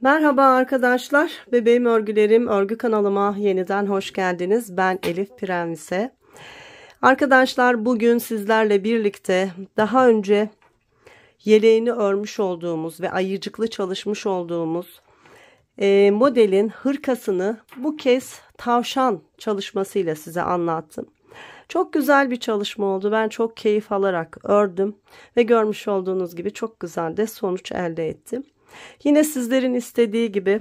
Merhaba arkadaşlar, bebeğim örgülerim, örgü kanalıma yeniden hoş geldiniz. Ben Elif Prense. Arkadaşlar bugün sizlerle birlikte daha önce yeleğini örmüş olduğumuz ve ayıcıklı çalışmış olduğumuz modelin hırkasını bu kez tavşan çalışmasıyla size anlattım. Çok güzel bir çalışma oldu. Ben çok keyif alarak ördüm ve görmüş olduğunuz gibi çok güzel de sonuç elde ettim. Yine sizlerin istediği gibi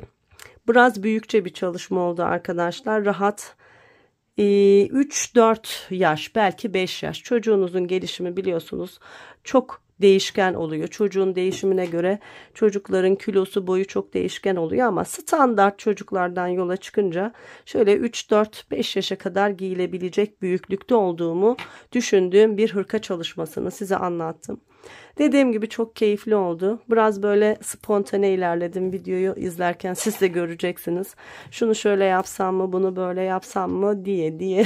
biraz büyükçe bir çalışma oldu arkadaşlar. Rahat 3-4 yaş, belki 5 yaş. Çocuğunuzun gelişimi biliyorsunuz çok değişken oluyor. Çocuğun değişimine göre çocukların kilosu, boyu çok değişken oluyor ama standart çocuklardan yola çıkınca şöyle 3-4-5 yaşa kadar giyilebilecek büyüklükte olduğumu düşündüğüm bir hırka çalışmasını size anlattım. Dediğim gibi çok keyifli oldu. Biraz böyle spontane ilerledim videoyu izlerken, siz de göreceksiniz. Şunu şöyle yapsam mı, bunu böyle yapsam mı diye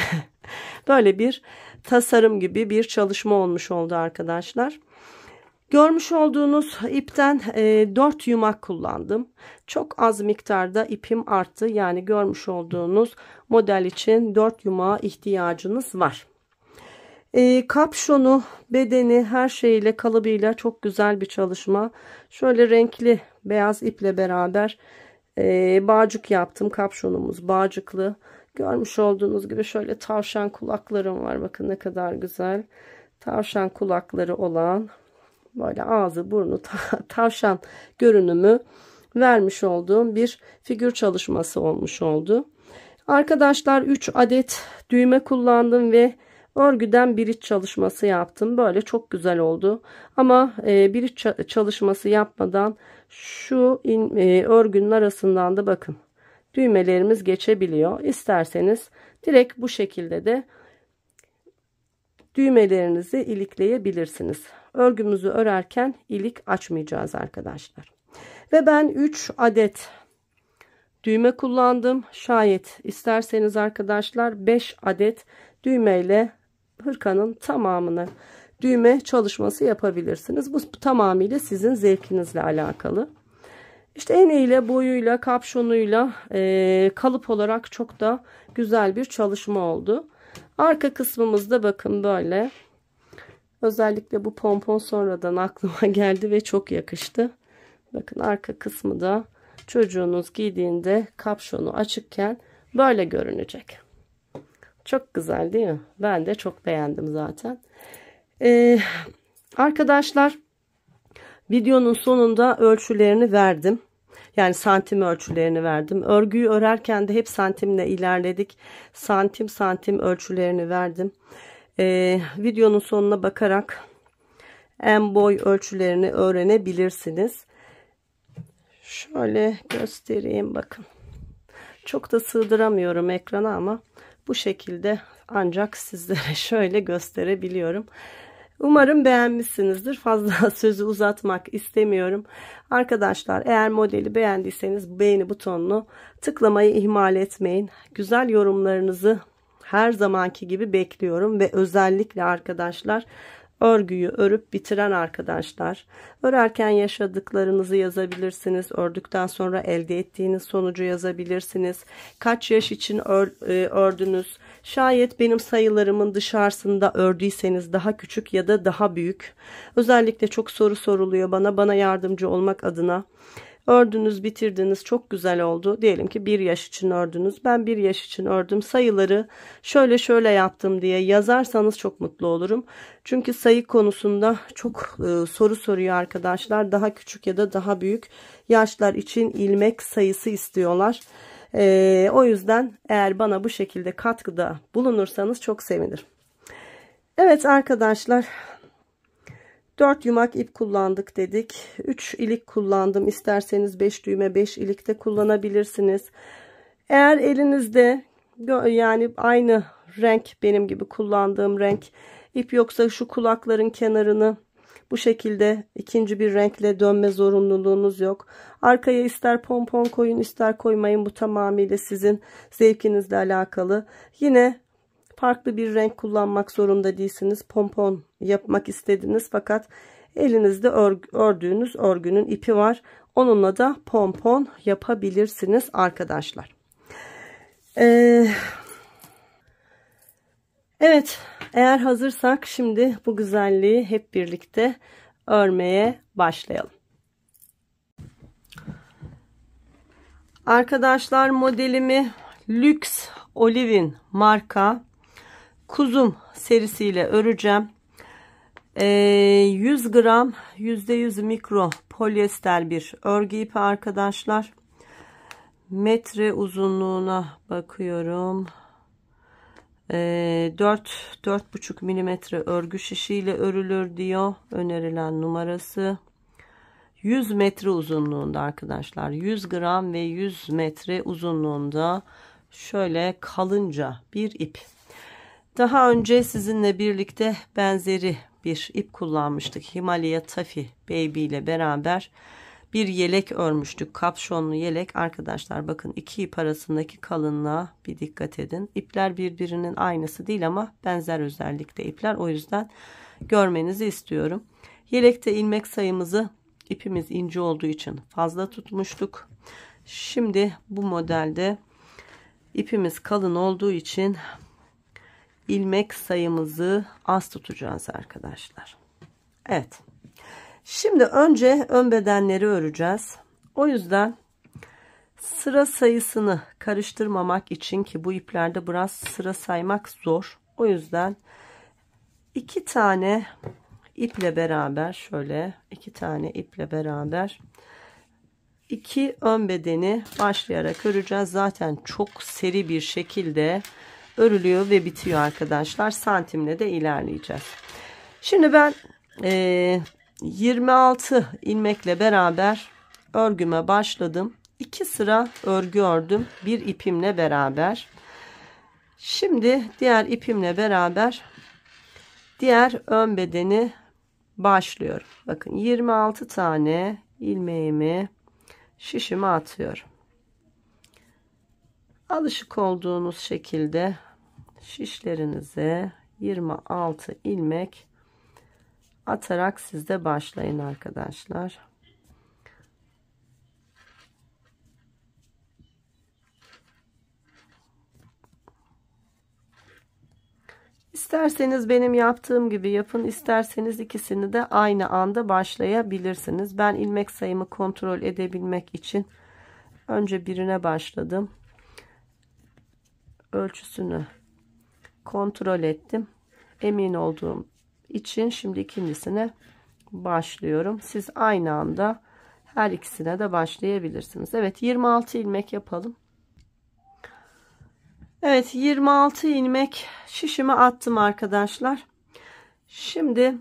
böyle bir tasarım gibi bir çalışma olmuş oldu arkadaşlar. Görmüş olduğunuz ipten 4 yumak kullandım. Çok az miktarda ipim arttı. Yani görmüş olduğunuz model için 4 yumağa ihtiyacınız var. Kapşonu, bedeni, her şeyle, kalıbıyla çok güzel bir çalışma. Şöyle renkli beyaz iple beraber bağcık yaptım. Kapşonumuz bağcıklı. Görmüş olduğunuz gibi şöyle tavşan kulaklarım var. Bakın ne kadar güzel. Tavşan kulakları olan, böyle ağzı burnu tavşan görünümü vermiş olduğum bir figür çalışması olmuş oldu. Arkadaşlar 3 adet düğme kullandım ve örgüden biriç çalışması yaptım. Böyle çok güzel oldu. Ama biriç çalışması yapmadan şu örgünün arasından da bakın düğmelerimiz geçebiliyor. İsterseniz direkt bu şekilde de düğmelerinizi ilikleyebilirsiniz. Örgümüzü örerken ilik açmayacağız arkadaşlar. Ve ben 3 adet düğme kullandım. Şayet isterseniz arkadaşlar 5 adet düğmeyle hırkanın tamamını düğme çalışması yapabilirsiniz. Bu tamamıyla sizin zevkinizle alakalı. İşte eniyle, boyuyla, kapşonuyla kalıp olarak çok da güzel bir çalışma oldu. Arka kısmımızda bakın böyle. Özellikle bu pompon sonradan aklıma geldi ve çok yakıştı. Bakın arka kısmı da çocuğunuz giydiğinde kapşonu açıkken böyle görünecek. Çok güzel değil mi? Ben de çok beğendim zaten. Arkadaşlar videonun sonunda ölçülerini verdim. Yani santim ölçülerini verdim. Örgüyü örerken de hep santimle ilerledik. Santim ölçülerini verdim. Videonun sonuna bakarak en boy ölçülerini öğrenebilirsiniz. Şöyle göstereyim bakın. Çok da sığdıramıyorum ekrana ama bu şekilde ancak sizlere şöyle gösterebiliyorum. Umarım beğenmişsinizdir. Fazla sözü uzatmak istemiyorum. Arkadaşlar eğer modeli beğendiyseniz beğeni butonunu tıklamayı ihmal etmeyin. Güzel yorumlarınızı her zamanki gibi bekliyorum ve özellikle arkadaşlar örgüyü örüp bitiren arkadaşlar, örerken yaşadıklarınızı yazabilirsiniz. Ördükten sonra elde ettiğiniz sonucu yazabilirsiniz. Kaç yaş için ördünüz? Şayet benim sayılarımın dışarısında ördüyseniz daha küçük ya da daha büyük. Özellikle çok soru soruluyor bana yardımcı olmak adına. Ördünüz, bitirdiniz, çok güzel oldu. Diyelim ki 1 yaş için ördünüz. Ben 1 yaş için ördüm. Sayıları şöyle yaptım diye yazarsanız çok mutlu olurum. Çünkü sayı konusunda çok soru soruyor arkadaşlar. Daha küçük ya da daha büyük yaşlar için ilmek sayısı istiyorlar. O yüzden eğer bana bu şekilde katkıda bulunursanız çok sevinirim. Evet arkadaşlar. 4 yumak ip kullandık dedik. 3 ilik kullandım. İsterseniz 5 düğme 5 ilik de kullanabilirsiniz. Eğer elinizde yani aynı renk, benim gibi kullandığım renk ip yoksa şu kulakların kenarını bu şekilde ikinci bir renkle dönme zorunluluğunuz yok. Arkaya ister pompon koyun ister koymayın. Bu tamamıyla sizin zevkinizle alakalı. Yine farklı bir renk kullanmak zorunda değilsiniz. Pompon yapmak istediniz fakat elinizde ördüğünüz örgünün ipi var. Onunla da pompon yapabilirsiniz arkadaşlar. Evet, eğer hazırsak şimdi bu güzelliği hep birlikte örmeye başlayalım. Arkadaşlar, modelimi Lux Olivin marka Kuzum serisiyle öreceğim. 100 gram %100 mikro polyester bir örgü ipi arkadaşlar. Metre uzunluğuna bakıyorum. 4,5 milimetre örgü şişiyle örülür diyor önerilen numarası. 100 metre uzunluğunda arkadaşlar, 100 gram ve 100 metre uzunluğunda şöyle kalınca bir ip. Daha önce sizinle birlikte benzeri bir ip kullanmıştık. Himalaya Taffy Baby ile beraber bir yelek örmüştük. Kapşonlu yelek arkadaşlar. Bakın iki ip arasındaki kalınlığa bir dikkat edin. İpler birbirinin aynısı değil ama benzer özellikte ipler. O yüzden görmenizi istiyorum. Yelekte ilmek sayımızı, ipimiz ince olduğu için fazla tutmuştuk. Şimdi bu modelde ipimiz kalın olduğu için ilmek sayımızı az tutacağız arkadaşlar. Evet. Şimdi önce ön bedenleri öreceğiz. O yüzden sıra sayısını karıştırmamak için, ki bu iplerde biraz sıra saymak zor. O yüzden 2 tane iple beraber, şöyle 2 tane iple beraber 2 ön bedeni başlayarak öreceğiz. Zaten çok seri bir şekilde örülüyor ve bitiyor arkadaşlar. Santimle de ilerleyeceğiz. Şimdi ben 26 ilmekle beraber örgüme başladım. 2 sıra örgü ördüm bir ipimle beraber. Şimdi diğer ipimle beraber diğer ön bedeni başlıyorum. Bakın 26 tane ilmeğimi şişime atıyorum. Alışık olduğunuz şekilde şişlerinize 26 ilmek atarak siz de başlayın arkadaşlar. İsterseniz benim yaptığım gibi yapın, isterseniz ikisini de aynı anda başlayabilirsiniz. Ben ilmek sayımı kontrol edebilmek için önce birine başladım. Ölçüsünü kontrol ettim. Emin olduğum için şimdi ikincisine başlıyorum. Siz aynı anda her ikisine de başlayabilirsiniz. Evet, 26 ilmek yapalım. Evet, 26 ilmek şişime attım arkadaşlar. Şimdi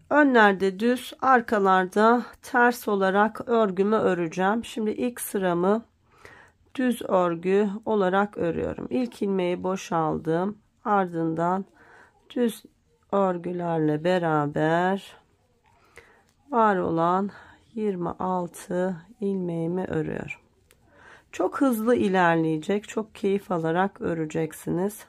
önlerde düz, arkalarda ters olarak örgümü öreceğim. Şimdi ilk sıramı düz örgü olarak örüyorum. İlk ilmeği boşaldım. Ardından düz örgülerle beraber var olan 26 ilmeğimi örüyorum. Çok hızlı ilerleyecek, çok keyif alarak öreceksiniz.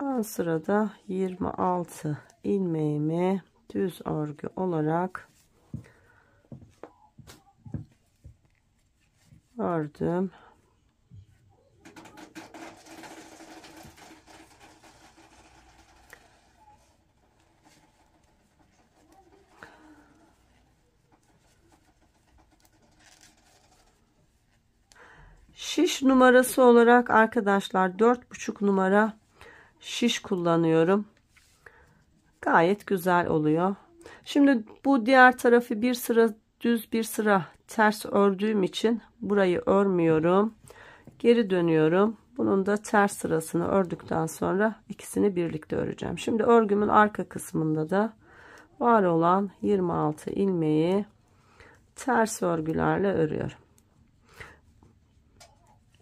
Ön sırada 26 ilmeğimi düz örgü olarak ördüm. Şiş numarası olarak arkadaşlar 4,5 numara şiş kullanıyorum. Gayet güzel oluyor. Şimdi bu diğer tarafı bir sıra düz bir sıra ters ördüğüm için burayı örmüyorum. Geri dönüyorum. Bunun da ters sırasını ördükten sonra ikisini birlikte öreceğim. Şimdi örgümün arka kısmında da var olan 26 ilmeği ters örgülerle örüyorum.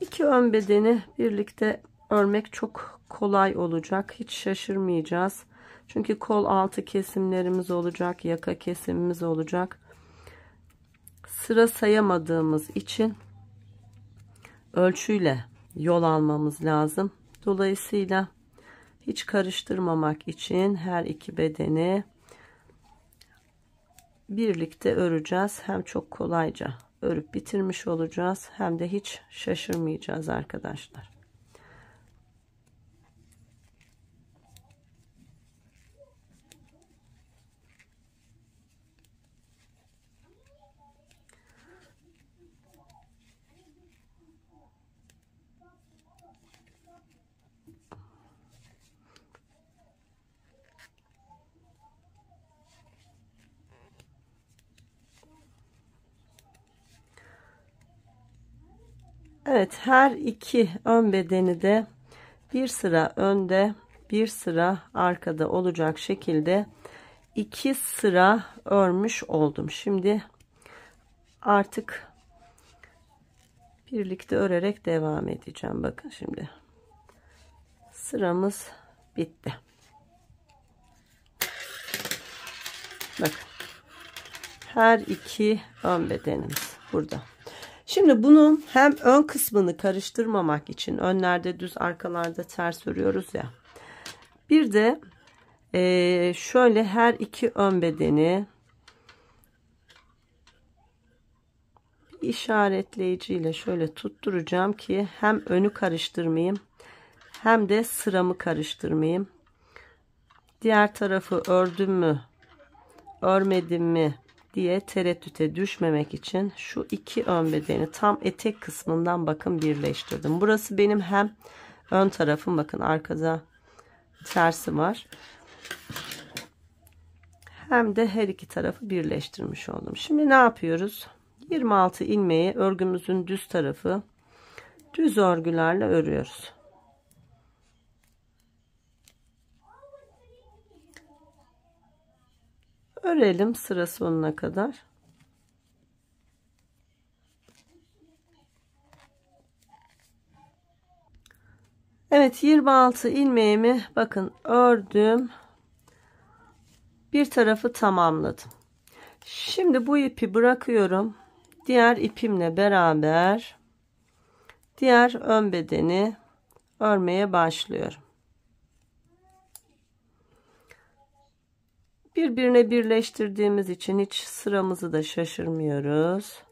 İki ön bedeni birlikte örmek çok kolay olacak. Hiç şaşırmayacağız. Çünkü kol altı kesimlerimiz olacak, yaka kesimimiz olacak. sıra sayamadığımız için ölçüyle yol almamız lazım. Dolayısıyla hiç karıştırmamak için her iki bedeni birlikte öreceğiz. Hem çok kolayca örüp bitirmiş olacağız, hem de hiç şaşırmayacağız arkadaşlar. Evet, her iki ön bedeni de bir sıra önde, bir sıra arkada olacak şekilde 2 sıra örmüş oldum. Şimdi artık birlikte örerek devam edeceğim. Bakın şimdi sıramız bitti. Bakın her iki ön bedenimiz burada. Şimdi bunun hem ön kısmını karıştırmamak için önlerde düz, arkalarda ters örüyoruz ya. Bir de şöyle her iki ön bedeni işaretleyiciyle şöyle tutturacağım ki hem önü karıştırmayayım hem de sıramı karıştırmayayım. Diğer tarafı ördüm mü, örmedim mi diye tereddüte düşmemek için şu iki ön bedeni tam etek kısmından bakın birleştirdim. Burası benim hem ön tarafım, bakın arkada tersi var, hem de her iki tarafı birleştirmiş oldum. Şimdi ne yapıyoruz? 26 ilmeği örgümüzün düz tarafı düz örgülerle örüyoruz. Örelim sıra sonuna kadar. Evet, 26 ilmeğimi bakın ördüm. Bir tarafı tamamladım. Şimdi bu ipi bırakıyorum. Diğer ipimle beraber diğer ön bedeni örmeye başlıyorum. Birbirine birleştirdiğimiz için hiç sıramızı da şaşırmıyoruz.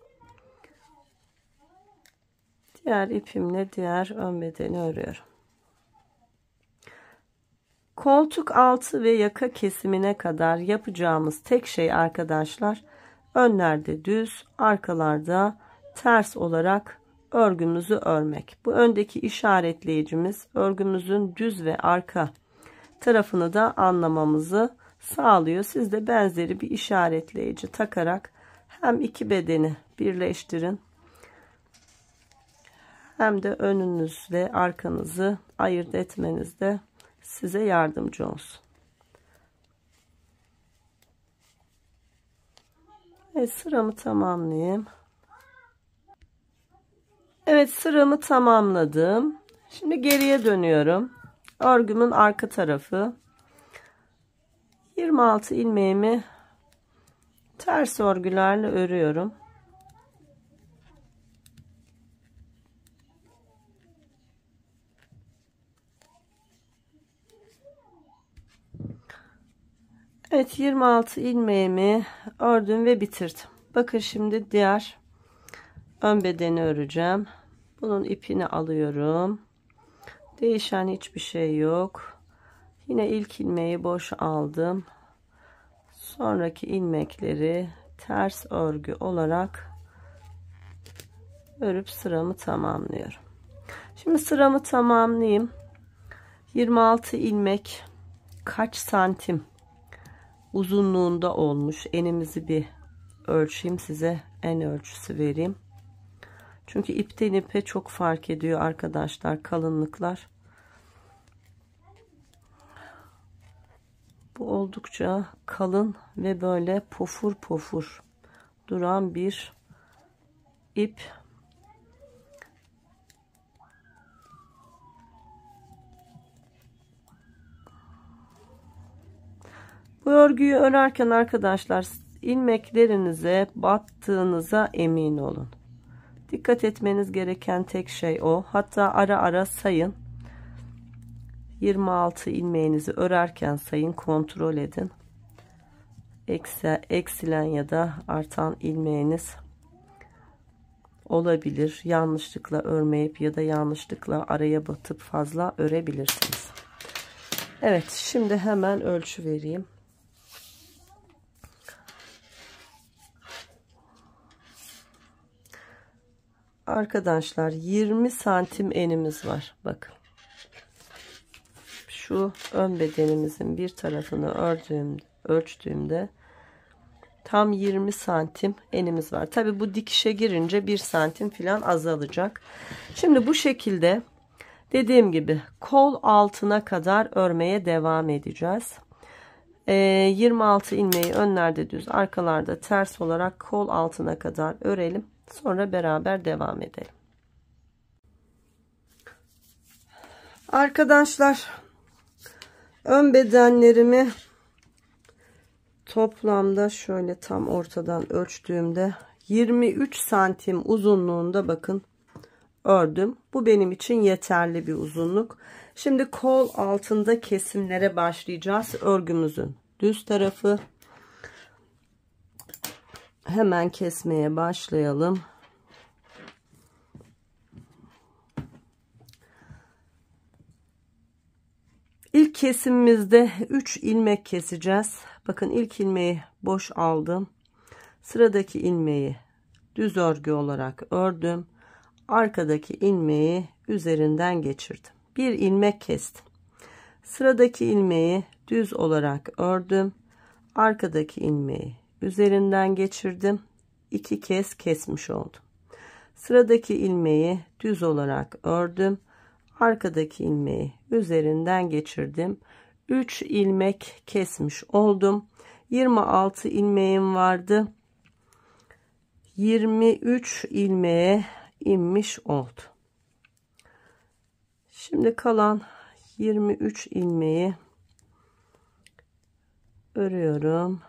Diğer ipimle diğer ön bedeni örüyorum. Koltuk altı ve yaka kesimine kadar yapacağımız tek şey arkadaşlar, önlerde düz, arkalarda ters olarak örgümüzü örmek. Bu öndeki işaretleyicimiz örgümüzün düz ve arka tarafını da anlamamızı sağlıyor. Siz de benzeri bir işaretleyici takarak hem iki bedeni birleştirin, hem de önünüzle arkanızı ayırt etmenizde size yardımcı olsun. Evet, sıramı tamamlayayım. Evet, sıramı tamamladım. Şimdi geriye dönüyorum. Örgümün arka tarafı. 26 ilmeğimi ters örgülerle örüyorum. Evet, 26 ilmeğimi ördüm ve bitirdim. Bakın şimdi diğer ön bedeni öreceğim. Bunun ipini alıyorum. Değişen hiçbir şey yok. Yine ilk ilmeği boş aldım. Sonraki ilmekleri ters örgü olarak örüp sıramı tamamlıyorum. Şimdi sıramı tamamlayayım. 26 ilmek kaç santim uzunluğunda olmuş? Enimizi bir ölçeyim, size en ölçüsü vereyim. Çünkü ipten ipe çok fark ediyor arkadaşlar, kalınlıklar. Bu oldukça kalın ve böyle pofur pofur duran bir ip. Bu örgüyü örerken arkadaşlar ilmeklerinize battığınıza emin olun. Dikkat etmeniz gereken tek şey o. Hatta ara ara sayın. 26 ilmeğinizi örerken sayın, kontrol edin. Eksilen ya da artan ilmeğiniz olabilir. Yanlışlıkla örmeyip ya da yanlışlıkla araya batıp fazla örebilirsiniz. Evet, şimdi hemen ölçü vereyim. Arkadaşlar 20 santim enimiz var. Bakın. Şu ön bedenimizin bir tarafını ölçtüğümde tam 20 santim enimiz var. Tabi bu dikişe girince 1 santim falan azalacak. Şimdi bu şekilde dediğim gibi kol altına kadar örmeye devam edeceğiz. 26 ilmeği önlerde düz, arkalarda ters olarak kol altına kadar örelim. Sonra beraber devam edelim. Arkadaşlar, ön bedenlerimi toplamda şöyle tam ortadan ölçtüğümde 23 santim uzunluğunda bakın ördüm. Bu benim için yeterli bir uzunluk. Şimdi kol altında kesimlere başlayacağız. Örgümüzün düz tarafı. Hemen kesmeye başlayalım. İlk kesimimizde 3 ilmek keseceğiz. Bakın ilk ilmeği boş aldım. Sıradaki ilmeği düz örgü olarak ördüm. Arkadaki ilmeği üzerinden geçirdim. Bir ilmek kestim. Sıradaki ilmeği düz olarak ördüm. Arkadaki ilmeği üzerinden geçirdim. 2 kez kesmiş oldum. Sıradaki ilmeği düz olarak ördüm. Arkadaki ilmeği üzerinden geçirdim. 3 ilmek kesmiş oldum. 26 ilmeğim vardı. 23 ilmeğe inmiş oldu. Şimdi kalan 23 ilmeği örüyorum.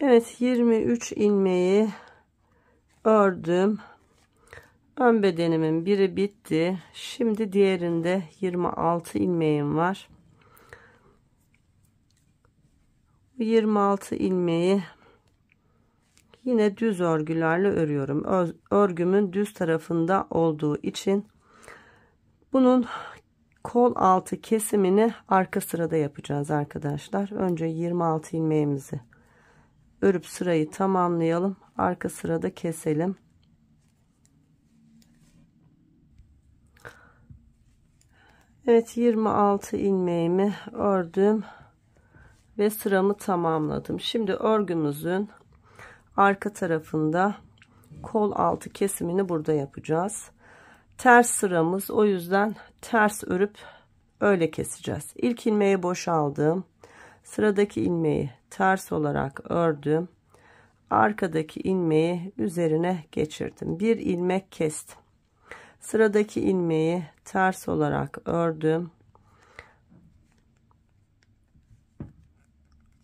Evet, 23 ilmeği ördüm. Ön bedenimin biri bitti. Şimdi diğerinde 26 ilmeğim var. 26 ilmeği yine düz örgülerle örüyorum. Örgümün düz tarafında olduğu için bunun kol altı kesimini arka sırada yapacağız arkadaşlar. Önce 26 ilmeğimizi örüp sırayı tamamlayalım. Arka sırada keselim. Evet, 26 ilmeğimi ördüm ve sıramı tamamladım. Şimdi örgümüzün arka tarafında kol altı kesimini burada yapacağız. Ters sıramız, o yüzden ters örüp öyle keseceğiz. İlk ilmeği boşaldım. Sıradaki ilmeği ters olarak ördüm. Arkadaki ilmeği üzerine geçirdim. Bir ilmek kestim. Sıradaki ilmeği ters olarak ördüm.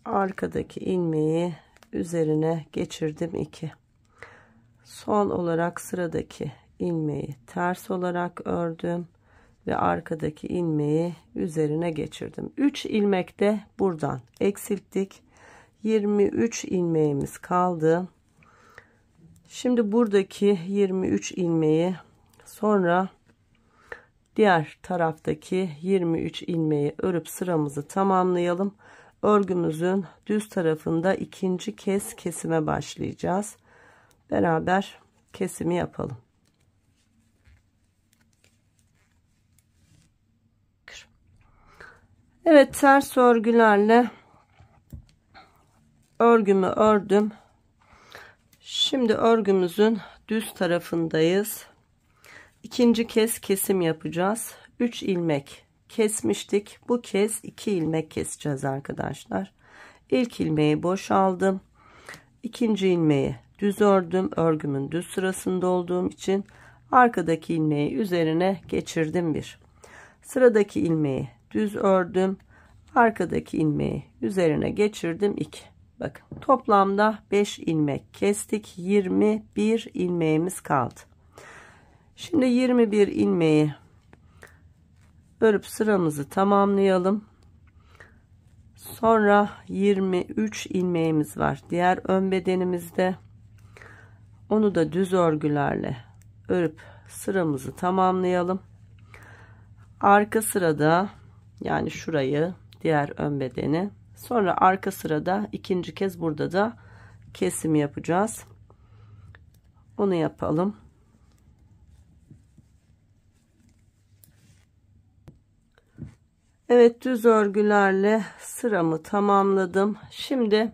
Arkadaki ilmeği üzerine geçirdim. 2. Son olarak sıradaki ilmeği ters olarak ördüm ve arkadaki ilmeği üzerine geçirdim. 3 ilmek de buradan eksilttik. 23 ilmeğimiz kaldı. Şimdi buradaki 23 ilmeği, sonra diğer taraftaki 23 ilmeği örüp sıramızı tamamlayalım. Örgümüzün düz tarafında ikinci kez kesime başlayacağız. Beraber kesimi yapalım. Evet, ters örgülerle örgümü ördüm. Şimdi örgümüzün düz tarafındayız. İkinci kez kesim yapacağız. 3 ilmek kesmiştik. Bu kez 2 ilmek keseceğiz arkadaşlar. İlk ilmeği boşaldım. İkinci ilmeği düz ördüm. Örgümün düz sırasında olduğum için Arkadaki ilmeği üzerine geçirdim 1. Sıradaki ilmeği düz ördüm. Arkadaki ilmeği üzerine geçirdim 2. Bakın toplamda 5 ilmek kestik. 21 ilmeğimiz kaldı. Şimdi 21 ilmeği örüp sıramızı tamamlayalım. Sonra 23 ilmeğimiz var diğer ön bedenimizde. Onu da düz örgülerle örüp sıramızı tamamlayalım. Arka sırada, yani şurayı, diğer ön bedeni, sonra arka sırada ikinci kez burada da kesim yapacağız. Onu yapalım. Evet, düz örgülerle sıramı tamamladım. Şimdi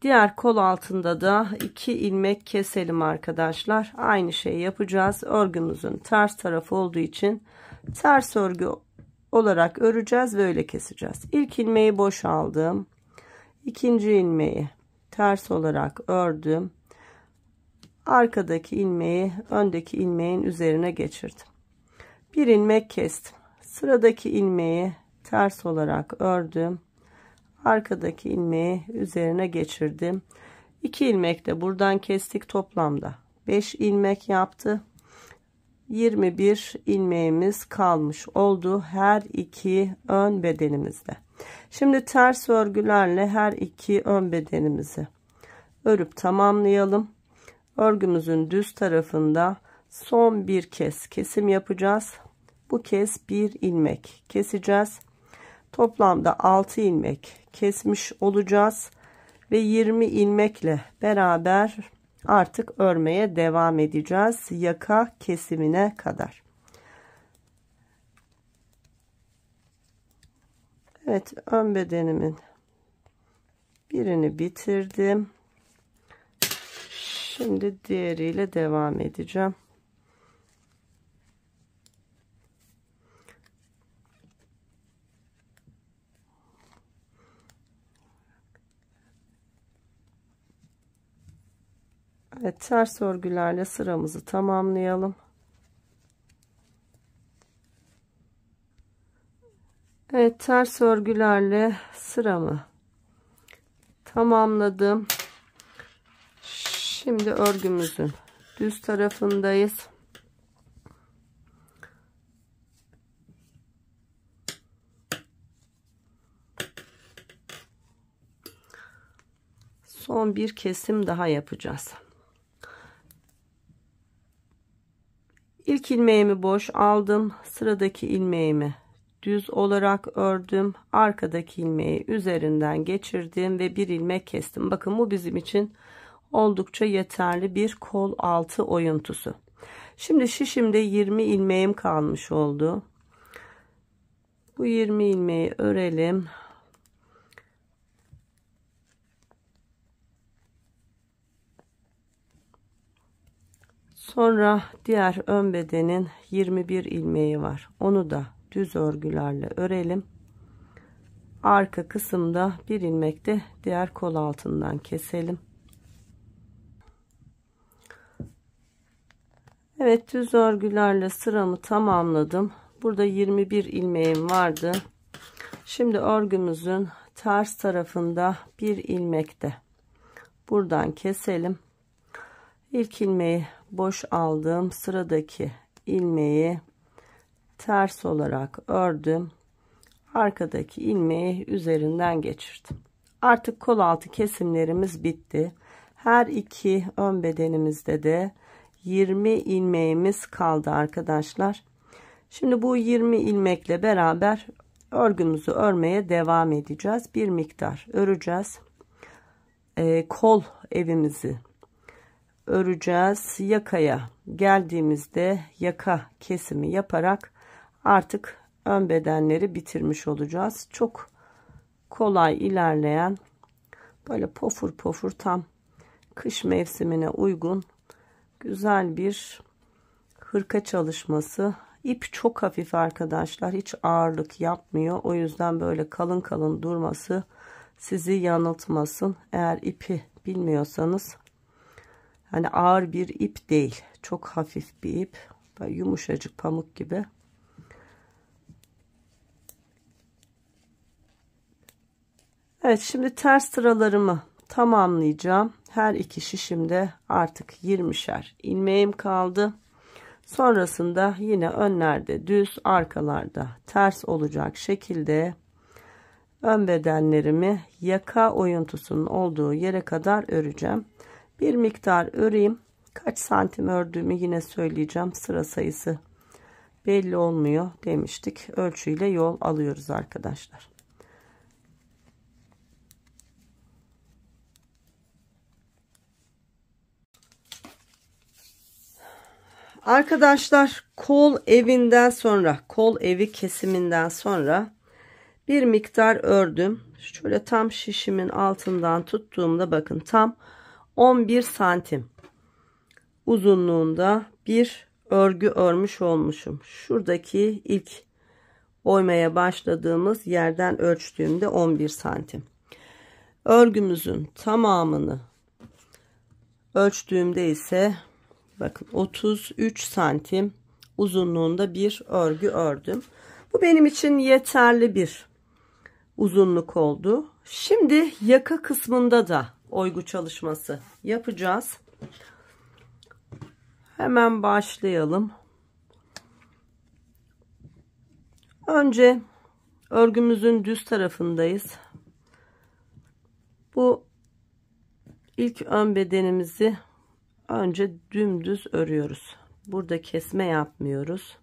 diğer kol altında da 2 ilmek keselim arkadaşlar. Aynı şeyi yapacağız. Örgümüzün ters tarafı olduğu için ters örgü olarak öreceğiz ve öyle keseceğiz. İlk ilmeği boş aldım. İkinci ilmeği ters olarak ördüm. Arkadaki ilmeği öndeki ilmeğin üzerine geçirdim. Bir ilmek kestim. Sıradaki ilmeği ters olarak ördüm. Arkadaki ilmeği üzerine geçirdim. 2 ilmek de buradan kestik. Toplamda 5 ilmek yaptı. 21 ilmeğimiz kalmış oldu her iki ön bedenimizde. Şimdi ters örgülerle her iki ön bedenimizi örüp tamamlayalım. Örgümüzün düz tarafında son bir kez kesim yapacağız. Bu kez bir ilmek keseceğiz. Toplamda 6 ilmek kesmiş olacağız ve 20 ilmekle beraber artık örmeye devam edeceğiz yaka kesimine kadar. Evet, ön bedenimin birini bitirdim. Şimdi diğeriyle devam edeceğim. Evet, ters örgülerle sıramızı tamamlayalım. Evet, ters örgülerle sıramı tamamladım. Şimdi örgümüzün düz tarafındayız. Son bir kesim daha yapacağız. İlk ilmeğimi boş aldım. Sıradaki ilmeğimi düz olarak ördüm. Arkadaki ilmeği üzerinden geçirdim ve bir ilmek kestim. Bakın, bu bizim için oldukça yeterli bir kol altı oyuntusu. Şimdi şişimde 20 ilmeğim kalmış oldu. Bu 20 ilmeği örelim. Sonra diğer ön bedenin 21 ilmeği var. Onu da düz örgülerle örelim. Arka kısımda bir ilmek de diğer kol altından keselim. Evet, düz örgülerle sıramı tamamladım. Burada 21 ilmeğim vardı. Şimdi örgümüzün ters tarafında bir ilmek de buradan keselim. İlk ilmeği boş aldım. Sıradaki ilmeği ters olarak ördüm. Arkadaki ilmeği üzerinden geçirdim. Artık kol altı kesimlerimiz bitti. Her iki ön bedenimizde de 20 ilmeğimiz kaldı arkadaşlar. Şimdi bu 20 ilmekle beraber örgümüzü örmeye devam edeceğiz. Bir miktar öreceğiz. Kol evimizi öreceğiz. Yakaya geldiğimizde yaka kesimi yaparak artık ön bedenleri bitirmiş olacağız. Çok kolay ilerleyen, böyle pofur pofur, tam kış mevsimine uygun güzel bir hırka çalışması. İp çok hafif arkadaşlar, hiç ağırlık yapmıyor. O yüzden böyle kalın kalın durması sizi yanıltmasın. Eğer ipi bilmiyorsanız Hani ağır bir ip değil. Çok hafif bir ip. Böyle yumuşacık pamuk gibi. Evet, şimdi ters sıralarımı tamamlayacağım. Her iki şişimde artık 20'şer ilmeğim kaldı. Sonrasında yine önlerde düz, arkalarda ters olacak şekilde ön bedenlerimi yaka oyuntusunun olduğu yere kadar öreceğim. Bir miktar öreyim. Kaç santim ördüğümü yine söyleyeceğim. Sıra sayısı belli olmuyor demiştik. Ölçüyle yol alıyoruz arkadaşlar. Arkadaşlar, kol evi kesiminden sonra bir miktar ördüm. Şöyle tam şişimin altından tuttuğumda bakın tam 11 santim uzunluğunda bir örgü örmüş olmuşum. Şuradaki ilk oymaya başladığımız yerden ölçtüğümde 11 santim. Örgümüzün tamamını ölçtüğümde ise bakın 33 santim uzunluğunda bir örgü ördüm. Bu benim için yeterli bir uzunluk oldu. Şimdi yaka kısmında da oygu çalışması yapacağız. Hemen başlayalım. Önce örgümüzün düz tarafındayız. Bu ilk ön bedenimizi önce dümdüz örüyoruz. Burada kesme yapmıyoruz.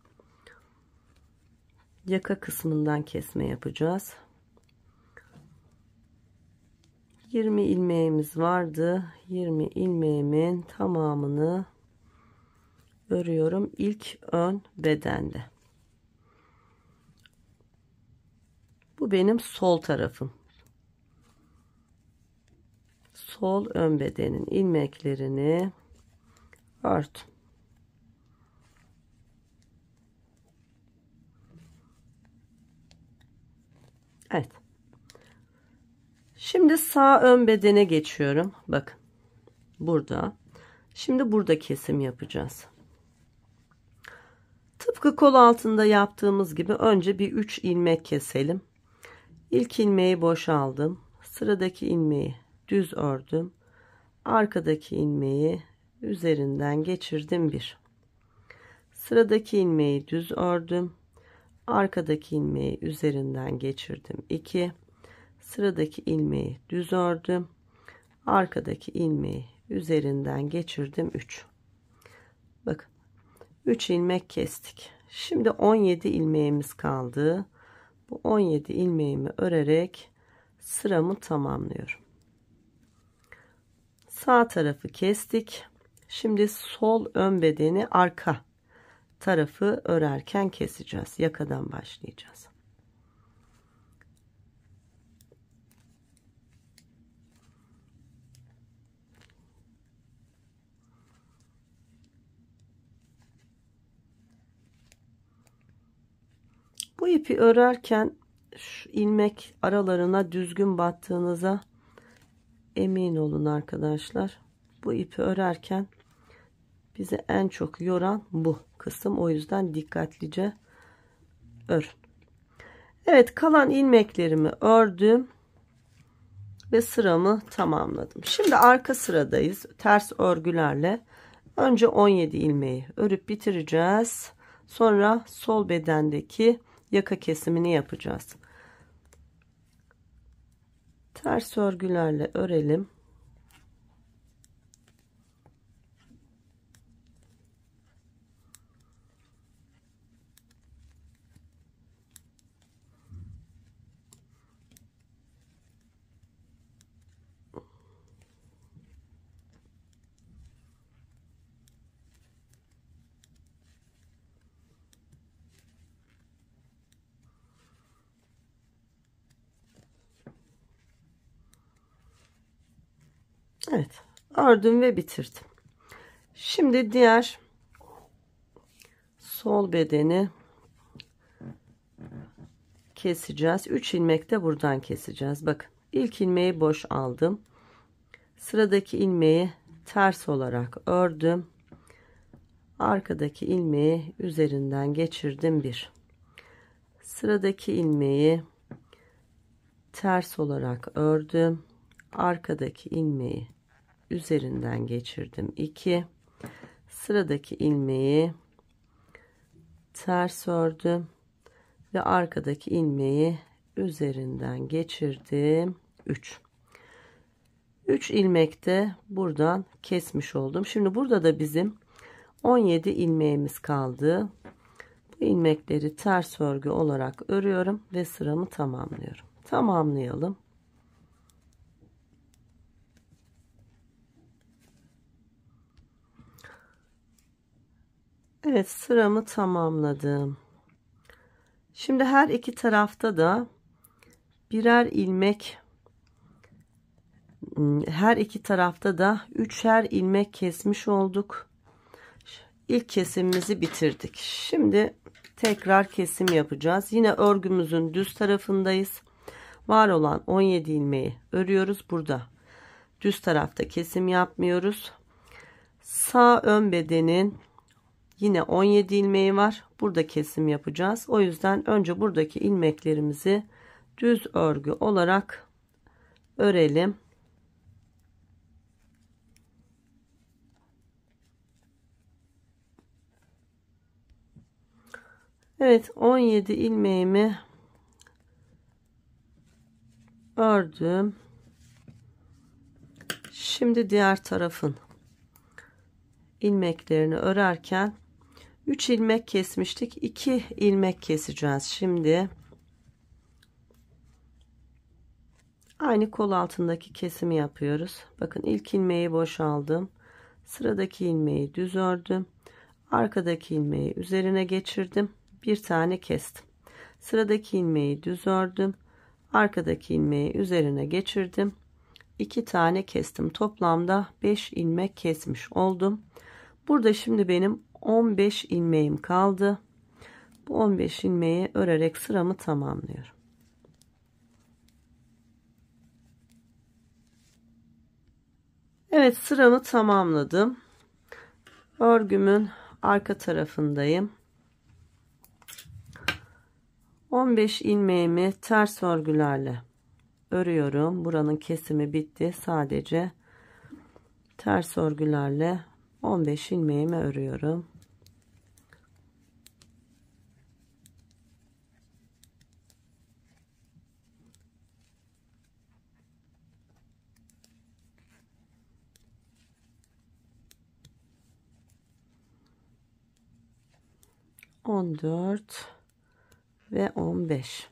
Yaka kısmından kesme yapacağız. 20 ilmeğimiz vardı. 20 ilmeğimin tamamını örüyorum ilk ön bedende. Bu benim sol tarafım. Sol ön bedenin ilmeklerini örtüm. Evet. Şimdi sağ ön bedene geçiyorum. Bakın. Burada. Şimdi burada kesim yapacağız. Tıpkı kol altında yaptığımız gibi önce bir 3 ilmek keselim. İlk ilmeği boşaldım. Sıradaki ilmeği düz ördüm. Arkadaki ilmeği üzerinden geçirdim 1. Sıradaki ilmeği düz ördüm. Arkadaki ilmeği üzerinden geçirdim 2. Sıradaki ilmeği düz ördüm. Arkadaki ilmeği üzerinden geçirdim 3. Bakın 3 ilmek kestik. Şimdi 17 ilmeğimiz kaldı. Bu 17 ilmeğimi örerek sıramı tamamlıyorum. Sağ tarafı kestik. Şimdi sol ön bedeni arka tarafı örerken keseceğiz. Yakadan başlayacağız. Bu ipi örerken şu ilmek aralarına düzgün battığınıza emin olun arkadaşlar. Bu ipi örerken bizi en çok yoran bu kısım. O yüzden dikkatlice örün. Evet, kalan ilmeklerimi ördüm ve sıramı tamamladım. Şimdi arka sıradayız. Ters örgülerle önce 17 ilmeği örüp bitireceğiz. Sonra sol bedendeki yaka kesimini yapacağız. Ters örgülerle örelim. Evet, ördüm ve bitirdim. Şimdi diğer sol bedeni keseceğiz. 3 ilmek de buradan keseceğiz. Bakın ilk ilmeği boş aldım. Sıradaki ilmeği ters olarak ördüm. Arkadaki ilmeği üzerinden geçirdim 1. Sıradaki ilmeği ters olarak ördüm. Arkadaki ilmeği üzerinden geçirdim 2. Sıradaki ilmeği ters ördüm ve arkadaki ilmeği üzerinden geçirdim 3. 3 ilmekte buradan kesmiş oldum. Şimdi burada da bizim 17 ilmeğimiz kaldı. Bu ilmekleri ters örgü olarak örüyorum ve sıramı tamamlıyorum. Tamamlayalım. Evet, sıramı tamamladım. Şimdi her iki tarafta da birer ilmek, her iki tarafta da üçer ilmek kesmiş olduk. İlk kesimimizi bitirdik. Şimdi tekrar kesim yapacağız. Yine örgümüzün düz tarafındayız. Var olan 17 ilmeği örüyoruz. Burada düz tarafta kesim yapmıyoruz. Sağ ön bedenin yine 17 ilmeği var. Burada kesim yapacağız. O yüzden önce buradaki ilmeklerimizi düz örgü olarak örelim. Evet, 17 ilmeğimi ördüm. Şimdi diğer tarafın ilmeklerini örerken 3 ilmek kesmiştik. 2 ilmek keseceğiz. Şimdi aynı kol altındaki kesimi yapıyoruz. Bakın, ilk ilmeği boşaldım. Sıradaki ilmeği düz ördüm. Arkadaki ilmeği üzerine geçirdim. Bir tane kestim. Sıradaki ilmeği düz ördüm. Arkadaki ilmeği üzerine geçirdim. 2 tane kestim. Toplamda 5 ilmek kesmiş oldum. Burada şimdi benim 15 ilmeğim kaldı. Bu 15 ilmeği örerek sıramı tamamlıyorum. Evet, sıramı tamamladım. Örgümün arka tarafındayım. 15 ilmeğimi ters örgülerle örüyorum. Buranın kesimi bitti. Sadece ters örgülerle 15 ilmeğimi örüyorum. ...14 ve 15.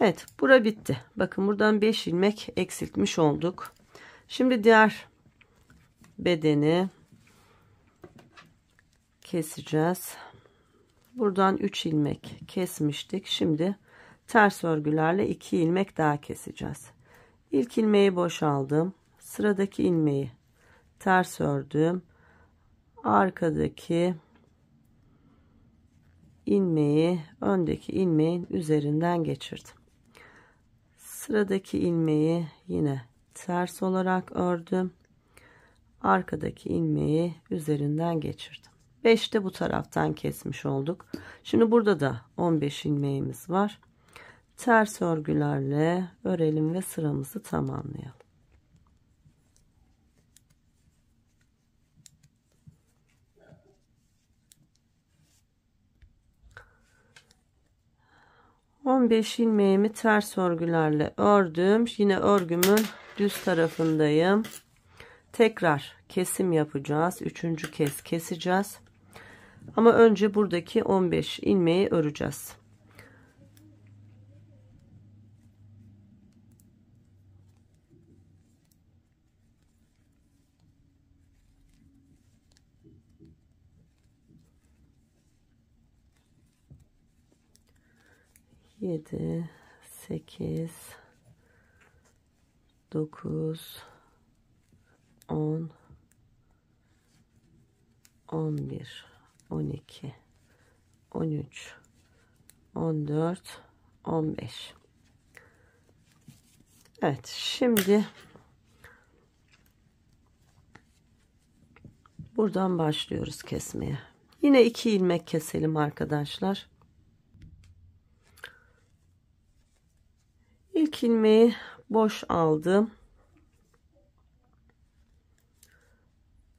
Evet, bura bitti. Bakın, buradan 5 ilmek eksiltmiş olduk. Şimdi diğer bedeni keseceğiz. Buradan 3 ilmek kesmiştik. Şimdi ters örgülerle 2 ilmek daha keseceğiz. İlk ilmeği boşaldım. Sıradaki ilmeği ters ördüm. Arkadaki ilmeği öndeki ilmeğin üzerinden geçirdim. Sıradaki ilmeği yine ters olarak ördüm. Arkadaki ilmeği üzerinden geçirdim. 5 de bu taraftan kesmiş olduk. Şimdi burada da 15 ilmeğimiz var. Ters örgülerle örelim ve sıramızı tamamlayalım. ...15 ilmeğimi ters örgülerle ördüm. Yine örgümün düz tarafındayım. Tekrar kesim yapacağız. 3. kez keseceğiz. Ama önce buradaki 15 ilmeği öreceğiz. Yedi, 8, 9, 10, 11, 12, 13, 14, 15. Evet, şimdi buradan başlıyoruz kesmeye. Yine 2 ilmek keselim arkadaşlar. İlk ilmeği boş aldım.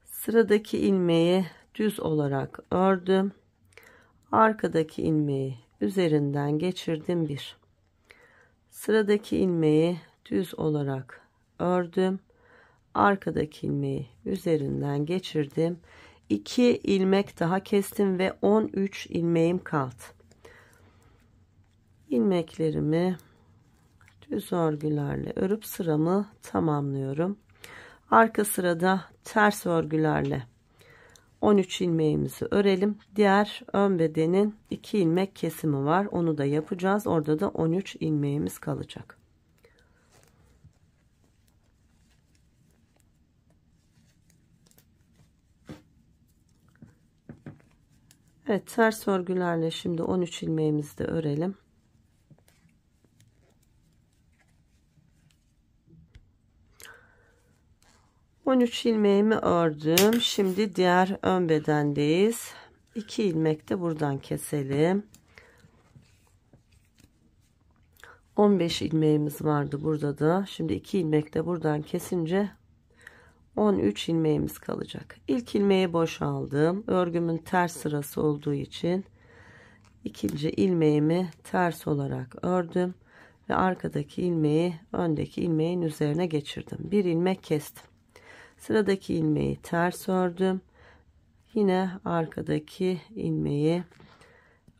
Sıradaki ilmeği düz olarak ördüm. Arkadaki ilmeği üzerinden geçirdim 1. Sıradaki ilmeği düz olarak ördüm. Arkadaki ilmeği üzerinden geçirdim. 2 ilmek daha kestim ve 13 ilmeğim kaldı. İlmeklerimi düz örgülerle örüp sıramı tamamlıyorum. Arka sırada ters örgülerle 13 ilmeğimizi örelim. Diğer ön bedenin 2 ilmek kesimi var. Onu da yapacağız. Orada da 13 ilmeğimiz kalacak. Evet, ters örgülerle şimdi 13 ilmeğimizi de örelim. ...13 ilmeğimi ördüm. Şimdi diğer ön bedendeyiz. 2 ilmek de buradan keselim. 15 ilmeğimiz vardı burada da. Şimdi 2 ilmek de buradan kesince 13 ilmeğimiz kalacak. İlk ilmeği boşaldım. Örgümün ters sırası olduğu için ikinci ilmeğimi ters olarak ördüm ve arkadaki ilmeği öndeki ilmeğin üzerine geçirdim. Bir ilmek kestim. Sıradaki ilmeği ters ördüm. Yine arkadaki ilmeği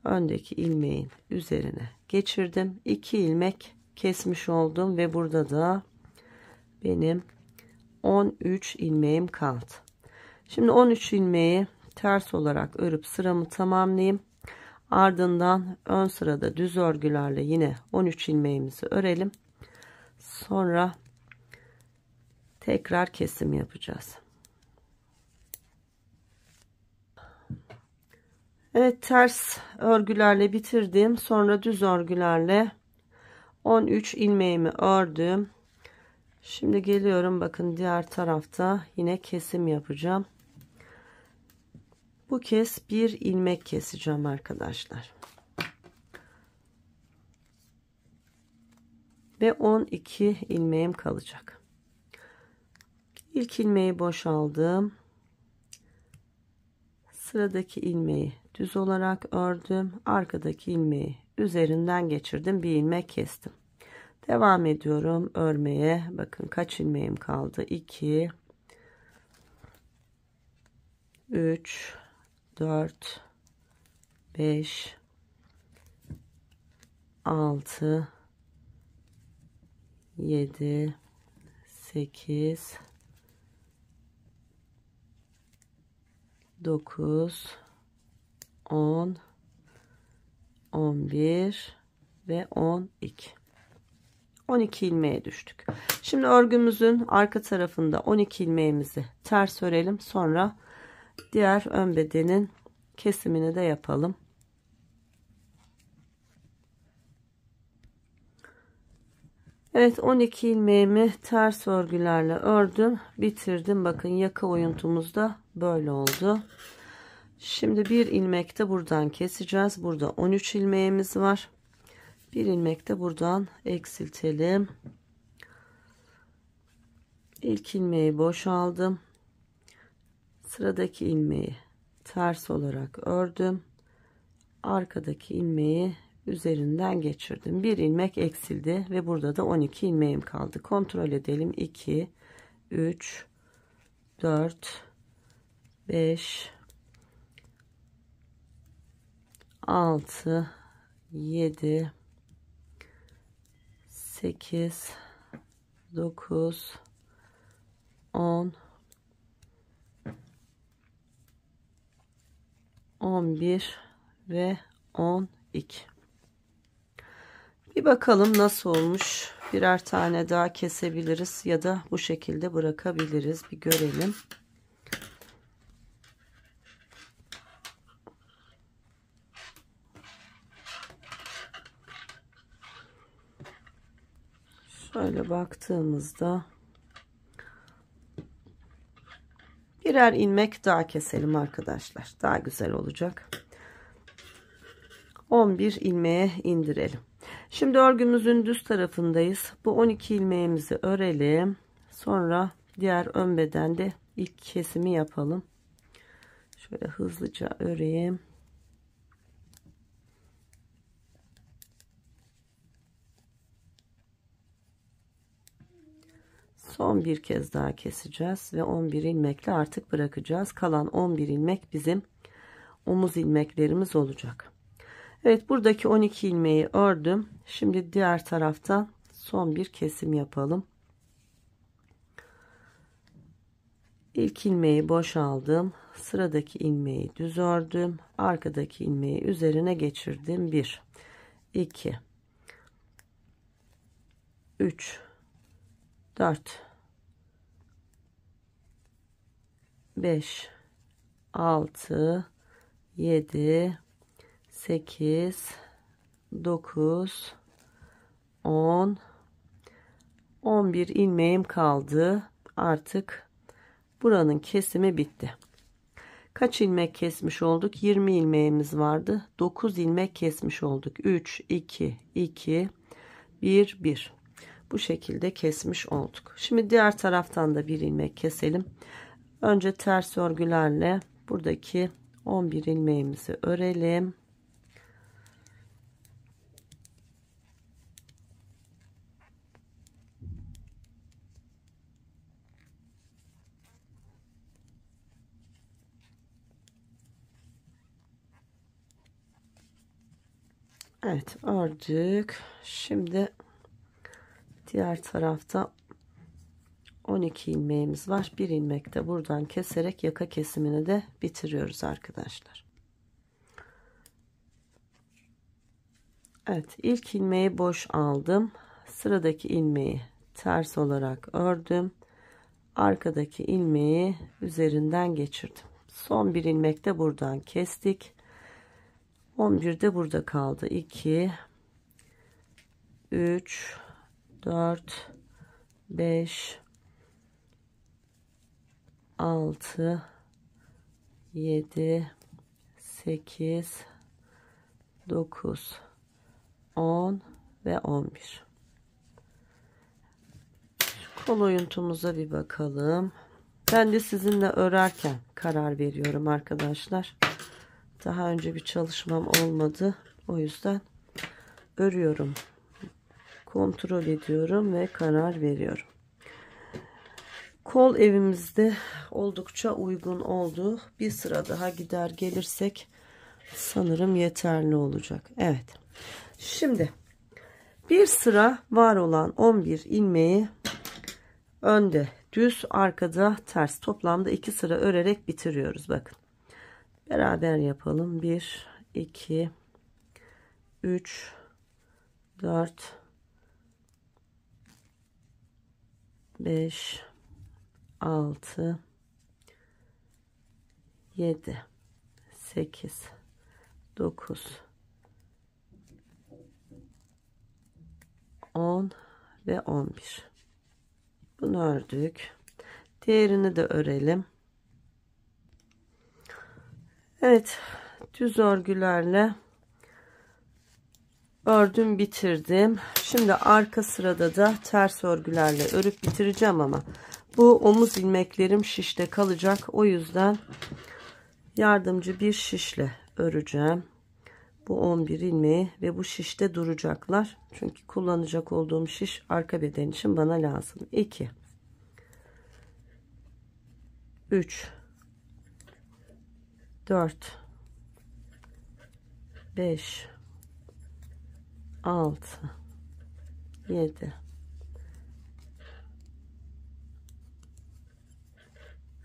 öndeki ilmeğin üzerine geçirdim. 2 ilmek kesmiş oldum ve burada da benim 13 ilmeğim kaldı. Şimdi 13 ilmeği ters olarak örüp sıramı tamamlayayım. Ardından ön sırada düz örgülerle yine 13 ilmeğimizi örelim. Sonra tekrar kesim yapacağız. Evet, ters örgülerle bitirdim. Sonra düz örgülerle 13 ilmeğimi ördüm. Şimdi geliyorum, bakın diğer tarafta yine kesim yapacağım. Bu kez bir ilmek keseceğim arkadaşlar. Ve 12 ilmeğim kalacak. İlk ilmeği boşaldım. Sıradaki ilmeği düz olarak ördüm. Arkadaki ilmeği üzerinden geçirdim. Bir ilmek kestim. Devam ediyorum örmeye. Bakın kaç ilmeğim kaldı? 2 3 4 5 6 7 8 9 10 11 ve 12. 12 ilmeğe düştük. Şimdi örgümüzün arka tarafında 12 ilmeğimizi ters örelim. Sonra diğer ön bedenin kesimini de yapalım. Evet, 12 ilmeğimi ters örgülerle ördüm, bitirdim. Bakın yaka oyuntumuz da böyle oldu. Şimdi bir ilmek de buradan keseceğiz. Burada 13 ilmeğimiz var. Bir ilmek de buradan eksiltelim. İlk ilmeği boşaldım. Sıradaki ilmeği ters olarak ördüm. Arkadaki ilmeği üzerinden geçirdim. Bir ilmek eksildi ve burada da 12 ilmeğim kaldı. Kontrol edelim. 2 3 4 5 6 7 8 9 10 11 ve 12. Bir bakalım nasıl olmuş. Birer tane daha kesebiliriz ya da bu şekilde bırakabiliriz. Bir görelim. Şöyle baktığımızda Birer ilmek daha keselim arkadaşlar. Daha güzel olacak. 11 ilmeğe indirelim. Şimdi örgümüzün düz tarafındayız. Bu 12 ilmeğimizi örelim. Sonra diğer ön bedende ilk kesimi yapalım. Şöyle hızlıca öreyim. Son bir kez daha keseceğiz ve 11 ilmekle artık bırakacağız. Kalan 11 ilmek bizim omuz ilmeklerimiz olacak. Evet, buradaki 12 ilmeği ördüm. Şimdi diğer taraftan son bir kesim yapalım. İlk ilmeği boşaldım. Sıradaki ilmeği düz ördüm. Arkadaki ilmeği üzerine geçirdim. 1, 2, 3, 4, 5, 6, 7, 8, 9, 10, 11 ilmeğim kaldı. Artık buranın kesimi bitti. Kaç ilmek kesmiş olduk? 20 ilmeğimiz vardı. 9 ilmek kesmiş olduk. 3, 2, 2, 1, 1. Bu şekilde kesmiş olduk. Şimdi diğer taraftan da bir ilmek keselim. Önce ters örgülerle buradaki 11 ilmeğimizi örelim. Evet, ördük. Şimdi diğer tarafta 12 ilmeğimiz var. Bir ilmek de buradan keserek yaka kesimini de bitiriyoruz arkadaşlar. Evet, ilk ilmeği boş aldım. Sıradaki ilmeği ters olarak ördüm. Arkadaki ilmeği üzerinden geçirdim. Son bir ilmek de buradan kestik. 11 de burada kaldı. 2, 3, 4, 5, 6, 7, 8, 9, 10 ve 11. Kol oyuntumuza bir bakalım. Ben de sizinle örerken karar veriyorum arkadaşlar. Daha önce bir çalışmam olmadı. O yüzden örüyorum. Kontrol ediyorum ve karar veriyorum. Kol evimizde oldukça uygun oldu. Bir sıra daha gider gelirsek sanırım yeterli olacak. Evet. Şimdi bir sıra var olan 11 ilmeği önde düz, arkada ters, toplamda 2 sıra örerek bitiriyoruz. Bakın. Beraber yapalım. 1, 2, 3, 4, 5, 6, 7, 8, 9, 10 ve 11. Bunu ördük. Diğerini de örelim. Evet, düz örgülerle ördüm, bitirdim. Şimdi arka sırada da ters örgülerle örüp bitireceğim ama bu omuz ilmeklerim şişte kalacak. O yüzden yardımcı bir şişle öreceğim. Bu 11 ilmeği ve bu şişte duracaklar. Çünkü kullanacak olduğum şiş arka beden için bana lazım. 2, 3, 4, 5, 6, 7,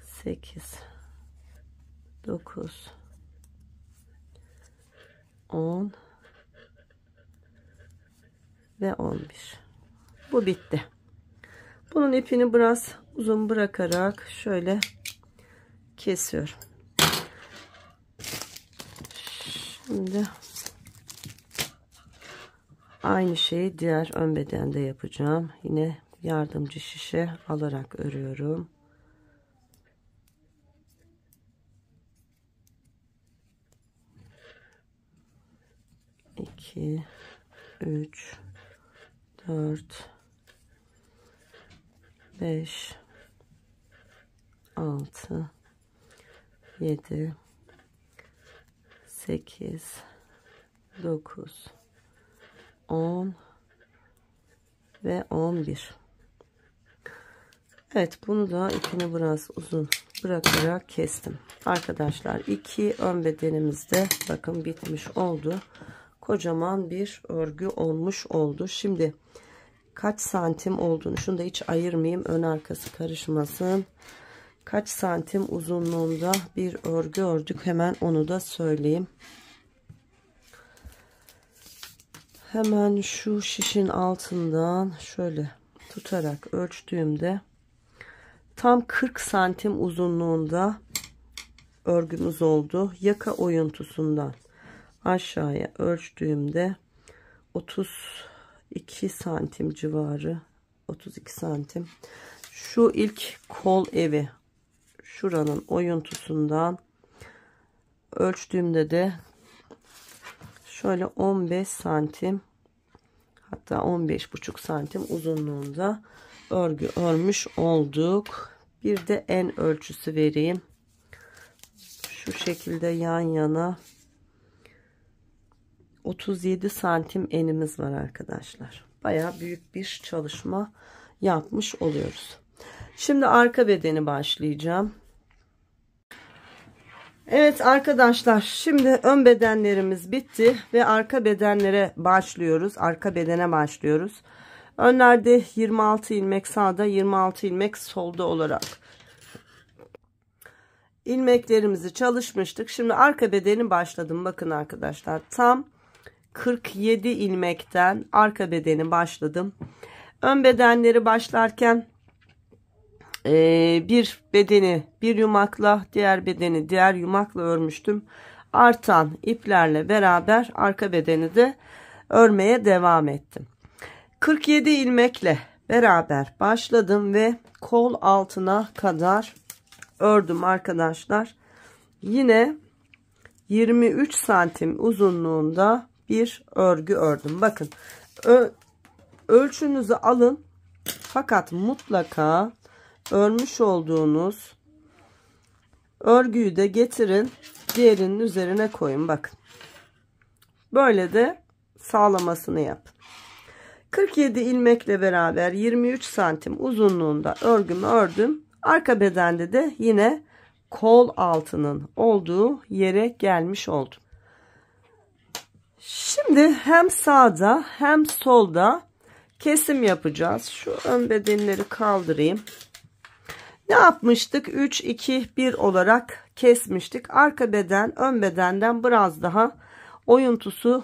8, 9, 10 ve 11. Bu bitti. Bunun ipini biraz uzun bırakarak şöyle kesiyorum. Şimdi aynı şeyi diğer ön bedende yapacağım. Yine yardımcı şişe alarak örüyorum. 2 3 4 5 6 7 8 9 10 ve 11. Evet, bunu da ipini biraz uzun bırakarak kestim. Arkadaşlar 2 ön bedenimizde bakın bitmiş oldu. Kocaman bir örgü olmuş oldu. Şimdi kaç santim olduğunu, şunu da hiç ayırmayayım, ön arkası karışmasın. Kaç santim uzunluğunda bir örgü ördük, hemen onu da söyleyeyim. Hemen şu şişin altından şöyle tutarak ölçtüğümde tam 40 santim uzunluğunda örgümüz oldu. Yaka oyuntusundan aşağıya ölçtüğümde 32 santim civarı, 32 santim. Şu ilk kol evi, şuranın oyuntusundan ölçtüğümde de şöyle 15 santim, hatta 15,5 santim uzunluğunda örgü örmüş olduk. Bir de en ölçüsü vereyim. Şu şekilde yan yana 37 santim enimiz var arkadaşlar. Bayağı büyük bir çalışma yapmış oluyoruz. Şimdi arka bedeni başlayacağım. Evet arkadaşlar, şimdi ön bedenlerimiz bitti ve arka bedenlere başlıyoruz. Arka bedene başlıyoruz. Önlerde 26 ilmek sağda, 26 ilmek solda olarak ilmeklerimizi çalışmıştık. Şimdi arka bedeni başladım. Bakın arkadaşlar, tam 47 ilmekten arka bedeni başladım. Ön bedenleri başlarken bir bedeni bir yumakla, diğer bedeni diğer yumakla örmüştüm. Artan iplerle beraber arka bedeni de örmeye devam ettim. 47 ilmekle beraber başladım ve kol altına kadar ördüm arkadaşlar. Yine 23 santim uzunluğunda bir örgü ördüm. Bakın, ölçünüzü alın, fakat mutlaka örmüş olduğunuz örgüyü de getirin, diğerinin üzerine koyun. Bakın, böyle de sağlamasını yapın. 47 ilmekle beraber 23 santim uzunluğunda örgümü ördüm. Arka bedende de yine kol altının olduğu yere gelmiş oldum. Şimdi hem sağda hem solda kesim yapacağız. Şu ön bedenleri kaldırayım. Ne yapmıştık? 3 2 1 olarak kesmiştik. Arka beden ön bedenden biraz daha oyuntusu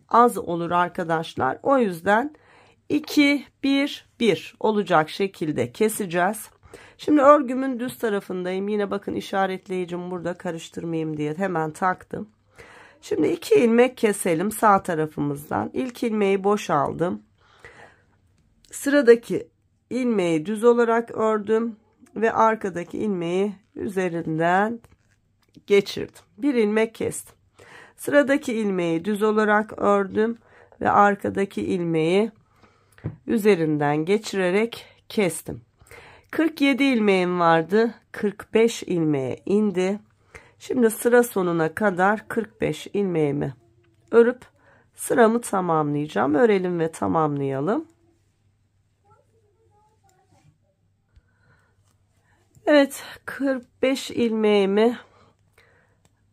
az olur arkadaşlar. O yüzden 2 1 1 olacak şekilde keseceğiz. Şimdi örgümün düz tarafındayım. Yine bakın, işaretleyicim burada, karıştırmayayım diye hemen taktım. Şimdi 2 ilmek keselim sağ tarafımızdan. İlk ilmeği boşaldım. Sıradaki ilmeği düz olarak ördüm ve arkadaki ilmeği üzerinden geçirdim. Bir ilmek kestim. Sıradaki ilmeği düz olarak ördüm ve arkadaki ilmeği üzerinden geçirerek kestim. 47 ilmeğim vardı. 45 ilmeğe indi. Şimdi sıra sonuna kadar 45 ilmeğimi örüp sıramı tamamlayacağım. Örelim ve tamamlayalım. Evet, 45 ilmeğimi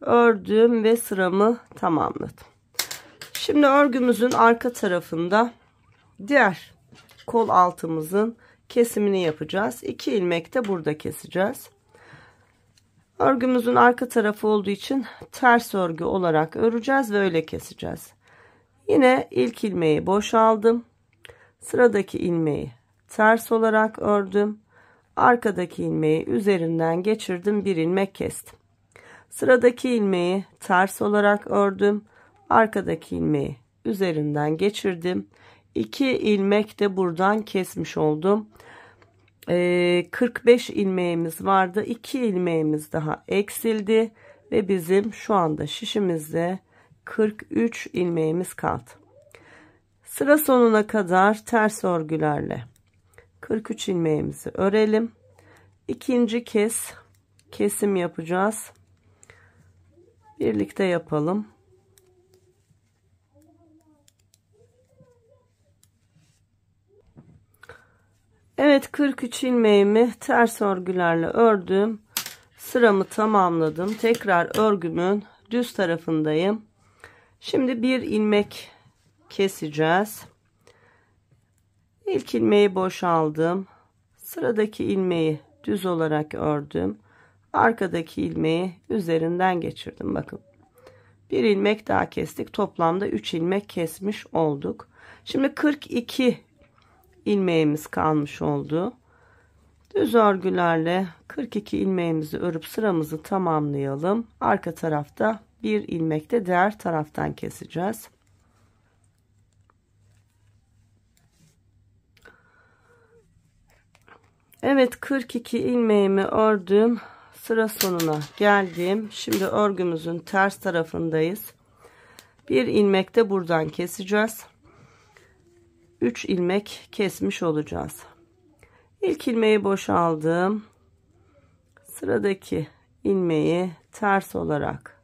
ördüm ve sıramı tamamladım. Şimdi örgümüzün arka tarafında diğer kol altımızın kesimini yapacağız. 2 ilmek de burada keseceğiz. Örgümüzün arka tarafı olduğu için ters örgü olarak öreceğiz ve öyle keseceğiz. Yine ilk ilmeği boşaldım. Sıradaki ilmeği ters olarak ördüm. Arkadaki ilmeği üzerinden geçirdim. Bir ilmek kestim. Sıradaki ilmeği ters olarak ördüm. Arkadaki ilmeği üzerinden geçirdim. 2 ilmek de buradan kesmiş oldum. 45 ilmeğimiz vardı. 2 ilmeğimiz daha eksildi ve bizim şu anda şişimizde 43 ilmeğimiz kaldı. Sıra sonuna kadar ters örgülerle 43 ilmeğimizi örelim. İkinci kez kesim yapacağız. Birlikte yapalım. Evet, 43 ilmeğimi ters örgülerle ördüm. Sıramı tamamladım. Tekrar örgümün düz tarafındayım. Şimdi bir ilmek keseceğiz. İlk ilmeği boşaldım. Sıradaki ilmeği düz olarak ördüm. Arkadaki ilmeği üzerinden geçirdim. Bakın. Bir ilmek daha kestik. Toplamda 3 ilmek kesmiş olduk. Şimdi 42 ilmeğimiz kalmış oldu. Düz örgülerle 42 ilmeğimizi örüp sıramızı tamamlayalım. Arka tarafta bir ilmek de diğer taraftan keseceğiz. Evet, 42 ilmeğimi ördüm. Sıra sonuna geldim. Şimdi örgümüzün ters tarafındayız. Bir ilmek de buradan keseceğiz. 3 ilmek kesmiş olacağız. İlk ilmeği boşaldım. Sıradaki ilmeği ters olarak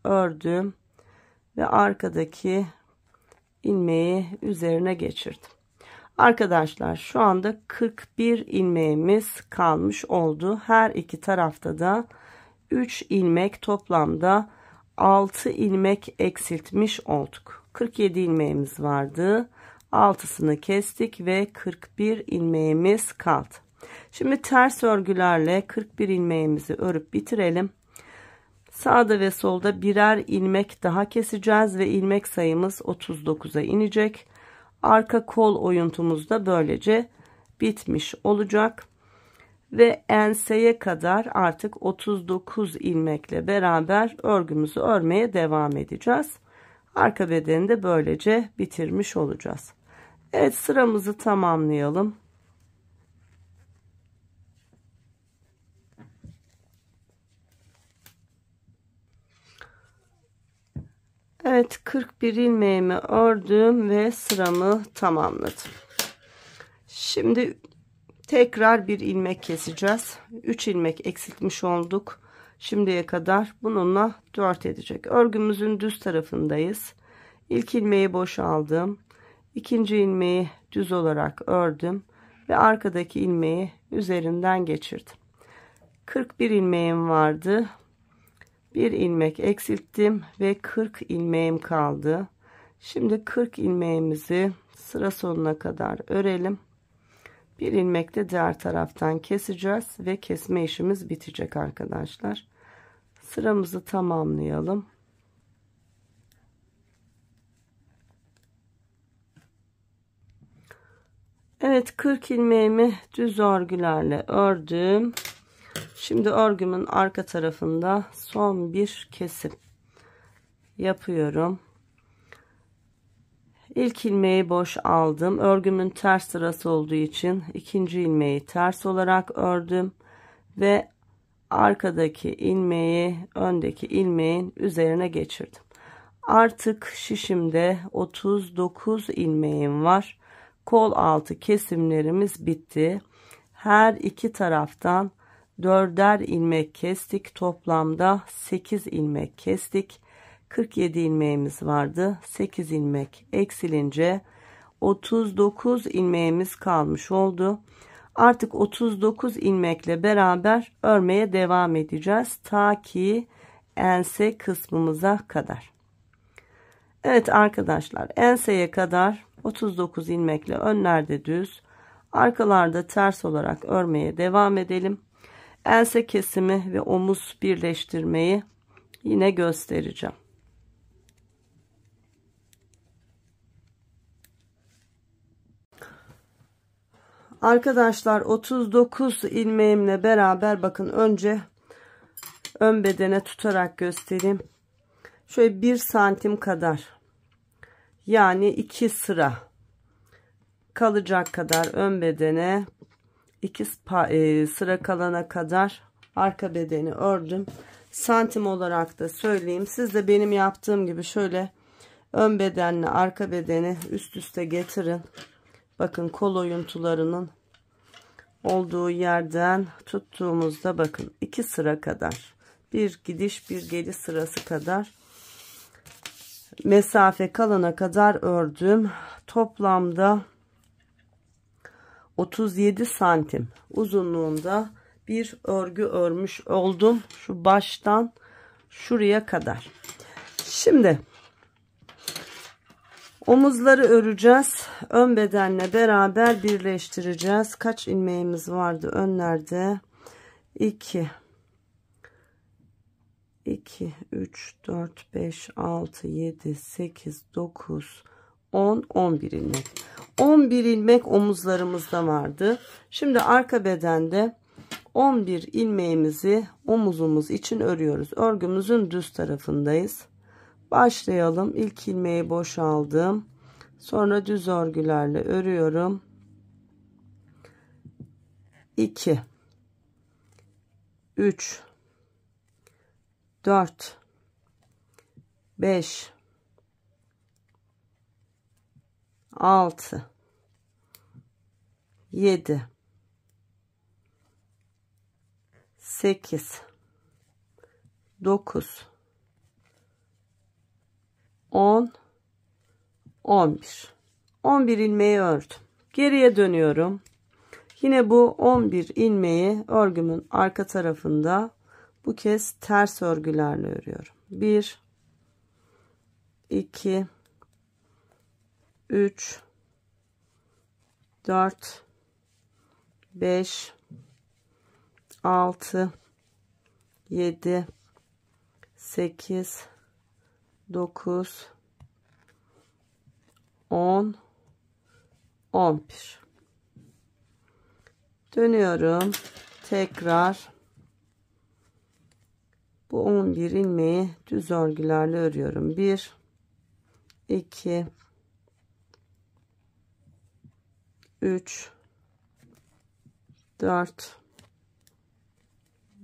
ördüm ve arkadaki ilmeği üzerine geçirdim. Arkadaşlar, şu anda 41 ilmeğimiz kalmış oldu. Her iki tarafta da 3 ilmek, toplamda 6 ilmek eksiltmiş olduk. 47 ilmeğimiz vardı. 6'sını kestik ve 41 ilmeğimiz kaldı. Şimdi ters örgülerle 41 ilmeğimizi örüp bitirelim. Sağda ve solda birer ilmek daha keseceğiz ve ilmek sayımız 39'a inecek. Arka kol oyuntumuz da böylece bitmiş olacak. Ve enseye kadar artık 39 ilmekle beraber örgümüzü örmeye devam edeceğiz. Arka bedeni de böylece bitirmiş olacağız. Evet, sıramızı tamamlayalım. Evet, 41 ilmeğimi ördüm ve sıramı tamamladım. Şimdi tekrar bir ilmek keseceğiz. 3 ilmek eksiltmiş olduk. Şimdiye kadar bununla 4 edecek. Örgümüzün düz tarafındayız. İlk ilmeği boşaldım. İkinci ilmeği düz olarak ördüm ve arkadaki ilmeği üzerinden geçirdim. 41 ilmeğim vardı. Bir ilmek eksilttim ve 40 ilmeğim kaldı. Şimdi 40 ilmeğimizi sıra sonuna kadar örelim. Bir ilmek de diğer taraftan keseceğiz ve kesme işimiz bitecek arkadaşlar. Sıramızı tamamlayalım. Evet, 40 ilmeğimi düz örgülerle ördüm. Şimdi örgümün arka tarafında son bir kesim yapıyorum. İlk ilmeği boş aldım. Örgümün ters sırası olduğu için ikinci ilmeği ters olarak ördüm ve arkadaki ilmeği öndeki ilmeğin üzerine geçirdim. Artık şişimde 39 ilmeğim var. Kol altı kesimlerimiz bitti. Her iki taraftan 4'er ilmek kestik. Toplamda 8 ilmek kestik. 47 ilmeğimiz vardı. 8 ilmek eksilince 39 ilmeğimiz kalmış oldu. Artık 39 ilmekle beraber örmeye devam edeceğiz. Ta ki ense kısmımıza kadar. Evet arkadaşlar, enseye kadar 39 ilmekle önlerde düz, arkalarda ters olarak örmeye devam edelim. Ense kesimi ve omuz birleştirmeyi yine göstereceğim. Arkadaşlar, 39 ilmeğimle beraber bakın, önce ön bedene tutarak göstereyim. Şöyle 1 santim kadar, yani 2 sıra kalacak kadar ön bedene, 2 sıra kalana kadar arka bedeni ördüm. Santim olarak da söyleyeyim. Siz de benim yaptığım gibi şöyle ön bedenle arka bedeni üst üste getirin. Bakın kol oyuntularının olduğu yerden tuttuğumuzda bakın 2 sıra kadar, bir gidiş bir geliş sırası kadar mesafe kalana kadar ördüm. Toplamda 37 santim uzunluğunda bir örgü örmüş oldum. Şu baştan şuraya kadar. Şimdi omuzları öreceğiz. Ön bedenle beraber birleştireceğiz. Kaç ilmeğimiz vardı önlerde? 2 3 4 5 6 7 8 9 10 11 ilmek. 11 ilmek omuzlarımızda vardı. Şimdi arka bedende 11 ilmeğimizi omuzumuz için örüyoruz. Örgümüzün düz tarafındayız. Başlayalım. İlk ilmeği boşaldım. Sonra düz örgülerle örüyorum. 2 3 4 5 6 7 8 9 10 11 11 ilmeği ördüm. Geriye dönüyorum. Yine bu 11 ilmeği örgümün arka tarafında bu kez ters örgülerle örüyorum. 1 2 3 4 5 6 7 8 9 10 11 dönüyorum. Tekrar bu 11 ilmeği düz örgülerle örüyorum. 1 2 3 4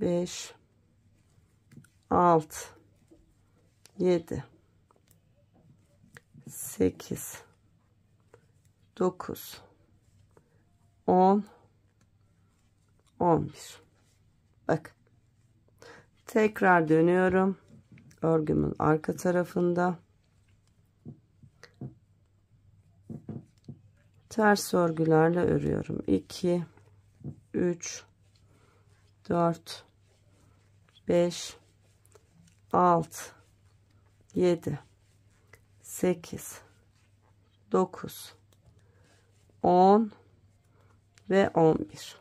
5 6 7 8 9 10 11 bak, tekrar dönüyorum. Örgümün arka tarafında ters örgülerle örüyorum. 2 3 4 5 6 7 8 9 10 ve 11.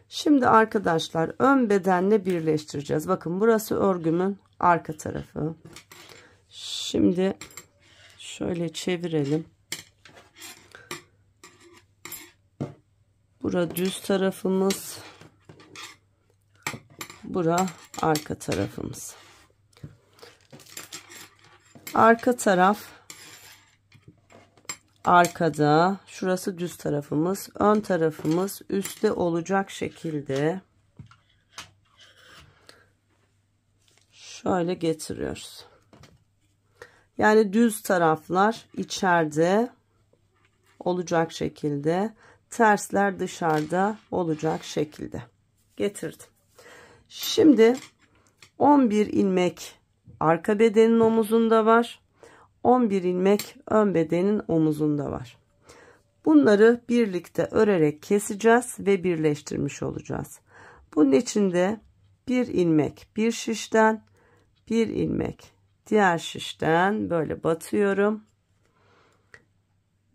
Şimdi arkadaşlar ön bedenle birleştireceğiz. Bakın burası örgümün arka tarafı. Şimdi şöyle çevirelim. Bura düz tarafımız. Bura arka tarafımız. Arka taraf arkada, şurası düz tarafımız, ön tarafımız üstte olacak şekilde şöyle getiriyoruz. Yani düz taraflar içeride olacak şekilde, tersler dışarıda olacak şekilde getirdim. Şimdi 11 ilmek arka bedenin omuzunda var. 11 ilmek ön bedenin omuzunda var. Bunları birlikte örerek keseceğiz ve birleştirmiş olacağız. Bunun için de bir ilmek bir şişten, bir ilmek diğer şişten böyle batıyorum.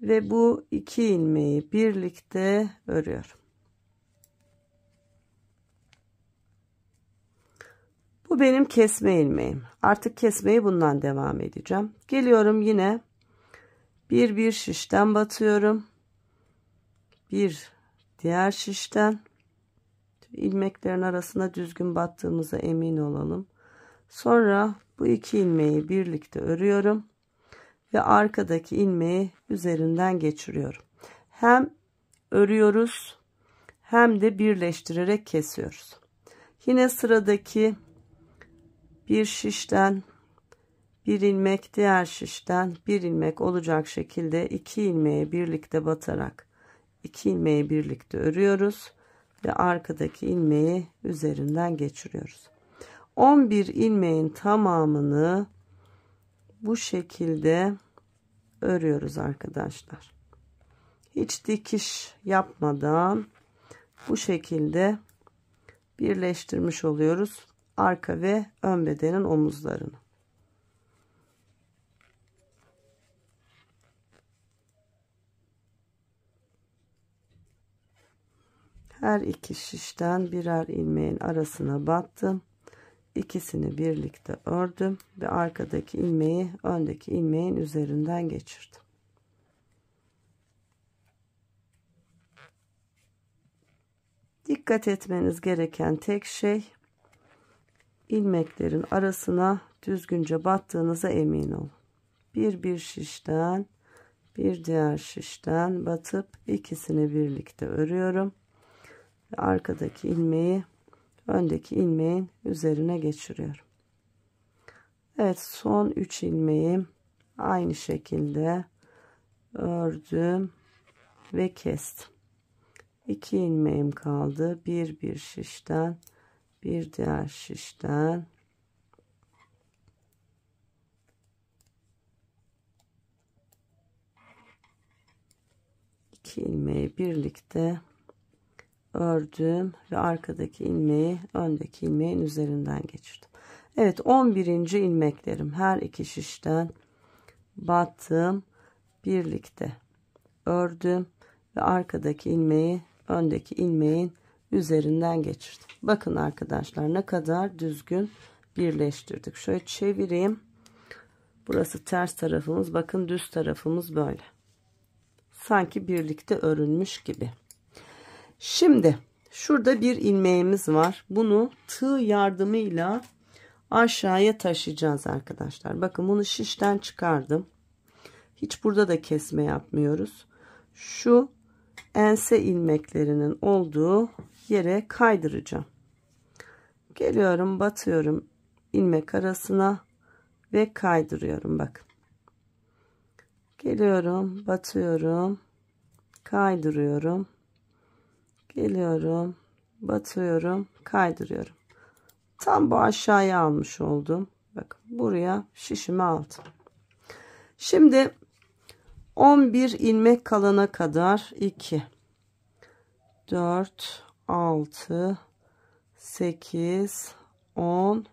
Ve bu iki ilmeği birlikte örüyorum. Bu benim kesme ilmeğim. Artık kesmeyi bundan devam edeceğim. Geliyorum yine bir şişten batıyorum. Bir diğer şişten. İlmeklerin arasına düzgün battığımıza emin olalım. Sonra bu iki ilmeği birlikte örüyorum ve arkadaki ilmeği üzerinden geçiriyorum. Hem örüyoruz hem de birleştirerek kesiyoruz. Yine sıradaki bir şişten bir ilmek diğer şişten bir ilmek olacak şekilde 2 ilmeği birlikte batarak 2 ilmeği birlikte örüyoruz ve arkadaki ilmeği üzerinden geçiriyoruz. 11 ilmeğin tamamını bu şekilde örüyoruz arkadaşlar. Hiç dikiş yapmadan bu şekilde birleştirmiş oluyoruz arka ve ön bedenin omuzlarını. Her iki şişten birer ilmeğin arasına battım. İkisini birlikte ördüm ve arkadaki ilmeği öndeki ilmeğin üzerinden geçirdim. Dikkat etmeniz gereken tek şey ilmeklerin arasına düzgünce battığınıza emin olun. Bir şişten bir diğer şişten batıp ikisini birlikte örüyorum. Ve arkadaki ilmeği öndeki ilmeğin üzerine geçiriyorum. Evet, son 3 ilmeğim aynı şekilde ördüm ve kestim. 2 ilmeğim kaldı. Bir şişten bir diğer şişten iki ilmeği birlikte ördüm ve arkadaki ilmeği öndeki ilmeğin üzerinden geçirdim. Evet, 11. ilmeklerim her iki şişten battım, birlikte ördüm ve arkadaki ilmeği öndeki ilmeğin üzerinden geçirdim. Bakın arkadaşlar ne kadar düzgün birleştirdik. Şöyle çevireyim. Burası ters tarafımız, bakın düz tarafımız böyle. Sanki birlikte örülmüş gibi. Şimdi şurada bir ilmeğimiz var. Bunu tığ yardımıyla aşağıya taşıyacağız arkadaşlar. Bakın bunu şişten çıkardım. Hiç burada da kesme yapmıyoruz. Şu ense ilmeklerinin olduğu yere kaydıracağım. Geliyorum, batıyorum ilmek arasına ve kaydırıyorum. Bakın. Geliyorum, batıyorum, kaydırıyorum. Geliyorum, batıyorum, kaydırıyorum. Tam bu aşağıya almış oldum. Bakın buraya şişimi aldım. Şimdi 11 ilmek kalana kadar 2 4 6 8 10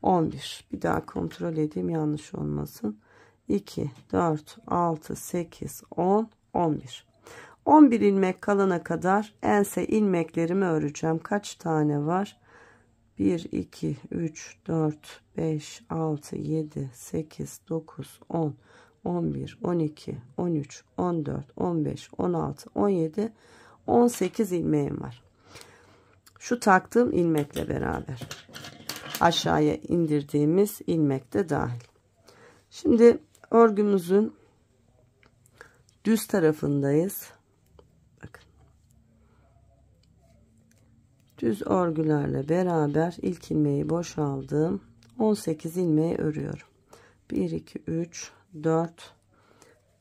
11. Bir daha kontrol edeyim yanlış olmasın. 2 4 6 8 10 11. 11 ilmek kalana kadar ense ilmeklerimi öreceğim. Kaç tane var? 1 2 3 4 5 6 7 8 9 10 11 12 13 14 15 16 17 18 ilmeğim var. Şu taktığım ilmekle beraber aşağıya indirdiğimiz ilmek de dahil. Şimdi örgümüzün düz tarafındayız. Bakın. Düz örgülerle beraber ilk ilmeği boşaldım. 18 ilmeği örüyorum. 1 2 3 4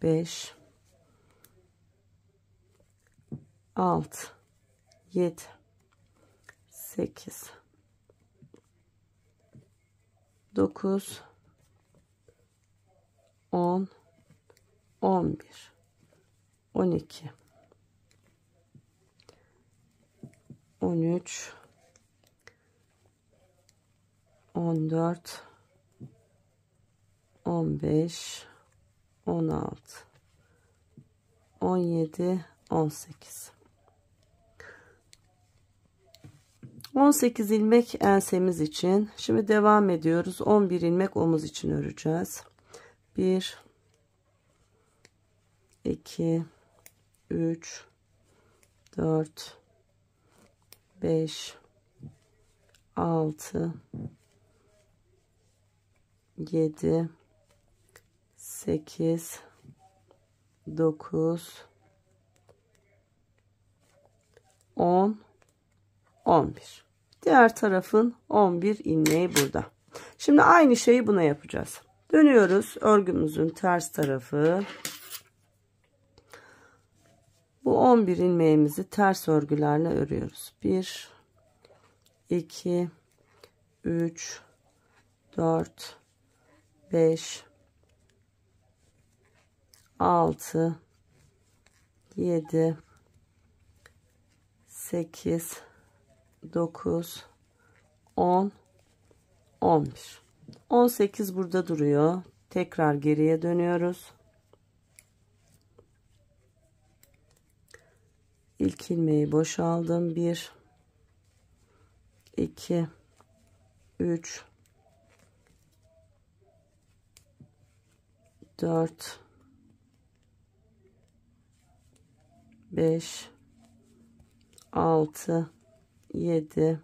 5 6 7 8 9 10 11 12 13 14 15 16 17 18 18 ilmek ensemiz için. Şimdi devam ediyoruz. 11 ilmek omuz için öreceğiz. 1 2 3 4 5 6 7 8 9 10 11. Diğer tarafın 11 ilmeği burada. Şimdi aynı şeyi buna yapacağız. Dönüyoruz. Örgümüzün ters tarafı. Bu 11 ilmeğimizi ters örgülerle örüyoruz. 1 2 3 4 5 6 7 8 9 10 11 18 burada duruyor. Tekrar geriye dönüyoruz. İlk ilmeği boşaldım. 1 2 3 4 5 6 7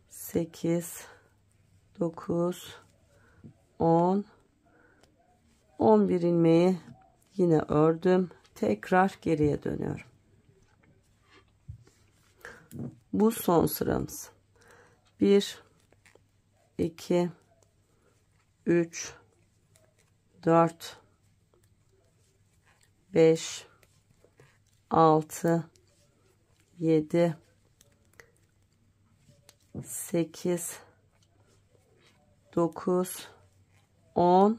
8 9 10 11 ilmeği yine ördüm. Tekrar geriye dönüyorum. Bu son sıramız. 1 2 3 4 5 6 7 8 9 10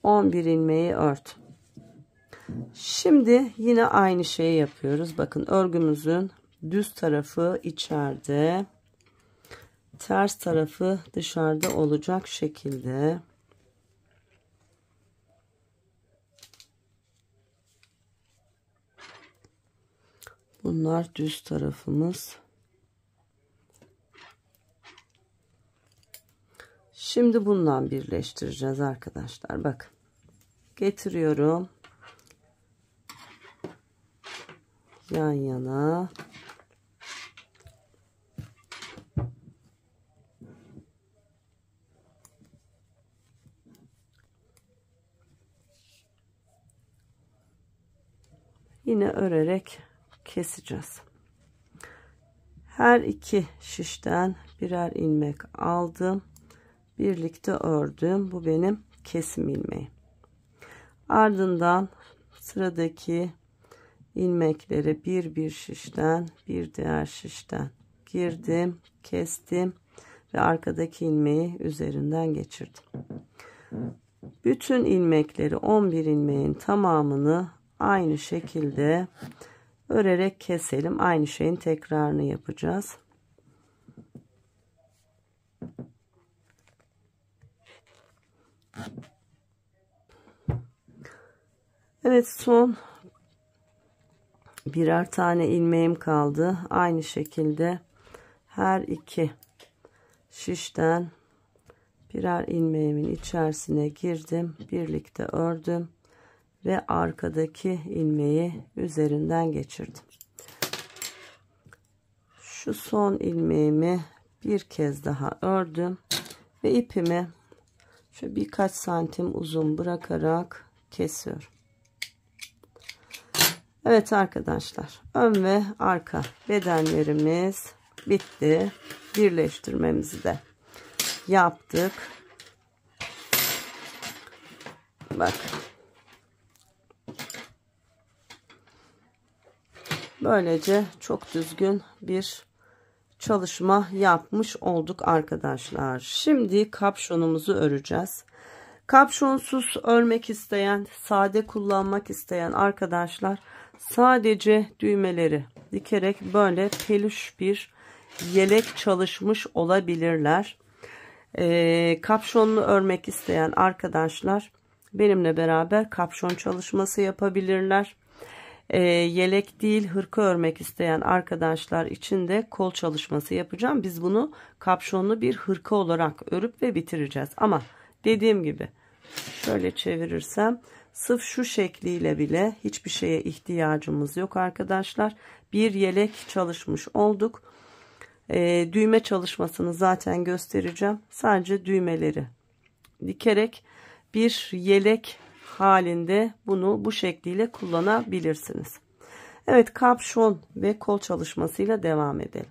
11 ilmeği ört. Şimdi yine aynı şeyi yapıyoruz. Bakın örgümüzün düz tarafı içeride, ters tarafı dışarıda olacak şekilde. Bunlar düz tarafımız. Şimdi bundan birleştireceğiz arkadaşlar. Bakın. Getiriyorum. Yan yana. Yine örerek keseceğiz. Her iki şişten birer ilmek aldım. Birlikte ördüm. Bu benim kesim ilmeği. Ardından sıradaki ilmekleri bir şişten bir diğer şişten girdim, kestim ve arkadaki ilmeği üzerinden geçirdim. Bütün ilmekleri 11 ilmeğin tamamını aynı şekilde örerek keselim. Aynı şeyin tekrarını yapacağız. Evet, son birer tane ilmeğim kaldı. Aynı şekilde her iki şişten birer ilmeğimin içerisine girdim. Birlikte ördüm ve arkadaki ilmeği üzerinden geçirdim. Şu son ilmeğimi bir kez daha ördüm ve ipimi şöyle birkaç santim uzun bırakarak kesiyorum. Evet arkadaşlar, ön ve arka bedenlerimiz bitti. Birleştirmemizi de yaptık. Bak. Böylece çok düzgün bir çalışma yapmış olduk arkadaşlar. Şimdi kapşonumuzu öreceğiz. Kapşonsuz örmek isteyen, sade kullanmak isteyen arkadaşlar sadece düğmeleri dikerek böyle peluş bir yelek çalışmış olabilirler. Kapşonlu örmek isteyen arkadaşlar benimle beraber kapşon çalışması yapabilirler. Yelek değil hırka örmek isteyen arkadaşlar için de kol çalışması yapacağım. Biz bunu kapşonlu bir hırka olarak örüp ve bitireceğiz. Ama dediğim gibi şöyle çevirirsem sırf şu şekliyle bile hiçbir şeye ihtiyacımız yok arkadaşlar. Bir yelek çalışmış olduk. Düğme çalışmasını zaten göstereceğim. Sadece düğmeleri dikerek bir yelek halinde bunu bu şekliyle kullanabilirsiniz. Evet, kapşon ve kol çalışmasıyla devam edelim.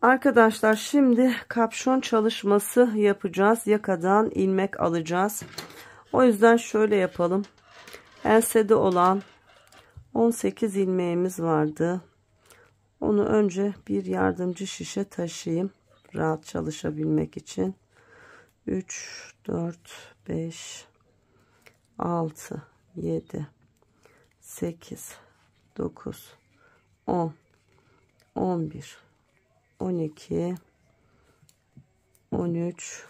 Arkadaşlar şimdi kapşon çalışması yapacağız. Yakadan ilmek alacağız. O yüzden şöyle yapalım. Ensede olan 18 ilmeğimiz vardı. Onu önce bir yardımcı şişe taşıyayım. Rahat çalışabilmek için. 3, 4, 5, 6, 7, 8, 9, 10, 11, 12, 13,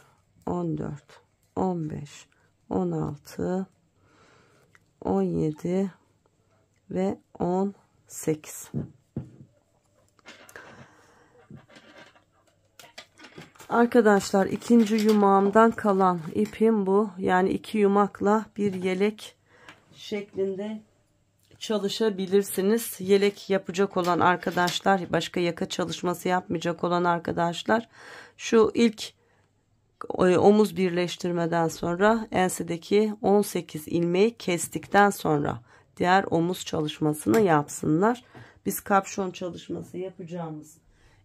14, 15, 16, 17 ve 18. Arkadaşlar ikinci yumağımdan kalan ipim bu. Yani 2 yumakla bir yelek şeklinde çalışabilirsiniz. Yelek yapacak olan arkadaşlar, başka yaka çalışması yapmayacak olan arkadaşlar, şu ilk omuz birleştirmeden sonra ensedeki 18 ilmeği kestikten sonra diğer omuz çalışmasını yapsınlar. Biz kapşon çalışması yapacağımız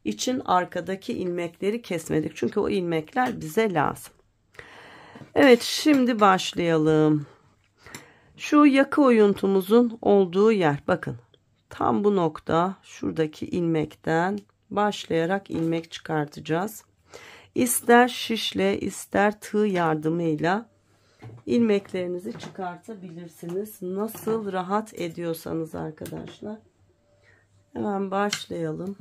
için arkadaki ilmekleri kesmedik. Çünkü o ilmekler bize lazım. Evet, şimdi başlayalım. Şu yaka oyuntumuzun olduğu yer, bakın tam bu nokta, şuradaki ilmekten başlayarak ilmek çıkartacağız. İster şişle ister tığ yardımıyla ilmeklerinizi çıkartabilirsiniz. Nasıl rahat ediyorsanız arkadaşlar. Hemen başlayalım.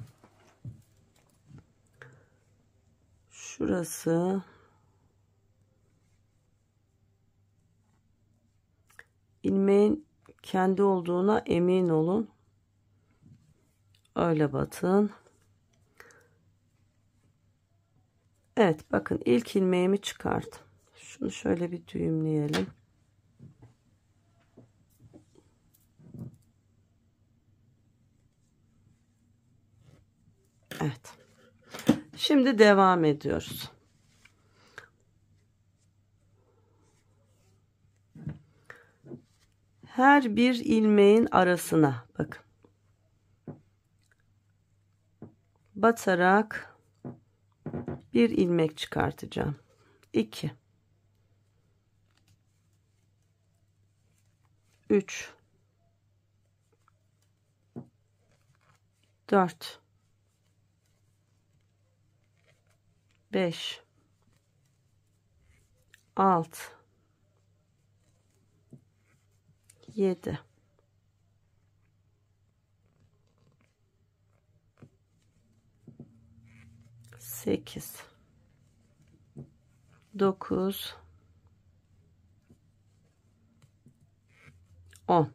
Şurası ilmeğin kendi olduğuna emin olun. Öyle batın. Evet, bakın ilk ilmeğimi çıkarttım. Şunu şöyle bir düğümleyelim. Evet. Şimdi devam ediyoruz. Her bir ilmeğin arasına bakın. Batarak bir ilmek çıkartacağım. 2, 3, 4, 5, 6, 7, 8, 9, 10,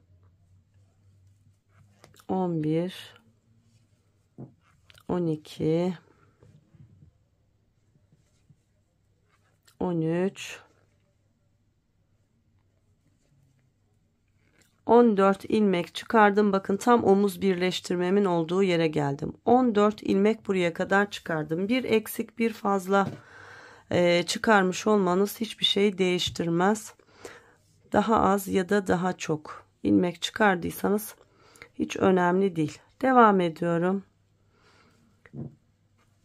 11, 12, 13, 14 ilmek çıkardım. Bakın tam omuz birleştirmemin olduğu yere geldim. 14 ilmek buraya kadar çıkardım. Bir eksik bir fazla çıkarmış olmanız hiçbir şey değiştirmez. Daha az ya da daha çok ilmek çıkardıysanız hiç önemli değil. Devam ediyorum.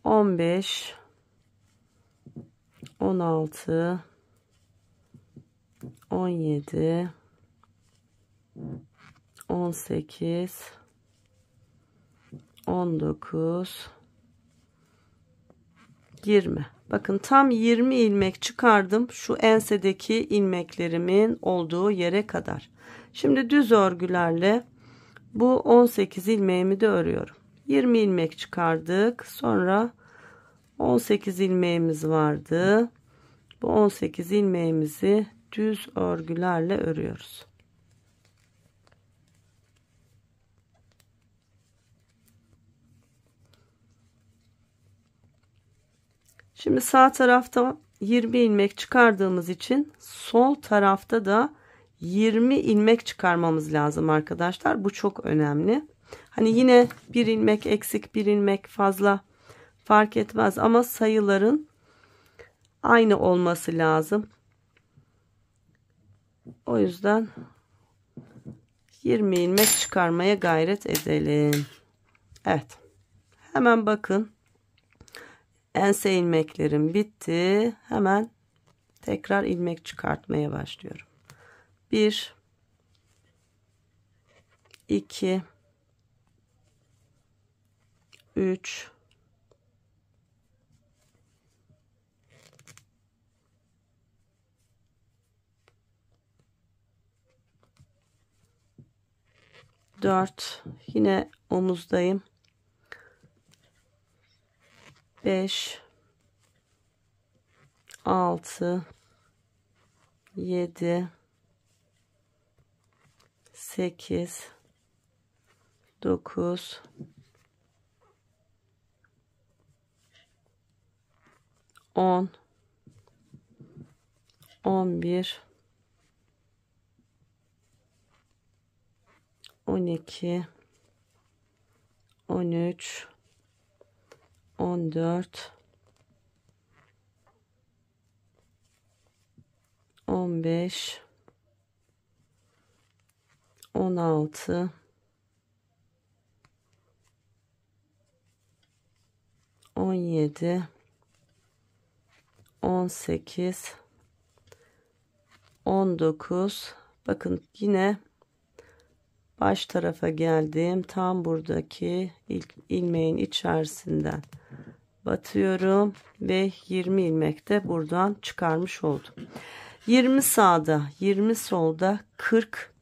15, 16, 17, 18, 19, 20. Bakın tam 20 ilmek çıkardım şu ensedeki ilmeklerimin olduğu yere kadar. Şimdi düz örgülerle bu 18 ilmeğimi de örüyorum. 20 ilmek çıkardık. Sonra 18 ilmeğimiz vardı. Bu 18 ilmeğimizi düz örgülerle örüyoruz. Şimdi sağ tarafta 20 ilmek çıkardığımız için sol tarafta da 20 ilmek çıkarmamız lazım arkadaşlar. Bu çok önemli. Hani yine bir ilmek eksik, bir ilmek fazla fark etmez ama sayıların aynı olması lazım. O yüzden 20 ilmek çıkarmaya gayret edelim. Evet. Hemen bakın. Ense ilmeklerim bitti. Hemen tekrar ilmek çıkartmaya başlıyorum. 1 2 3 4 yine omuzdayım. 5 6 7 8 9 10 11 12 13 14 15 16 17 18 19 bakın yine baş tarafa geldim. Tam buradaki ilk ilmeğin içerisinden batıyorum ve 20 ilmek de buradan çıkarmış oldum. 20 sağda, 20 solda, 40,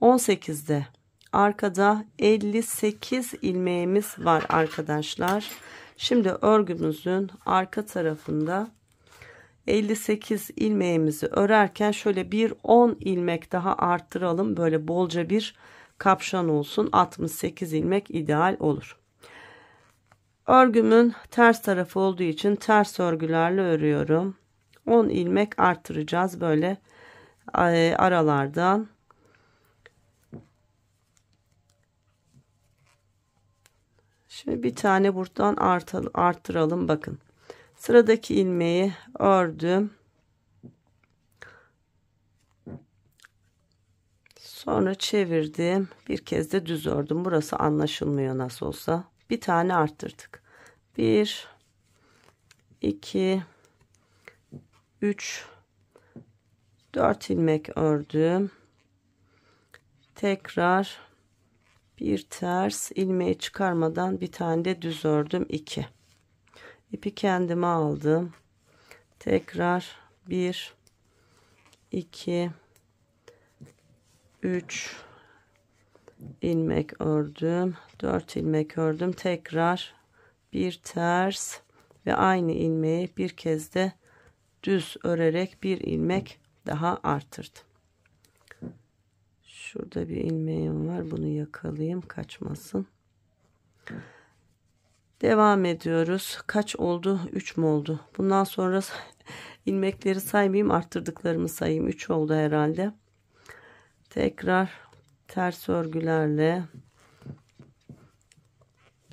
18'de arkada 58 ilmeğimiz var arkadaşlar. Şimdi örgümüzün arka tarafında 58 ilmeğimizi örerken şöyle bir 10 ilmek daha arttıralım. Böyle bolca bir kapşon olsun. 68 ilmek ideal olur. Örgümün ters tarafı olduğu için ters örgülerle örüyorum. 10 ilmek arttıracağız böyle aralardan. Şimdi bir tane buradan arttıralım. Bakın. Sıradaki ilmeği ördüm. Sonra çevirdim. Bir kez de düz ördüm. Burası anlaşılmıyor nasıl olsa. Bir tane arttırdık. 1 2 3 4 ilmek ördüm. Tekrar bir ters ilmeği çıkarmadan bir tane de düz ördüm. 2 ipi kendime aldım. Tekrar 1 2 3 ilmek ördüm. 4 ilmek ördüm. Tekrar bir ters ve aynı ilmeği bir kez de düz örerek bir ilmek daha arttırdım. Şurada bir ilmeğim var. Bunu yakalayayım, kaçmasın. Devam ediyoruz. Kaç oldu? 3 mü oldu? Bundan sonra ilmekleri saymayayım, arttırdıklarımı sayayım. 3 oldu herhalde. Tekrar ters örgülerle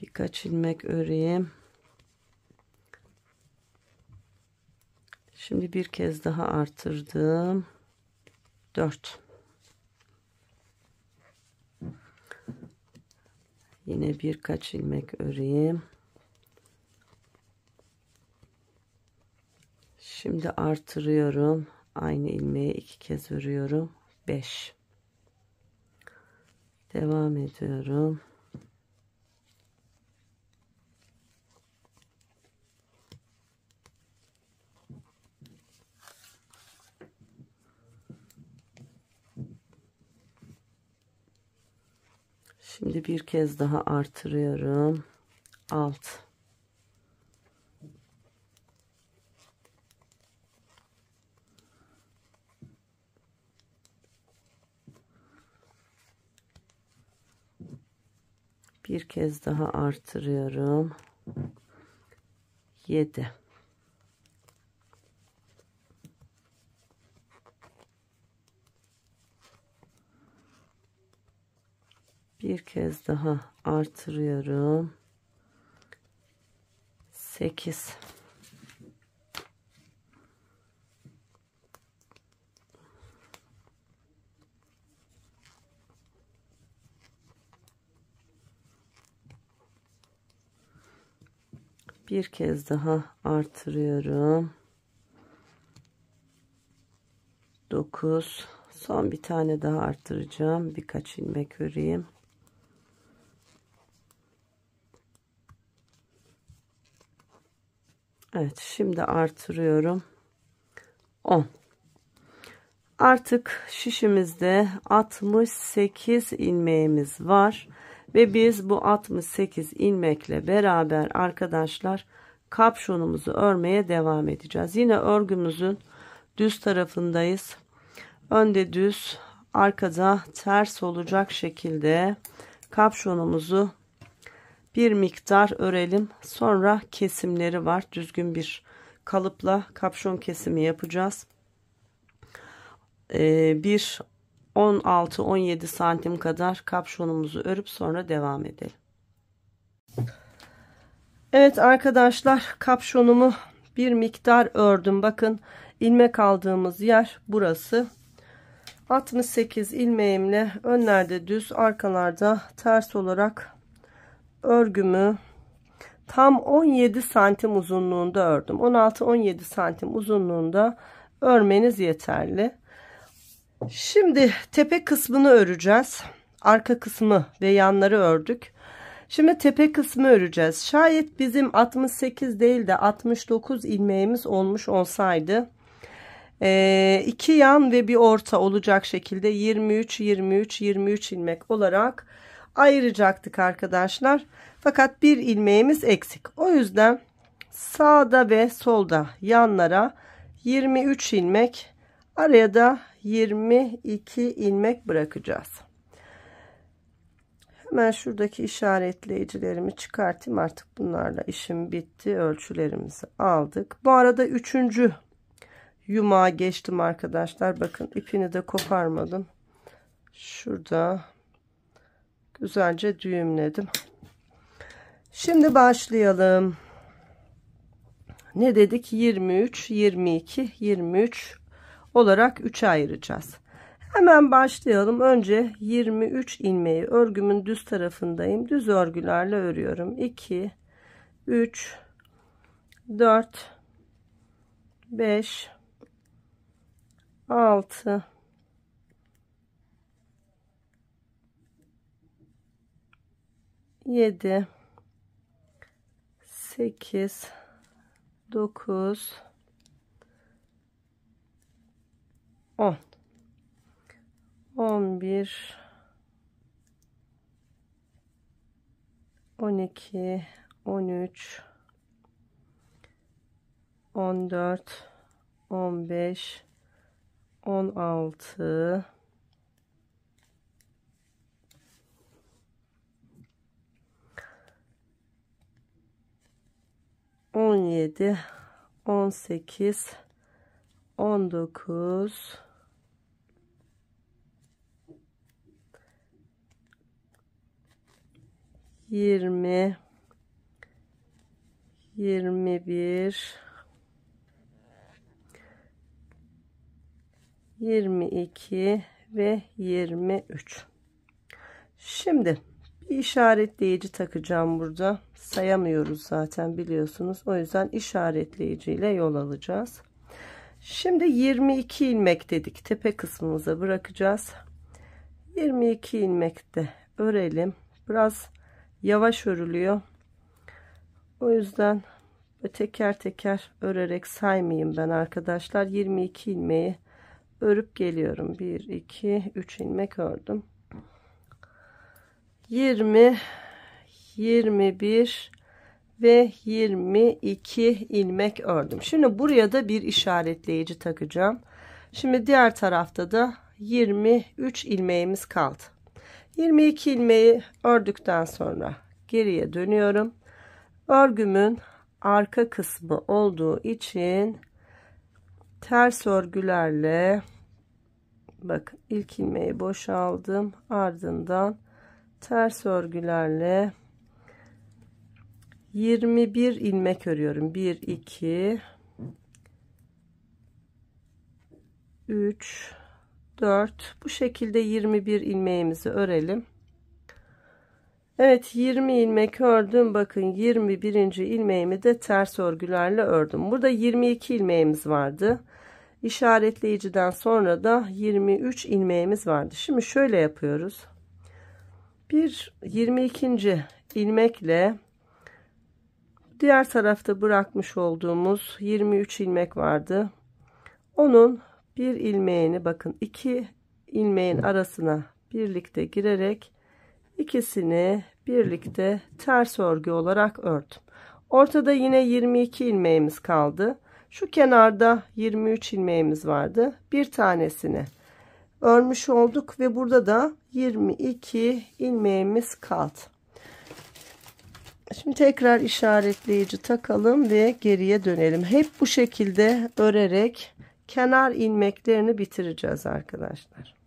birkaç ilmek öreyim. Şimdi bir kez daha artırdım. 4. Yine birkaç ilmek öreyim. Şimdi artırıyorum. Aynı ilmeği 2 kez örüyorum. 5. Devam ediyorum. Şimdi bir kez daha artırıyorum. 6. Bir kez daha artırıyorum. 7. Bir kez daha artırıyorum. 8. Bir kez daha artırıyorum. 9. Son bir tane daha artıracağım. Birkaç ilmek öreyim. Evet, şimdi artırıyorum. 10. Artık şişimizde 68 ilmeğimiz var ve biz bu 68 ilmekle beraber arkadaşlar kapşonumuzu örmeye devam edeceğiz. Yine örgümüzün düz tarafındayız. Önde düz, arkada ters olacak şekilde kapşonumuzu bir miktar örelim. Sonra kesimleri var. Düzgün bir kalıpla kapşon kesimi yapacağız. Bir 16-17 santim kadar kapşonumuzu örüp sonra devam edelim. Evet arkadaşlar, kapşonumu bir miktar ördüm. Bakın, ilmek aldığımız yer burası. 68 ilmeğimle önlerde düz, arkalarda ters olarak örgümü tam 17 santim uzunluğunda ördüm. 16-17 santim uzunluğunda örmeniz yeterli. Şimdi tepe kısmını öreceğiz. Arka kısmı ve yanları ördük. Şimdi tepe kısmı öreceğiz. Şayet bizim 68 değil de 69 ilmeğimiz olmuş olsaydı 2 yan ve bir orta olacak şekilde 23 ilmek olarak ayıracaktık arkadaşlar. Fakat bir ilmeğimiz eksik. O yüzden sağda ve solda yanlara 23 ilmek, araya da 22 ilmek bırakacağız. Hemen şuradaki işaretleyicilerimi çıkartayım. Artık bunlarla işim bitti. Ölçülerimizi aldık. Bu arada 3. yumağa geçtim arkadaşlar. Bakın, ipini de koparmadım. Şurada güzelce düğümledim. Şimdi başlayalım. Ne dedik? 23, 22, 23 olarak 3'e ayıracağız. Hemen başlayalım. Önce 23 ilmeği örgümün düz tarafındayım. Düz örgülerle örüyorum. 2, 3, 4, 5, 6, 7, 8, 9, 10, 11, 12, 13, 14, 15, 16, 17, 18, 19, 20, 21, 22 ve 23. Şimdi bir işaretleyici takacağım burada. Sayamıyoruz zaten, biliyorsunuz. O yüzden işaretleyiciyle yol alacağız. Şimdi 22 ilmek dedik. Tepe kısmımıza bırakacağız. 22 ilmek de örelim. Biraz yavaş örülüyor. O yüzden teker teker örerek saymayayım ben arkadaşlar. 22 ilmeği örüp geliyorum. 1, 2, 3 ilmek ördüm. 20, 21 ve 22 ilmek ördüm. Şimdi buraya da bir işaretleyici takacağım. Şimdi diğer tarafta da 23 ilmeğimiz kaldı. 22 ilmeği ördükten sonra geriye dönüyorum. Örgümün arka kısmı olduğu için ters örgülerle, bakın, ilk ilmeği boşaldım, ardından ters örgülerle 21 ilmek örüyorum. 1, 2, 3, 4, bu şekilde 21 ilmeğimizi örelim. Evet, 20 ilmek ördüm. Bakın 21. ilmeğimi de ters örgülerle ördüm. Burada 22 ilmeğimiz vardı. İşaretleyiciden sonra da 23 ilmeğimiz vardı. Şimdi şöyle yapıyoruz. Bir 22. ilmekle diğer tarafta bırakmış olduğumuz 23 ilmek vardı. Onun bir ilmeğini, bakın 2 ilmeğin arasına birlikte girerek ikisini birlikte ters örgü olarak ördüm. Ortada yine 22 ilmeğimiz kaldı. Şu kenarda 23 ilmeğimiz vardı. Bir tanesini örmüş olduk ve burada da 22 ilmeğimiz kaldı. Şimdi tekrar işaretleyici takalım ve geriye dönelim. Hep bu şekilde örerek kenar ilmeklerini bitireceğiz arkadaşlar.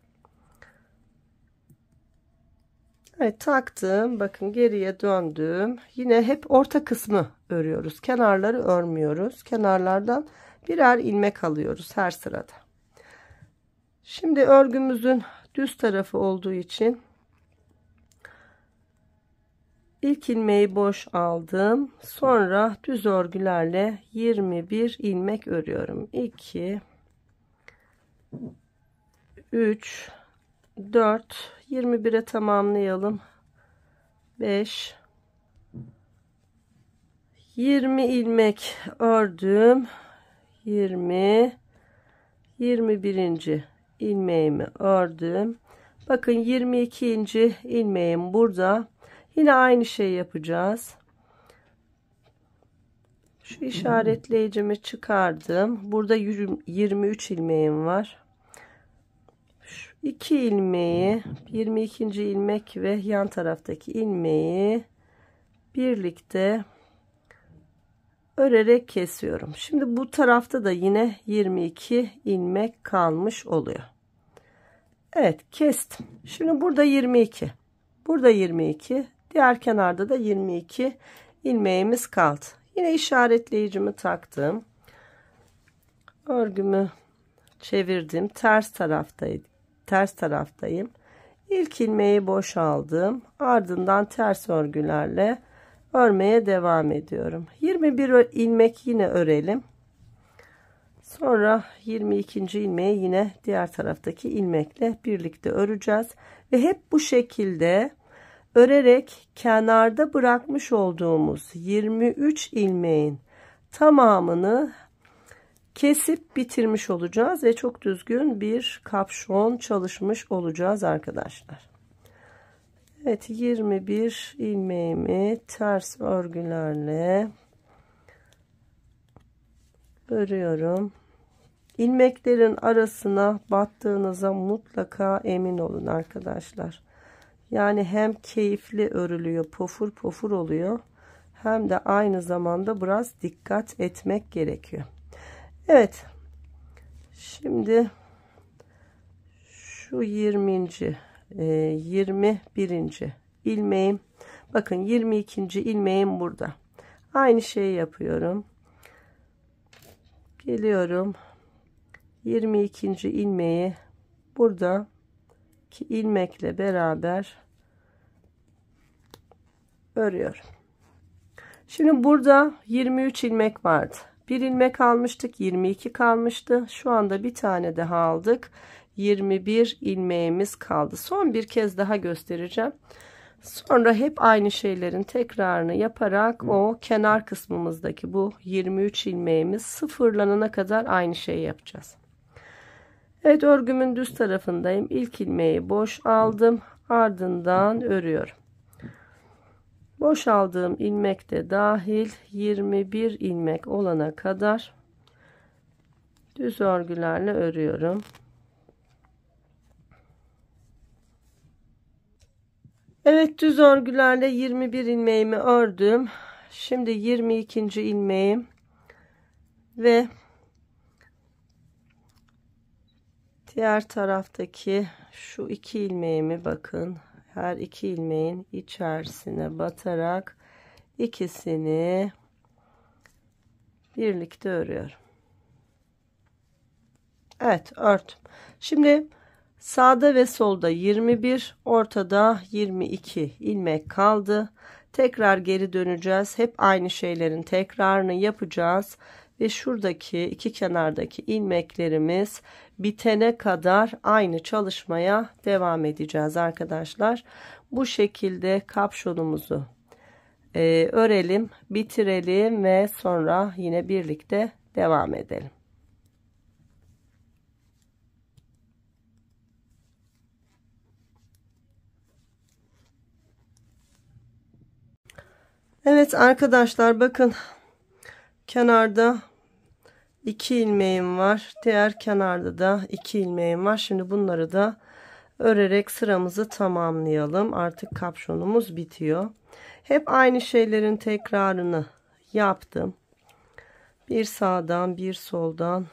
Evet, taktım. Bakın geriye döndüm. Yine hep orta kısmı örüyoruz. Kenarları örmüyoruz. Kenarlardan birer ilmek alıyoruz her sırada. Şimdi örgümüzün düz tarafı olduğu için ilk ilmeği boş aldım. Sonra düz örgülerle 21 ilmek örüyorum. 2 3 4 21'e tamamlayalım. 5 20 ilmek ördüm. 20 21. ilmeğimi ördüm. Bakın 22. ilmeğim burada. Yine aynı şeyi yapacağız. Şu işaretleyicimi çıkardım. Burada 23 ilmeğim var. Şu 2 ilmeği, 22. ilmek ve yan taraftaki ilmeği birlikte örerek kesiyorum. Şimdi bu tarafta da yine 22 ilmek kalmış oluyor. Evet, kestim. Şimdi burada 22. Burada 22. Diğer kenarda da 22 ilmeğimiz kaldı. Yine işaretleyicimi taktım. Örgümü çevirdim. Ters taraftayım. İlk ilmeği boşaldım. Ardından ters örgülerle örmeye devam ediyorum. 21 ilmek yine örelim. Sonra 22. ilmeği yine diğer taraftaki ilmekle birlikte öreceğiz. Ve hep bu şekilde örerek kenarda bırakmış olduğumuz 23 ilmeğin tamamını kesip bitirmiş olacağız ve çok düzgün bir kapşon çalışmış olacağız arkadaşlar. Evet, 21 ilmeğimi ters örgülerle örüyorum. İlmeklerin arasına battığınıza mutlaka emin olun arkadaşlar. Yani hem keyifli örülüyor, pofur pofur oluyor, hem de aynı zamanda biraz dikkat etmek gerekiyor. Evet, şimdi şu 21. ilmeğim, bakın 22. ilmeğim burada. Aynı şeyi yapıyorum. Geliyorum, 22. ilmeği buradaki ilmekle beraber örüyorum. Şimdi burada 23 ilmek vardı. Bir ilmek almıştık, 22 kalmıştı. Şu anda bir tane daha aldık. 21 ilmeğimiz kaldı. Son bir kez daha göstereceğim. Sonra hep aynı şeylerin tekrarını yaparak o kenar kısmımızdaki bu 23 ilmeğimiz sıfırlanana kadar aynı şeyi yapacağız. Evet, örgümün düz tarafındayım. İlk ilmeği boş aldım. Ardından örüyorum. Boş aldığım ilmek de dahil 21 ilmek olana kadar düz örgülerle örüyorum. Evet, düz örgülerle 21 ilmeğimi ördüm. Şimdi 22. ilmeğim ve diğer taraftaki şu 2 ilmeğimi, bakın her 2 ilmeğin içerisine batarak ikisini birlikte örüyorum. Evet, ördüm. Şimdi Sağda ve solda 21, ortada 22 ilmek kaldı. Tekrar geri döneceğiz. Hep aynı şeylerin tekrarını yapacağız ve şuradaki iki kenardaki ilmeklerimiz bitene kadar aynı çalışmaya devam edeceğiz arkadaşlar. Bu şekilde kapşonumuzu örelim, bitirelim ve sonra yine birlikte devam edelim. Evet arkadaşlar, bakın kenarda 2 ilmeğim var. Diğer kenarda da 2 ilmeğim var. Şimdi bunları da örerek sıramızı tamamlayalım. Artık kapşonumuz bitiyor. Hep aynı şeylerin tekrarını yaptım. Bir sağdan bir soldan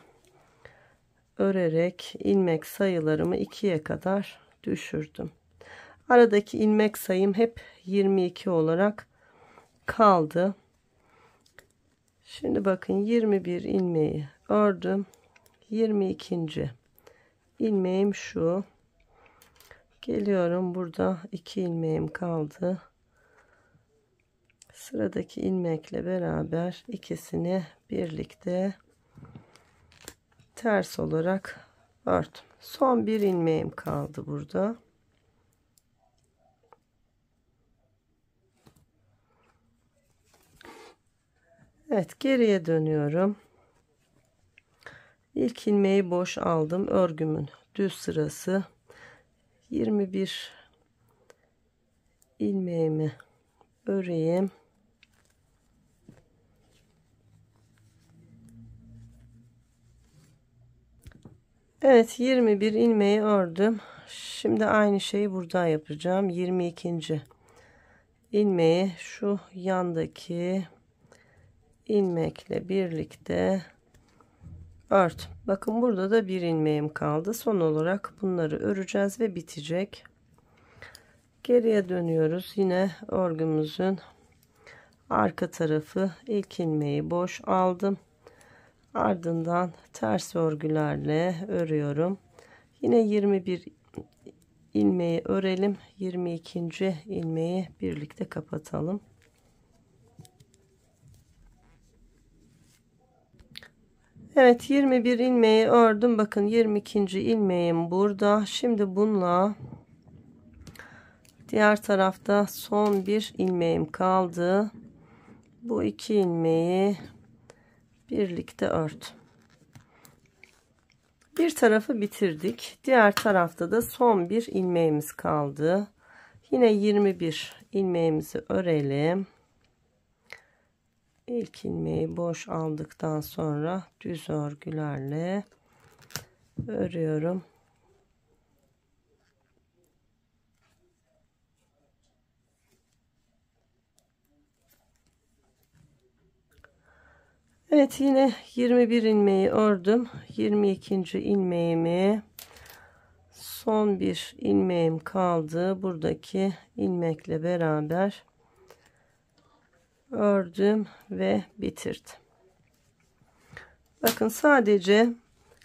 örerek ilmek sayılarımı 2'ye kadar düşürdüm. Aradaki ilmek sayım hep 22 olarak kaldı. Şimdi bakın 21 ilmeği ördüm. 22. ilmeğim şu. Geliyorum, burada 2 ilmeğim kaldı. Sıradaki ilmekle beraber ikisini birlikte ters olarak ördüm. Son bir ilmeğim kaldı burada. Evet, geriye dönüyorum. İlk ilmeği boş aldım. Örgümün düz sırası. 21 ilmeğimi öreyim. Evet, 21 ilmeği ördüm. Şimdi aynı şeyi burada yapacağım. 22. ilmeği şu yandaki ilmekle birlikte ördüm. Bakın burada da bir ilmeğim kaldı. Son olarak bunları öreceğiz ve bitecek. Geriye dönüyoruz. Yine örgümüzün arka tarafı, ilk ilmeği boş aldım. Ardından ters örgülerle örüyorum. Yine 21 ilmeği örelim. 22. ilmeği birlikte kapatalım. Evet, 21 ilmeği ördüm. Bakın 22. ilmeğim burada. Şimdi bununla diğer tarafta son bir ilmeğim kaldı. Bu iki ilmeği birlikte ördüm. Bir tarafı bitirdik. Diğer tarafta da son bir ilmeğimiz kaldı. Yine 21 ilmeğimizi örelim. İlk ilmeği boş aldıktan sonra düz örgülerle örüyorum. Evet, yine 21 ilmeği ördüm. 22. ilmeğimi, son bir ilmeğim kaldı. Buradaki ilmekle beraber ördüm ve bitirdim. Bakın sadece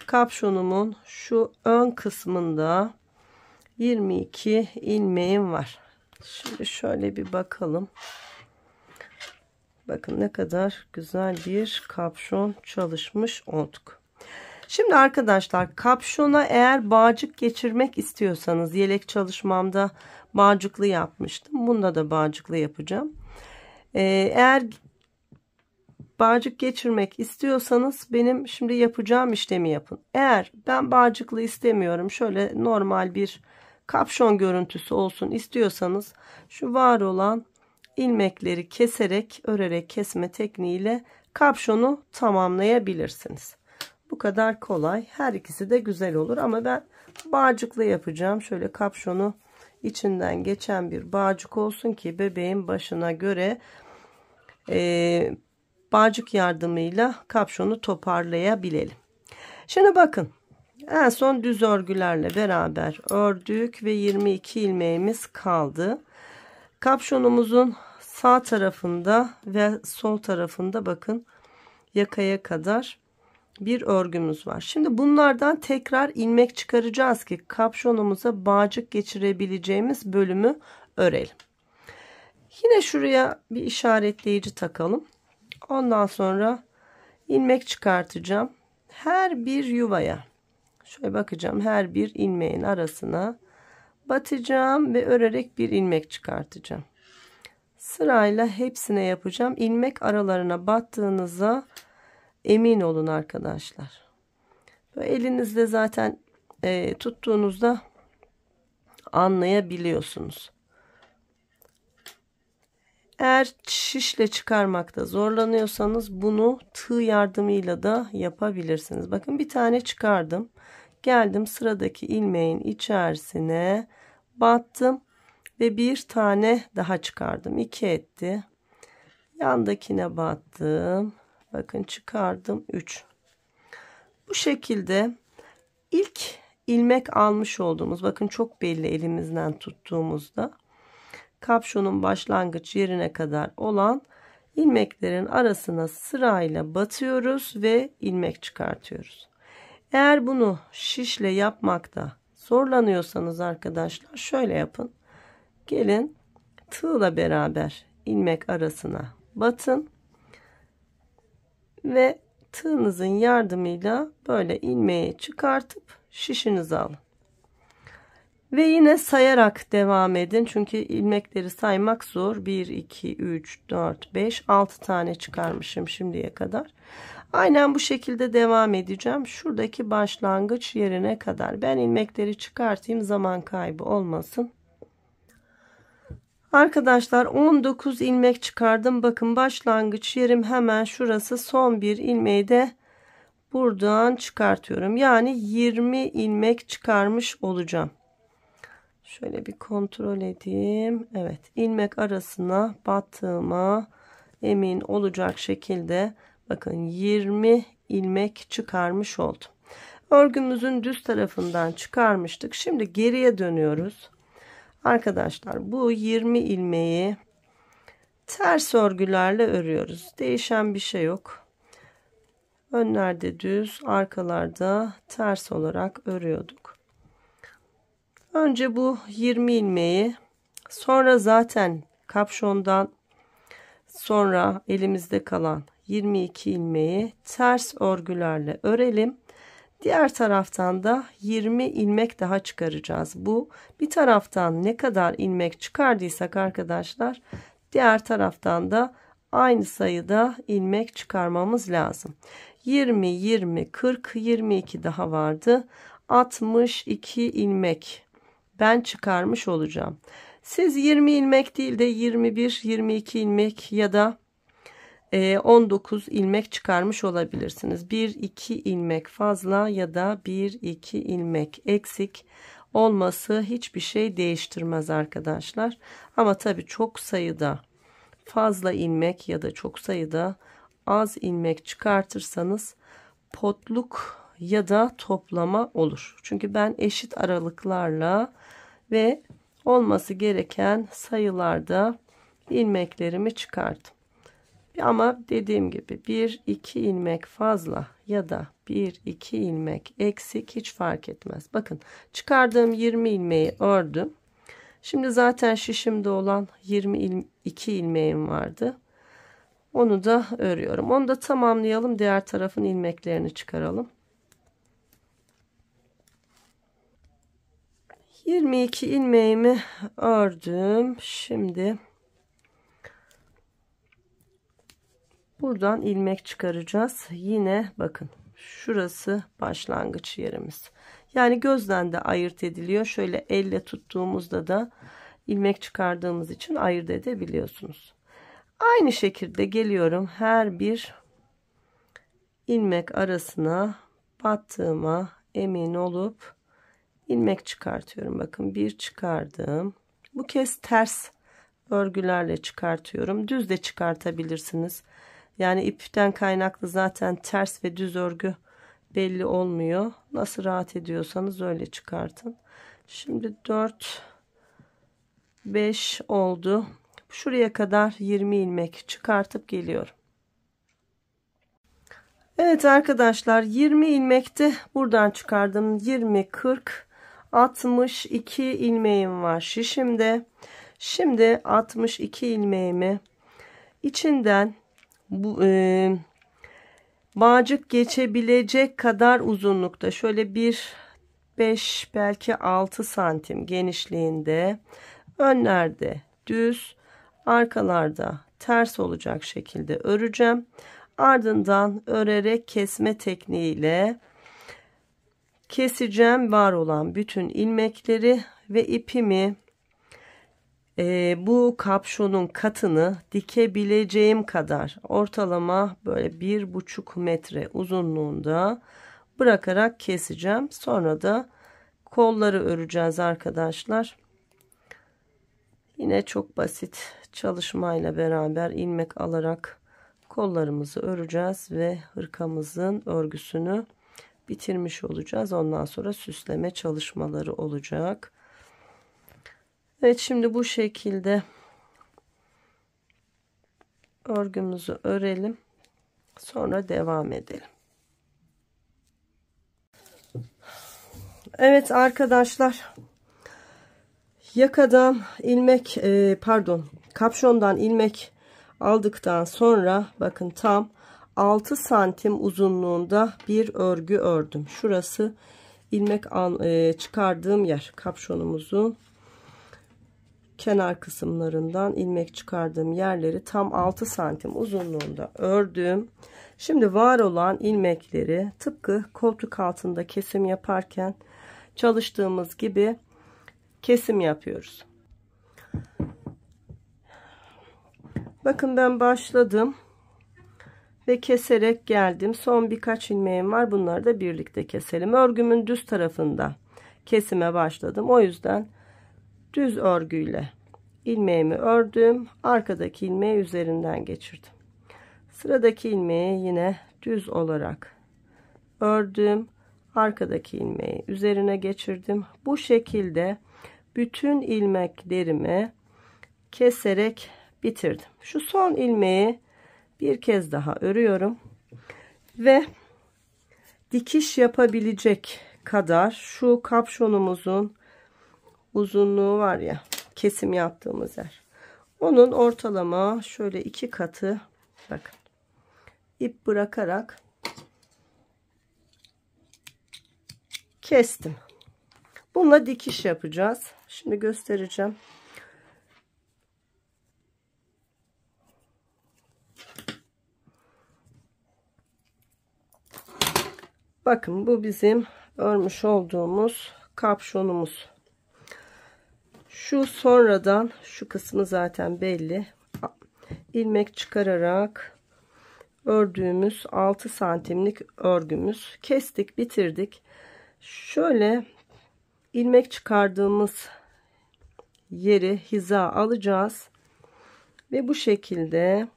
kapşonumun şu ön kısmında 22 ilmeğim var. Şimdi şöyle bir bakalım. Bakın ne kadar güzel bir kapşon çalışmış olduk. Şimdi arkadaşlar, kapşona eğer bağcık geçirmek istiyorsanız, yelek çalışmamda bağcıklı yapmıştım. Bunda da bağcıklı yapacağım. Eğer bağcık geçirmek istiyorsanız benim şimdi yapacağım işlemi yapın. Eğer ben bağcıklı istemiyorum, şöyle normal bir kapşon görüntüsü olsun istiyorsanız, şu var olan ilmekleri keserek, örerek kesme tekniğiyle kapşonu tamamlayabilirsiniz. Bu kadar kolay. Her ikisi de güzel olur ama ben bağcıklı yapacağım. Şöyle kapşonu içinden geçen bir bağcık olsun ki bebeğin başına göre bağcık yardımıyla kapşonu toparlayabilelim. Şimdi bakın, en son düz örgülerle beraber ördük ve 22 ilmeğimiz kaldı. Kapşonumuzun sağ tarafında ve sol tarafında bakın yakaya kadar bir örgümüz var. Şimdi bunlardan tekrar ilmek çıkaracağız ki kapşonumuza bağcık geçirebileceğimiz bölümü örelim. Yine şuraya bir işaretleyici takalım. Ondan sonra ilmek çıkartacağım. Her bir yuvaya şöyle bakacağım, her bir ilmeğin arasına batacağım ve örerek bir ilmek çıkartacağım. Sırayla hepsine yapacağım. İlmek aralarına battığınıza emin olun arkadaşlar. Böyle elinizde zaten tuttuğunuzda anlayabiliyorsunuz. Eğer şişle çıkarmakta zorlanıyorsanız bunu tığ yardımıyla da yapabilirsiniz. Bakın bir tane çıkardım. Geldim sıradaki ilmeğin içerisine battım ve bir tane daha çıkardım. 2 etti. Yandakine battım. Bakın çıkardım 3. Bu şekilde ilk ilmek almış olduğumuz, bakın çok belli elimizden tuttuğumuzda, kapşonun başlangıç yerine kadar olan ilmeklerin arasına sırayla batıyoruz ve ilmek çıkartıyoruz. Eğer bunu şişle yapmakta zorlanıyorsanız arkadaşlar şöyle yapın. Gelin tığla beraber ilmek arasına batın ve tığınızın yardımıyla böyle ilmeği çıkartıp şişinizi alın. Ve yine sayarak devam edin. Çünkü ilmekleri saymak zor. 1, 2, 3, 4, 5, 6 tane çıkarmışım şimdiye kadar. Aynen bu şekilde devam edeceğim. Şuradaki başlangıç yerine kadar. Ben ilmekleri çıkartayım, zaman kaybı olmasın. Arkadaşlar 19 ilmek çıkardım. Bakın başlangıç yerim hemen şurası. Son bir ilmeği de buradan çıkartıyorum. Yani 20 ilmek çıkarmış olacağım. Şöyle bir kontrol edeyim. Evet, ilmek arasına battığıma emin olacak şekilde bakın 20 ilmek çıkarmış oldum. Örgümüzün düz tarafından çıkarmıştık. Şimdi geriye dönüyoruz. Arkadaşlar bu 20 ilmeği ters örgülerle örüyoruz. Değişen bir şey yok. Önlerde düz, arkalarda ters olarak örüyorduk. Önce bu 20 ilmeği, sonra zaten kapşondan sonra elimizde kalan 22 ilmeği ters örgülerle örelim. Diğer taraftan da 20 ilmek daha çıkaracağız. Bu bir taraftan ne kadar ilmek çıkardıysak arkadaşlar, diğer taraftan da aynı sayıda ilmek çıkarmamız lazım. 20, 20, 40, 22 daha vardı. 62 ilmek ben çıkarmış olacağım. Siz 20 ilmek değil de 21, 22 ilmek ya da 19 ilmek çıkarmış olabilirsiniz. 1-2 ilmek fazla ya da 1-2 ilmek eksik olması hiçbir şey değiştirmez arkadaşlar. Ama tabii çok sayıda fazla ilmek ya da çok sayıda az ilmek çıkartırsanız potluk ya da toplama olur. Çünkü ben eşit aralıklarla ve olması gereken sayılarda ilmeklerimi çıkardım. Ama dediğim gibi 1-2 ilmek fazla ya da 1-2 ilmek eksik hiç fark etmez. Bakın çıkardığım 20 ilmeği ördüm. Şimdi zaten şişimde olan 22 ilmeğim vardı. Onu da örüyorum. Onu da tamamlayalım. Diğer tarafın ilmeklerini çıkaralım. 22 ilmeğimi ördüm. Şimdi buradan ilmek çıkaracağız. Yine bakın şurası başlangıç yerimiz. Yani gözden de ayırt ediliyor. Şöyle elle tuttuğumuzda da ilmek çıkardığımız için ayırt edebiliyorsunuz. Aynı şekilde geliyorum. Her bir ilmek arasına battığıma emin olup ilmek çıkartıyorum. Bakın bir çıkardım. Bu kez ters örgülerle çıkartıyorum. Düz de çıkartabilirsiniz. Yani ipten kaynaklı zaten ters ve düz örgü belli olmuyor. Nasıl rahat ediyorsanız öyle çıkartın. Şimdi 4 5 oldu. Şuraya kadar 20 ilmek çıkartıp geliyorum. Evet arkadaşlar, 20 ilmekte buradan çıkardım. 20, 40, 62 ilmeğim var şişimde. Şimdi 62 ilmeğimi içinden bu bağcık geçebilecek kadar uzunlukta, şöyle 5 belki 6 santim genişliğinde, önlerde düz, arkalarda ters olacak şekilde öreceğim. Ardından örerek kesme tekniğiyle keseceğim var olan bütün ilmekleri ve ipimi bu kapşonun katını dikebileceğim kadar, ortalama böyle 1,5 metre uzunluğunda bırakarak keseceğim. Sonra da kolları öreceğiz arkadaşlar. Yine çok basit çalışmayla beraber ilmek alarak kollarımızı öreceğiz ve hırkamızın örgüsünü bitirmiş olacağız. Ondan sonra süsleme çalışmaları olacak. Evet, şimdi bu şekilde örgümüzü örelim. Sonra devam edelim. Evet arkadaşlar, yakadan ilmek kapşondan ilmek aldıktan sonra bakın tam 6 santim uzunluğunda bir örgü ördüm. Şurası ilmek çıkardığım yer, kapşonumuzun kenar kısımlarından ilmek çıkardığım yerleri tam 6 santim uzunluğunda ördüm. Şimdi var olan ilmekleri tıpkı koltuk altında kesim yaparken çalıştığımız gibi kesim yapıyoruz. Bakın ben başladım ve keserek geldim. Son birkaç ilmeğim var. Bunları da birlikte keselim. Örgümün düz tarafında kesime başladım. O yüzden düz örgüyle ilmeğimi ördüm. Arkadaki ilmeği üzerinden geçirdim. Sıradaki ilmeği yine düz olarak ördüm. Arkadaki ilmeği üzerine geçirdim. Bu şekilde bütün ilmeklerimi keserek bitirdim. Şu son ilmeği bir kez daha örüyorum ve dikiş yapabilecek kadar şu kapşonumuzun uzunluğu var ya, kesim yaptığımız yer, onun ortalama şöyle 2 katı, bakın, ip bırakarak kestim. Bununla dikiş yapacağız. Şimdi göstereceğim. Bakın, bu bizim örmüş olduğumuz kapşonumuz. Şu sonradan şu kısmı zaten belli. İlmek çıkararak ördüğümüz 6 santimlik örgümüz. Kestik, bitirdik. Şöyle ilmek çıkardığımız yeri hiza alacağız ve bu şekilde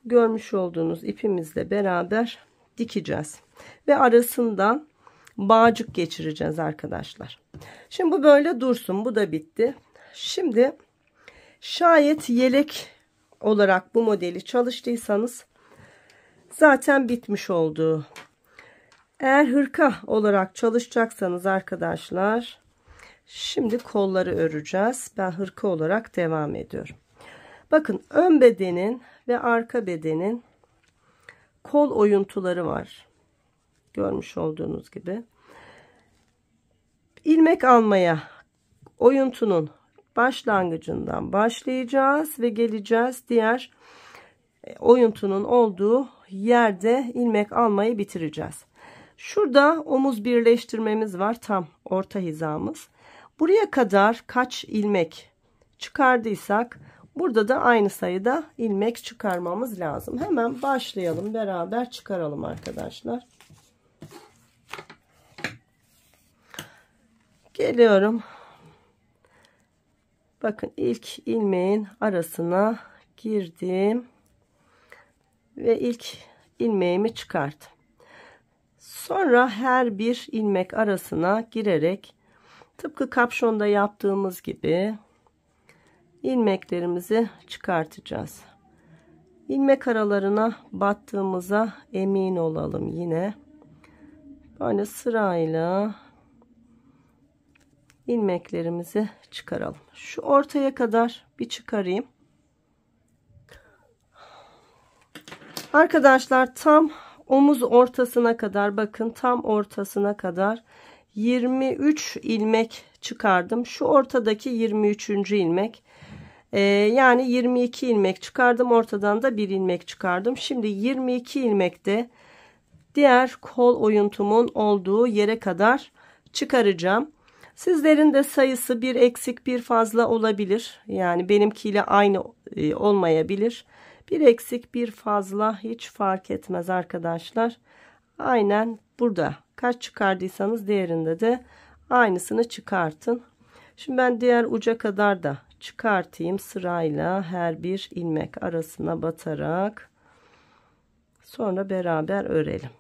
görmüş olduğunuz ipimizle beraber dikeceğiz ve arasından bağcık geçireceğiz arkadaşlar. Şimdi bu böyle dursun. Bu da bitti. Şimdi şayet yelek olarak bu modeli çalıştıysanız zaten bitmiş oldu. Eğer hırka olarak çalışacaksanız arkadaşlar, şimdi kolları öreceğiz. Ben hırka olarak devam ediyorum. Bakın, ön bedenin ve arka bedenin kol oyuntuları var. Görmüş olduğunuz gibi. İlmek almaya oyuntunun başlangıcından başlayacağız ve geleceğiz diğer oyuntunun olduğu yerde ilmek almayı bitireceğiz. Şurada omuz birleştirmemiz var, tam orta hizamız. Buraya kadar kaç ilmek çıkardıysak burada da aynı sayıda ilmek çıkarmamız lazım. Hemen başlayalım, beraber çıkaralım arkadaşlar. Geliyorum. Bakın, ilk ilmeğin arasına girdim ve ilk ilmeğimi çıkarttım. Sonra her bir ilmek arasına girerek tıpkı kapşonda yaptığımız gibi ilmeklerimizi çıkartacağız. ilmek aralarına battığımıza emin olalım yine. Böyle sırayla ilmeklerimizi çıkaralım. Şu ortaya kadar bir çıkarayım. Arkadaşlar tam omuz ortasına kadar, bakın tam ortasına kadar 23 ilmek çıkardım. Şu ortadaki 23. ilmek. Yani 22 ilmek çıkardım. Ortadan da bir ilmek çıkardım. Şimdi 22 ilmekte diğer kol oyuntumun olduğu yere kadar çıkaracağım. Sizlerin de sayısı bir eksik bir fazla olabilir. Yani benimkiyle aynı olmayabilir. Bir eksik bir fazla hiç fark etmez arkadaşlar. Aynen burada kaç çıkardıysanız diğerinde de aynısını çıkartın. Şimdi ben diğer uca kadar da çıkartayım sırayla, her bir ilmek arasına batarak sonra beraber örelim.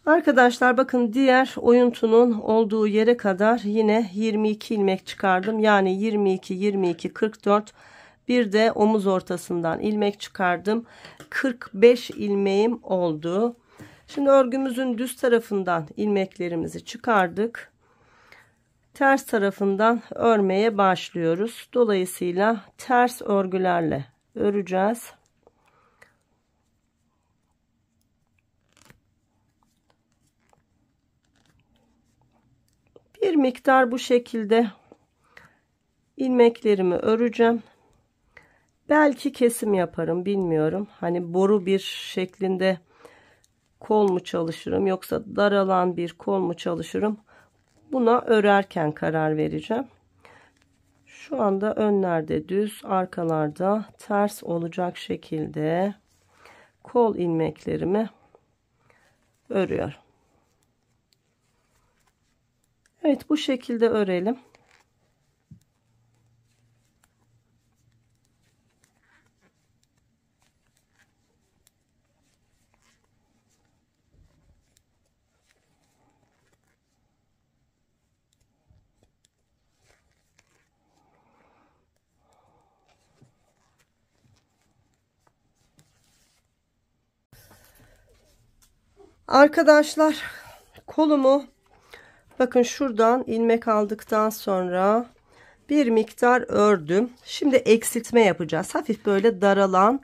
Arkadaşlar bakın diğer oyuntunun olduğu yere kadar yine 22 ilmek çıkardım. Yani 22 22 44, bir de omuz ortasından ilmek çıkardım. 45 ilmeğim oldu. Şimdi örgümüzün düz tarafından ilmeklerimizi çıkardık. Ters tarafından örmeye başlıyoruz. Dolayısıyla ters örgülerle öreceğiz. Bir miktar bu şekilde ilmeklerimi öreceğim. Belki kesim yaparım, bilmiyorum. Hani boru bir şeklinde kol mu çalışırım yoksa daralan bir kol mu çalışırım? Buna örerken karar vereceğim. Şu anda önlerde düz, arkalarda ters olacak şekilde kol ilmeklerimi örüyorum. Evet, bu şekilde örelim. Arkadaşlar kolumu bakın şuradan ilmek aldıktan sonra bir miktar ördüm. Şimdi eksiltme yapacağız. Hafif böyle daralan,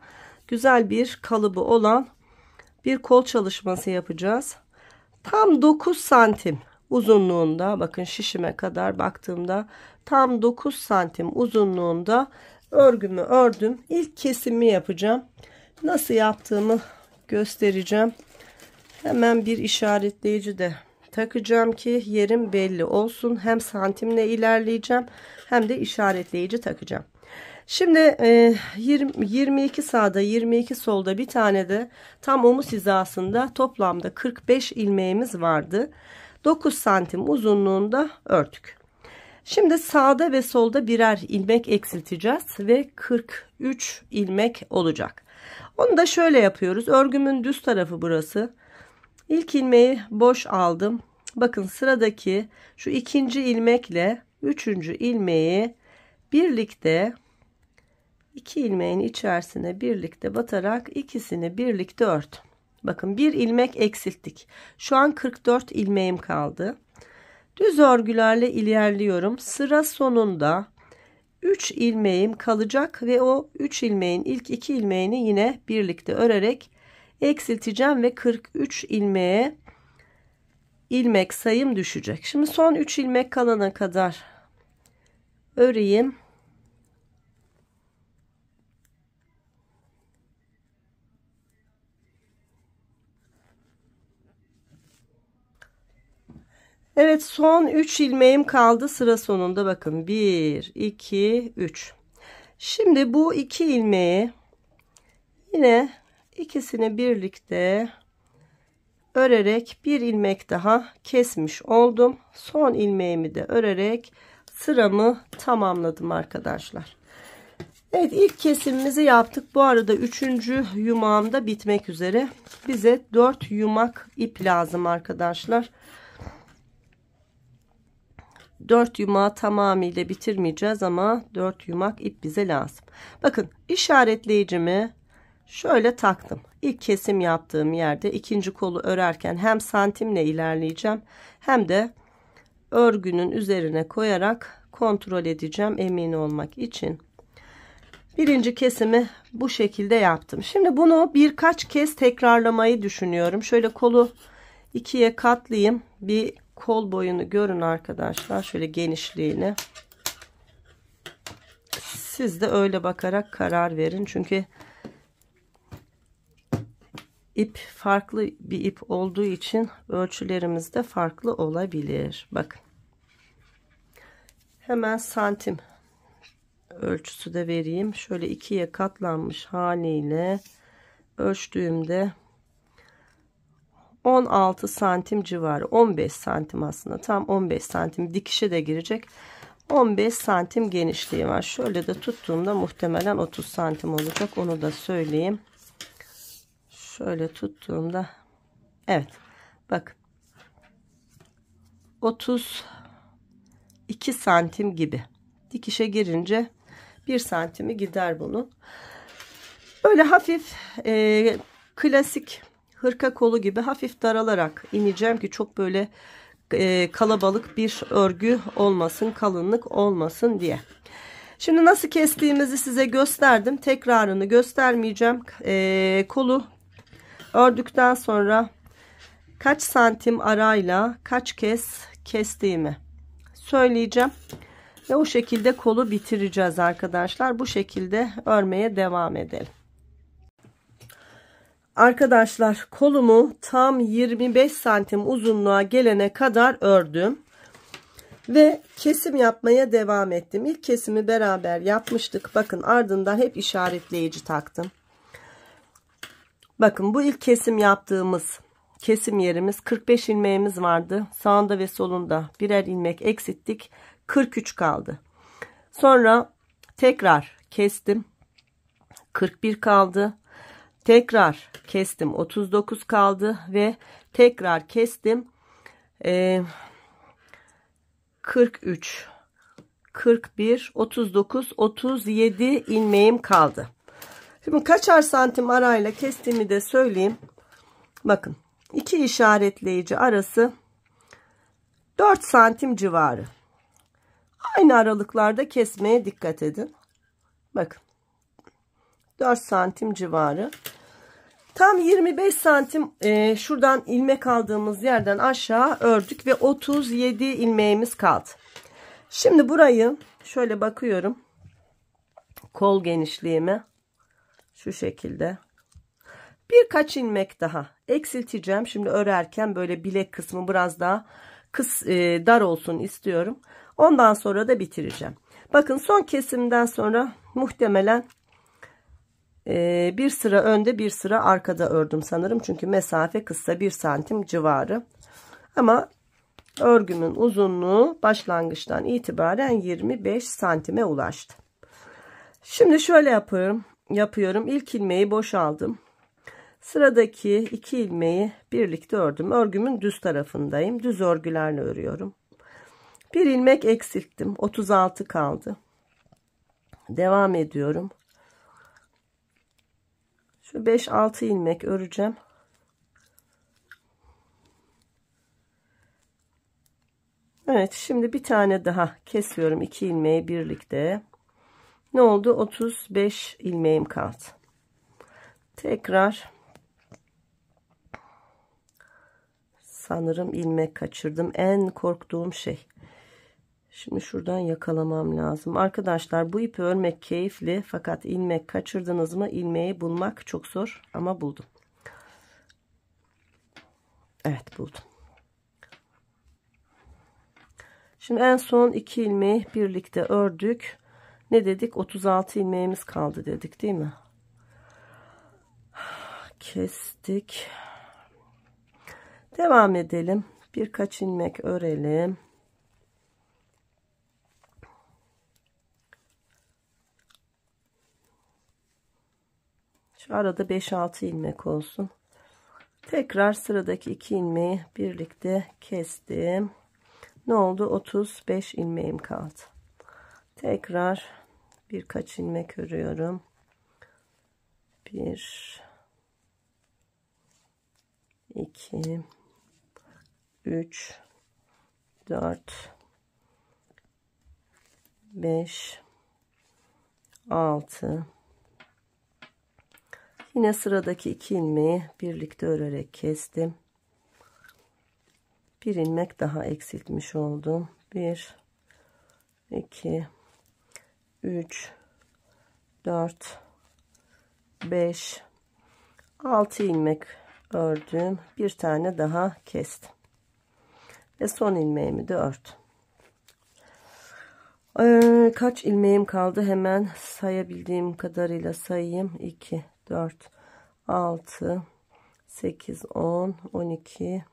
güzel bir kalıbı olan bir kol çalışması yapacağız. Tam 9 santim uzunluğunda, bakın şişime kadar baktığımda tam 9 santim uzunluğunda örgümü ördüm. İlk kesimi yapacağım. Nasıl yaptığımı göstereceğim. Hemen bir işaretleyici de takacağım ki yerim belli olsun. Hem santimle ilerleyeceğim hem de işaretleyici takacağım. Şimdi 22 sağda 22 solda bir tane de tam omuz hizasında toplamda 45 ilmeğimiz vardı. 9 santim uzunluğunda ördük. Şimdi sağda ve solda birer ilmek eksilteceğiz ve 43 ilmek olacak. Onu da şöyle yapıyoruz. Örgümün düz tarafı burası. İlk ilmeği boş aldım. Bakın sıradaki şu ikinci ilmekle üçüncü ilmeği birlikte, iki ilmeğin içerisine birlikte batarak ikisini birlikte ördüm. Bakın bir ilmek eksilttik. Şu an 44 ilmeğim kaldı. Düz örgülerle ilerliyorum. Sıra sonunda 3 ilmeğim kalacak ve o 3 ilmeğin ilk 2 ilmeğini yine birlikte örerek eksilteceğim ve 43 ilmeğe ilmek sayım düşecek. Şimdi son 3 ilmek kalana kadar öreyim. Evet, son 3 ilmeğim kaldı sıra sonunda. Bakın 1 2 3. Şimdi bu 2 ilmeği yine ikisini birlikte örerek bir ilmek daha kesmiş oldum. Son ilmeğimi de örerek sıramı tamamladım arkadaşlar. Evet, ilk kesimimizi yaptık. Bu arada 3. yumağım da bitmek üzere. Bize 4 yumak ip lazım arkadaşlar. 4 yumağı tamamıyla bitirmeyeceğiz ama 4 yumak ip bize lazım. Bakın işaretleyicimi şöyle taktım. İlk kesim yaptığım yerde ikinci kolu örerken hem santimle ilerleyeceğim hem de örgünün üzerine koyarak kontrol edeceğim emin olmak için. Birinci kesimi bu şekilde yaptım. Şimdi bunu birkaç kez tekrarlamayı düşünüyorum. Şöyle kolu ikiye katlayayım. Bir kol boyunu görün arkadaşlar. Şöyle genişliğini. Siz de öyle bakarak karar verin. Çünkü ip farklı bir ip olduğu için ölçülerimiz de farklı olabilir. Bakın. Hemen santim ölçüsü de vereyim. Şöyle ikiye katlanmış haliyle ölçtüğümde 16 santim civarı, 15 santim aslında, tam 15 santim dikişe de girecek, 15 santim genişliği var. Şöyle de tuttuğumda muhtemelen 30 santim olacak, onu da söyleyeyim. Şöyle tuttuğumda evet bak 32 santim gibi dikişe girince 1 santimi gider bunun. Böyle hafif klasik hırka kolu gibi hafif daralarak ineceğim ki çok böyle kalabalık bir örgü olmasın, kalınlık olmasın diye. Şimdi nasıl kestiğimizi size gösterdim. Tekrarını göstermeyeceğim. Kolu ördükten sonra kaç santim arayla kaç kez kestiğimi söyleyeceğim. Ve o şekilde kolu bitireceğiz arkadaşlar. Bu şekilde örmeye devam edelim. Arkadaşlar kolumu tam 25 santim uzunluğa gelene kadar ördüm. Ve kesim yapmaya devam ettim. İlk kesimi beraber yapmıştık. Bakın ardından hep işaretleyici taktım. Bakın bu ilk kesim yaptığımız kesim yerimiz 45 ilmeğimiz vardı. Sağında ve solunda birer ilmek eksilttik. 43 kaldı. Sonra tekrar kestim. 41 kaldı. Tekrar kestim. 39 kaldı ve tekrar kestim. 43, 41, 39, 37 ilmeğim kaldı. Şimdi kaçar santim arayla kestiğimi de söyleyeyim. Bakın iki işaretleyici arası 4 santim civarı. Aynı aralıklarda kesmeye dikkat edin. Bakın 4 santim civarı. Tam 25 santim şuradan ilmek aldığımız yerden aşağı ördük ve 37 ilmeğimiz kaldı. Şimdi burayı şöyle bakıyorum. Kol genişliğime şu şekilde. Birkaç ilmek daha eksilteceğim. Şimdi örerken böyle bilek kısmı biraz daha dar olsun istiyorum. Ondan sonra da bitireceğim. Bakın son kesimden sonra muhtemelen bir sıra önde bir sıra arkada ördüm sanırım. Çünkü mesafe kısa 1 santim civarı. Ama örgümün uzunluğu başlangıçtan itibaren 25 santime ulaştı. Şimdi şöyle yapıyorum. İlk ilmeği boşaldım. Sıradaki 2 ilmeği birlikte ördüm. Örgümün düz tarafındayım. Düz örgülerle örüyorum. Bir ilmek eksilttim. 36 kaldı. Devam ediyorum. Şu 5-6 ilmek öreceğim. Evet, şimdi bir tane daha kesiyorum. 2 ilmeği birlikte. Ne oldu? 35 ilmeğim kaldı. Tekrar sanırım ilmek kaçırdım. En korktuğum şey. Şimdi şuradan yakalamam lazım. Arkadaşlar bu ipi örmek keyifli. Fakat ilmek kaçırdınız mı ilmeği bulmak çok zor. Ama buldum. Evet buldum. Şimdi en son 2 ilmeği birlikte ördük. Ne dedik? 36 ilmeğimiz kaldı dedik değil mi? Kestik. Devam edelim. Birkaç ilmek örelim. Şu arada 5-6 ilmek olsun. Tekrar sıradaki 2 ilmeği birlikte kestim. Ne oldu? 35 ilmeğim kaldı. Tekrar birkaç ilmek örüyorum. 1 2 3 4 5 6. Yine sıradaki 2 ilmeği birlikte örerek kestim. Bir ilmek daha eksiltmiş oldum. 1 2 3 4 5 6 ilmek ördüm. Bir tane daha kestim. Ve son ilmeğimi de ördüm. Kaç ilmeğim kaldı? Hemen sayabildiğim kadarıyla sayayım. 2 4 6 8 10 12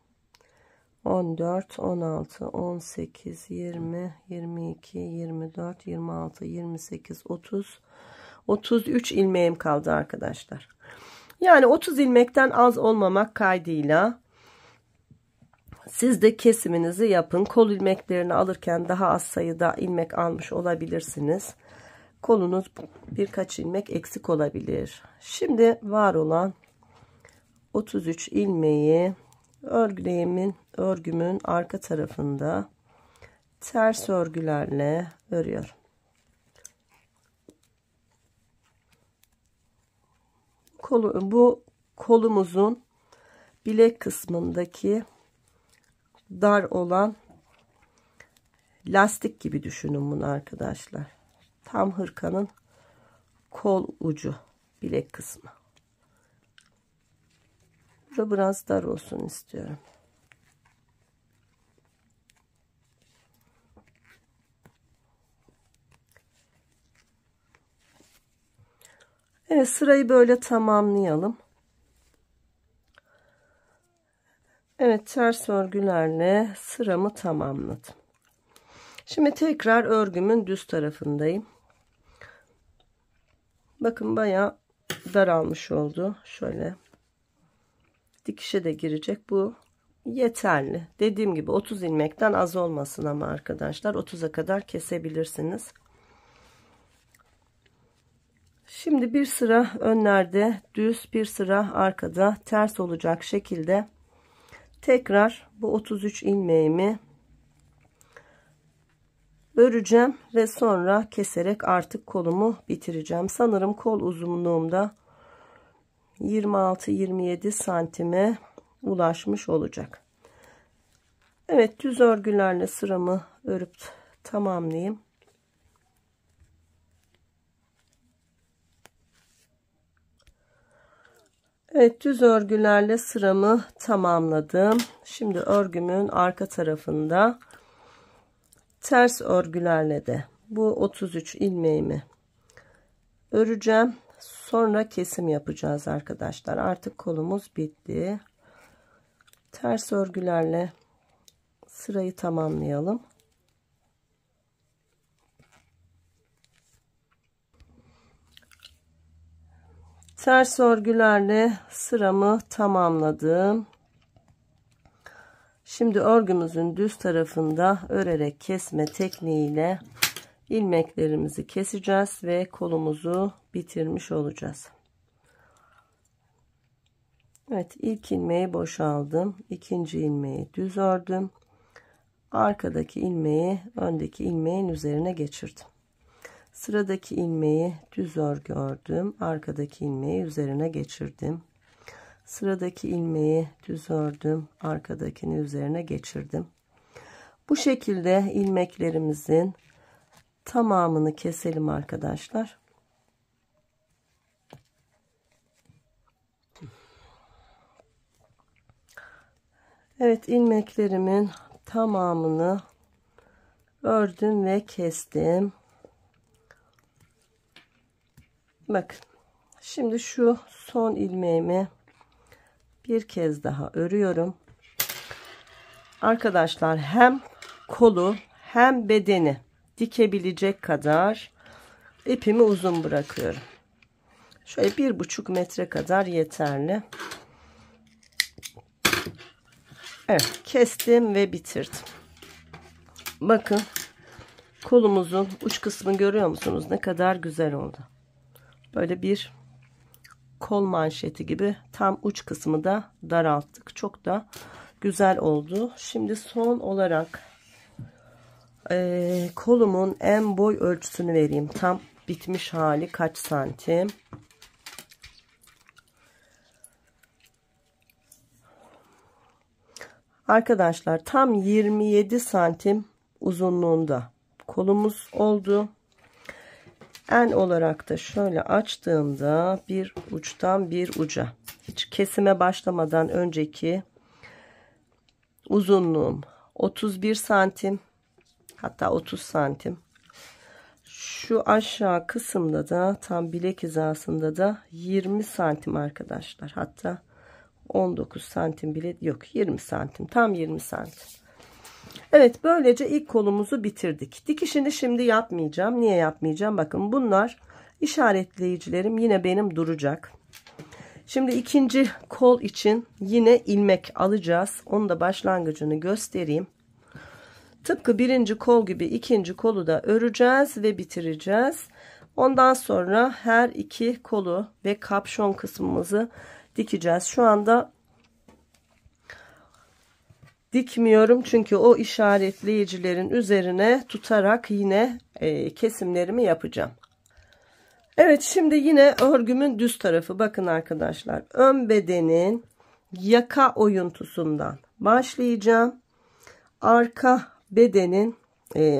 14 16 18 20 22 24 26 28 30 33 ilmeğim kaldı arkadaşlar. Yani 30 ilmekten az olmamak kaydıyla siz de kesiminizi yapın. Kol ilmeklerini alırken daha az sayıda ilmek almış olabilirsiniz. Kolunuz birkaç ilmek eksik olabilir. Şimdi var olan 33 ilmeği örgümün arka tarafında ters örgülerle örüyorum. Bu kolumuzun bilek kısmındaki dar olan lastik gibi düşünün bunu arkadaşlar. Tam hırkanın kol ucu, bilek kısmı. Burada biraz dar olsun istiyorum. Evet, sırayı böyle tamamlayalım. Evet, ters örgülerle sıramı tamamladım. Şimdi tekrar örgümün düz tarafındayım. Bakın bayağı daralmış oldu. Şöyle dikişe de girecek. Bu yeterli. Dediğim gibi 30 ilmekten az olmasın ama arkadaşlar 30'a kadar kesebilirsiniz. Şimdi bir sıra önlerde düz, bir sıra arkada ters olacak şekilde tekrar bu 33 ilmeğimi öreceğim ve sonra keserek artık kolumu bitireceğim. Sanırım kol uzunluğumda 26-27 santime ulaşmış olacak. Evet, düz örgülerle sıramı örüp tamamlayayım. Evet, düz örgülerle sıramı tamamladım. Şimdi örgümün arka tarafında ters örgülerle de bu 33 ilmeğimi öreceğim. Sonra kesim yapacağız arkadaşlar. Artık kolumuz bitti. Ters örgülerle sırayı tamamlayalım. Ters örgülerle sıramı tamamladım. Şimdi örgümüzün düz tarafında örerek kesme tekniğiyle ilmeklerimizi keseceğiz ve kolumuzu bitirmiş olacağız. Evet, ilk ilmeği boşaldım. İkinci ilmeği düz ördüm. Arkadaki ilmeği öndeki ilmeğin üzerine geçirdim. Sıradaki ilmeği düz örgü ördüm. Arkadaki ilmeği üzerine geçirdim. Sıradaki ilmeği düz ördüm. Arkadakini üzerine geçirdim. Bu şekilde ilmeklerimizin tamamını keselim arkadaşlar. Evet, ilmeklerimin tamamını ördüm ve kestim. Bakın, şimdi şu son ilmeğimi bir kez daha örüyorum. Arkadaşlar, hem kolu hem bedeni dikebilecek kadar ipimi uzun bırakıyorum. Şöyle 1,5 metre kadar yeterli. Evet, kestim ve bitirdim. Bakın kolumuzun uç kısmını görüyor musunuz? Ne kadar güzel oldu. Böyle bir kol manşeti gibi tam uç kısmı da daralttık. Çok da güzel oldu. Şimdi son olarak kolumun en boy ölçüsünü vereyim. Tam bitmiş hali kaç santim? Arkadaşlar tam 27 santim uzunluğunda kolumuz oldu. En olarak da şöyle açtığımda bir uçtan bir uca, hiç kesime başlamadan önceki uzunluğum 31 santim, hatta 30 santim. Şu aşağı kısımda da tam bilek hizasında da 20 santim arkadaşlar. Hatta 19 santim bile yok, 20 santim, tam 20 santim. Evet, böylece ilk kolumuzu bitirdik. Dikişini şimdi yapmayacağım. Niye yapmayacağım? Bakın bunlar işaretleyicilerim yine benim duracak. Şimdi ikinci kol için yine ilmek alacağız. Onun da başlangıcını göstereyim. Tıpkı birinci kol gibi ikinci kolu da öreceğiz ve bitireceğiz. Ondan sonra her iki kolu ve kapşon kısmımızı dikeceğiz. Şu anda dikmiyorum çünkü o işaretleyicilerin üzerine tutarak yine kesimlerimi yapacağım. Evet, şimdi yine örgümün düz tarafı. Bakın arkadaşlar, ön bedenin yaka oyuntusundan başlayacağım. Arka bedenin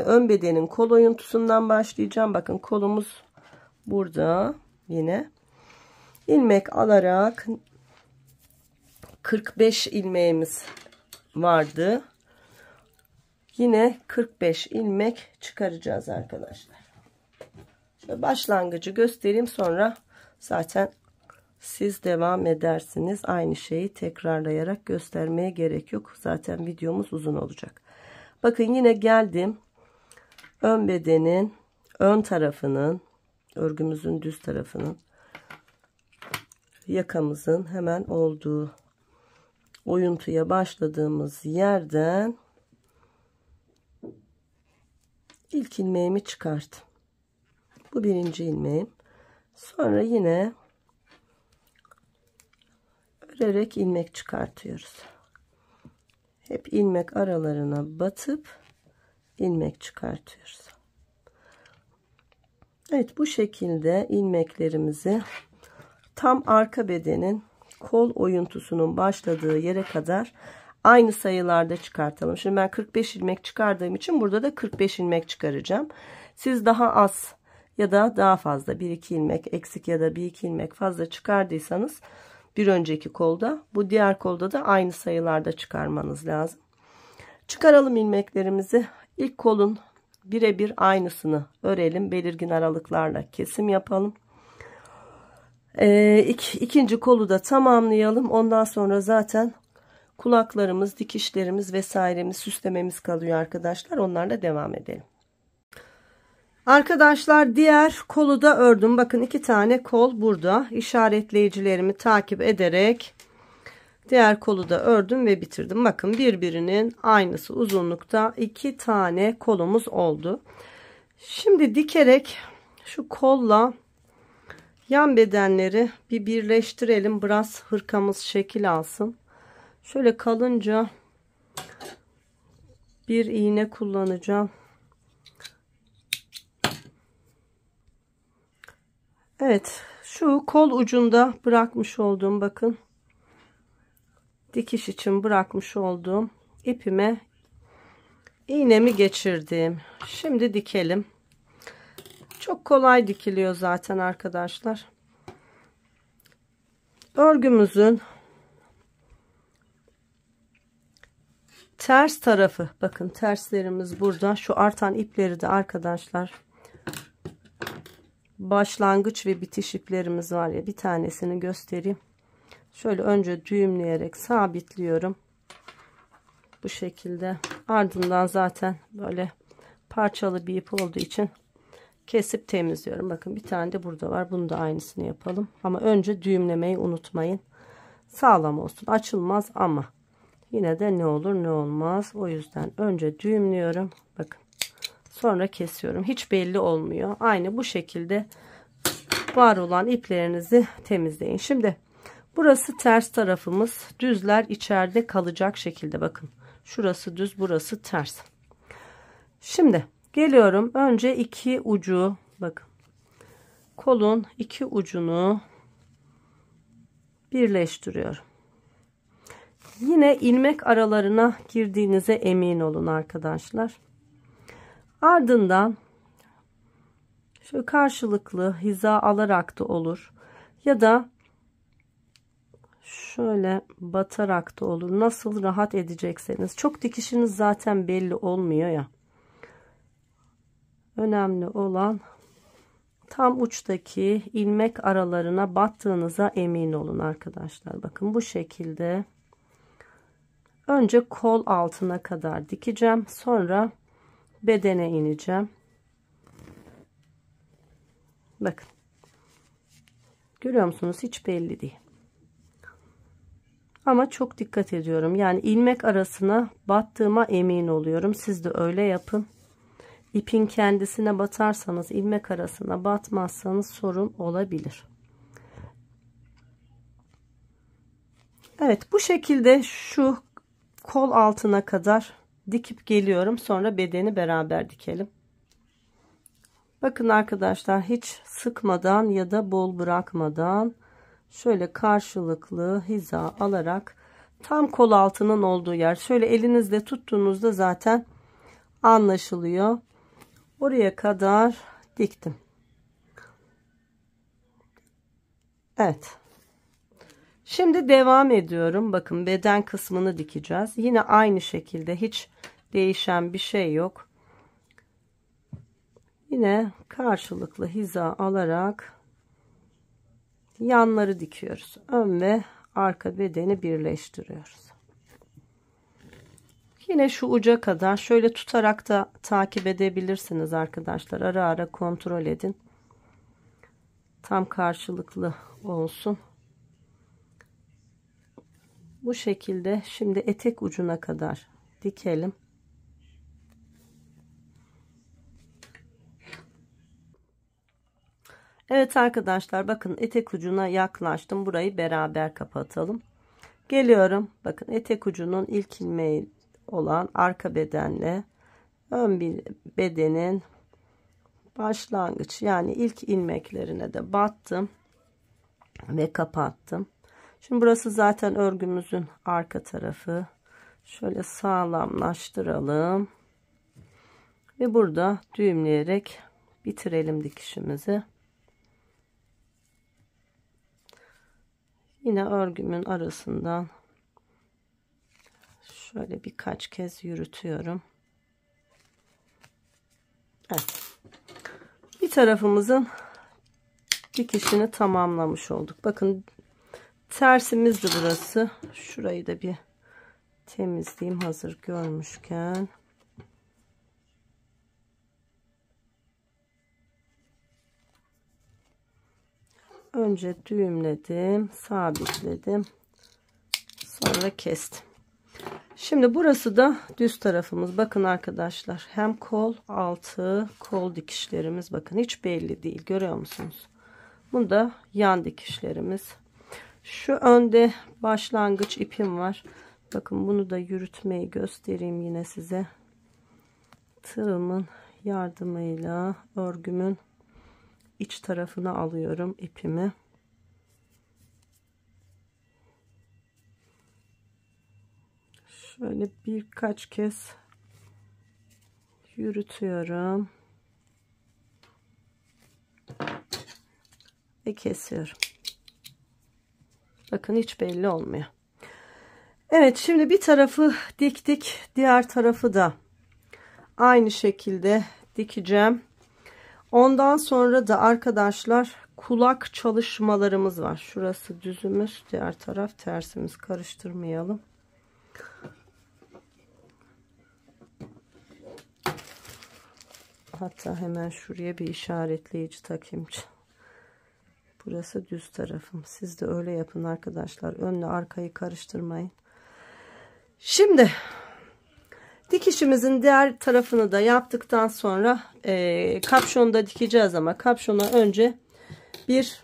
ön bedenin kol oyuntusundan başlayacağım. Bakın kolumuz burada. Yine ilmek alarak 45 ilmeğimiz vardı. Yine 45 ilmek çıkaracağız arkadaşlar. Şöyle başlangıcı göstereyim, sonra zaten siz devam edersiniz. Aynı şeyi tekrarlayarak göstermeye gerek yok. Zaten videomuz uzun olacak. Bakın yine geldim. Ön bedenin ön tarafının, örgümüzün düz tarafının, yakamızın hemen olduğu oyuntuya başladığımız yerden ilk ilmeğimi çıkarttım. Bu birinci ilmeğim. Sonra yine örerek ilmek çıkartıyoruz. Hep ilmek aralarına batıp ilmek çıkartıyoruz. Evet, bu şekilde ilmeklerimizi tam arka bedenin kol oyuntusunun başladığı yere kadar aynı sayılarda çıkartalım. Şimdi ben 45 ilmek çıkardığım için burada da 45 ilmek çıkaracağım. Siz daha az ya da daha fazla 1-2 ilmek eksik ya da 1-2 ilmek fazla çıkardıysanız bir önceki kolda, bu diğer kolda da aynı sayılarda çıkarmanız lazım. Çıkaralım ilmeklerimizi. İlk kolun birebir aynısını örelim. Belirgin aralıklarla kesim yapalım. İkinci kolu da tamamlayalım. Ondan sonra zaten kulaklarımız, dikişlerimiz vesairemiz, süslememiz kalıyor arkadaşlar. Onlarla devam edelim. Arkadaşlar, diğer kolu da ördüm. Bakın 2 tane kol burada. İşaretleyicilerimi takip ederek diğer kolu da ördüm ve bitirdim. Bakın birbirinin aynısı uzunlukta 2 tane kolumuz oldu. Şimdi dikerek şu kolla yan bedenleri bir birleştirelim. Biraz hırkamız şekil alsın. Şöyle kalınca bir iğne kullanacağım. Evet, şu kol ucunda bırakmış olduğum, bakın dikiş için bırakmış olduğum ipime iğnemi geçirdim. Şimdi dikelim. Çok kolay dikiliyor zaten arkadaşlar. Örgümüzün ters tarafı, bakın terslerimiz burada. Şu artan ipleri de arkadaşlar, başlangıç ve bitiş iplerimiz var ya, bir tanesini göstereyim. Şöyle önce düğümleyerek sabitliyorum. Bu şekilde. Ardından zaten böyle parçalı bir ip olduğu için kesip temizliyorum. Bakın bir tane de burada var. Bunu da aynısını yapalım. Ama önce düğümlemeyi unutmayın. Sağlam olsun. Açılmaz ama Yine de ne olur ne olmaz. O yüzden önce düğümlüyorum. Bakın. Sonra kesiyorum. Hiç belli olmuyor. Aynı bu şekilde var olan iplerinizi temizleyin. Şimdi burası ters tarafımız. Düzler içeride kalacak şekilde bakın. Şurası düz, burası ters. Şimdi geliyorum. Önce iki ucu bakın. Kolun iki ucunu birleştiriyorum. Yine ilmek aralarına girdiğinize emin olun arkadaşlar. Ardından şöyle karşılıklı hiza alarak da olur. Ya da şöyle batarak da olur. Nasıl rahat edecekseniz. Çok dikişiniz zaten belli olmuyor ya. Önemli olan tam uçtaki ilmek aralarına battığınıza emin olun arkadaşlar. Bakın bu şekilde. Önce kol altına kadar dikeceğim. Sonra bedene ineceğim. Bakın. Görüyor musunuz? Hiç belli değil. Ama çok dikkat ediyorum. Yani ilmek arasına battığıma emin oluyorum. Siz de öyle yapın. İpin kendisine batarsanız, ilmek arasına batmazsanız sorun olabilir. Evet, bu şekilde şu kol altına kadar dikip geliyorum. Sonra bedeni beraber dikelim. Bakın arkadaşlar, hiç sıkmadan ya da bol bırakmadan şöyle karşılıklı hiza alarak tam kol altının olduğu yer, şöyle elinizle tuttuğunuzda zaten anlaşılıyor. Oraya kadar diktim. Evet. Şimdi devam ediyorum. Bakın beden kısmını dikeceğiz. Yine aynı şekilde hiç değişen bir şey yok. Yine karşılıklı hiza alarak yanları dikiyoruz. Ön ve arka bedeni birleştiriyoruz. Yine şu uca kadar şöyle tutarak da takip edebilirsiniz arkadaşlar. Ara ara kontrol edin. Tam karşılıklı olsun. Bu şekilde şimdi etek ucuna kadar dikelim. Evet arkadaşlar, bakın etek ucuna yaklaştım. Burayı beraber kapatalım. Geliyorum. Bakın etek ucunun ilk ilmeği olan arka bedenle ön bir bedenin başlangıç, yani ilk ilmeklerine de battım ve kapattım. Şimdi burası zaten örgümüzün arka tarafı. Şöyle sağlamlaştıralım ve burada düğümleyerek bitirelim dikişimizi. Yine örgümün arasından şöyle birkaç kez yürütüyorum. Evet. Bir tarafımızın dikişini tamamlamış olduk. Bakın tersimizdi burası. Şurayı da bir temizleyeyim hazır görmüşken. Önce düğümledim, sabitledim. Sonra kestim. Şimdi burası da düz tarafımız. Bakın arkadaşlar, hem kol altı, kol dikişlerimiz bakın hiç belli değil. Görüyor musunuz? Bunda yan dikişlerimiz. Şu önde başlangıç ipim var. Bakın bunu da yürütmeyi göstereyim yine size. Tığımın yardımıyla örgümün iç tarafına alıyorum ipimi. Şöyle birkaç kez yürütüyorum ve kesiyorum. Bakın hiç belli olmuyor. Evet, şimdi bir tarafı diktik, diğer tarafı da aynı şekilde dikeceğim. Ondan sonra da arkadaşlar kulak çalışmalarımız var. Şurası düzümüz, diğer taraf tersimiz, karıştırmayalım. Hatta hemen şuraya bir işaretleyici takayım. Burası düz tarafım. Siz de öyle yapın arkadaşlar. Önle arkayı karıştırmayın. Şimdi dikişimizin diğer tarafını da yaptıktan sonra kapşonu da dikeceğiz ama kapşona önce bir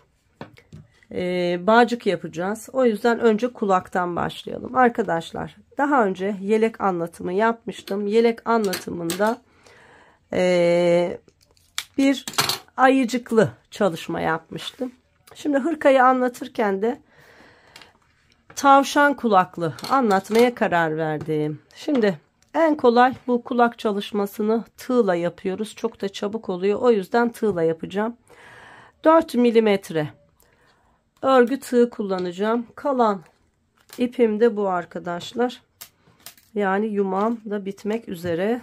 bağcık yapacağız. O yüzden önce kulaktan başlayalım. Arkadaşlar daha önce yelek anlatımı yapmıştım. Yelek anlatımında bir ayıcıklı çalışma yapmıştım. Şimdi hırkayı anlatırken de tavşan kulaklı anlatmaya karar verdim. Şimdi en kolay bu kulak çalışmasını tığla yapıyoruz. Çok da çabuk oluyor. O yüzden tığla yapacağım. 4 milimetre örgü tığ kullanacağım. Kalan ipim de bu arkadaşlar. Yani yumağım da bitmek üzere.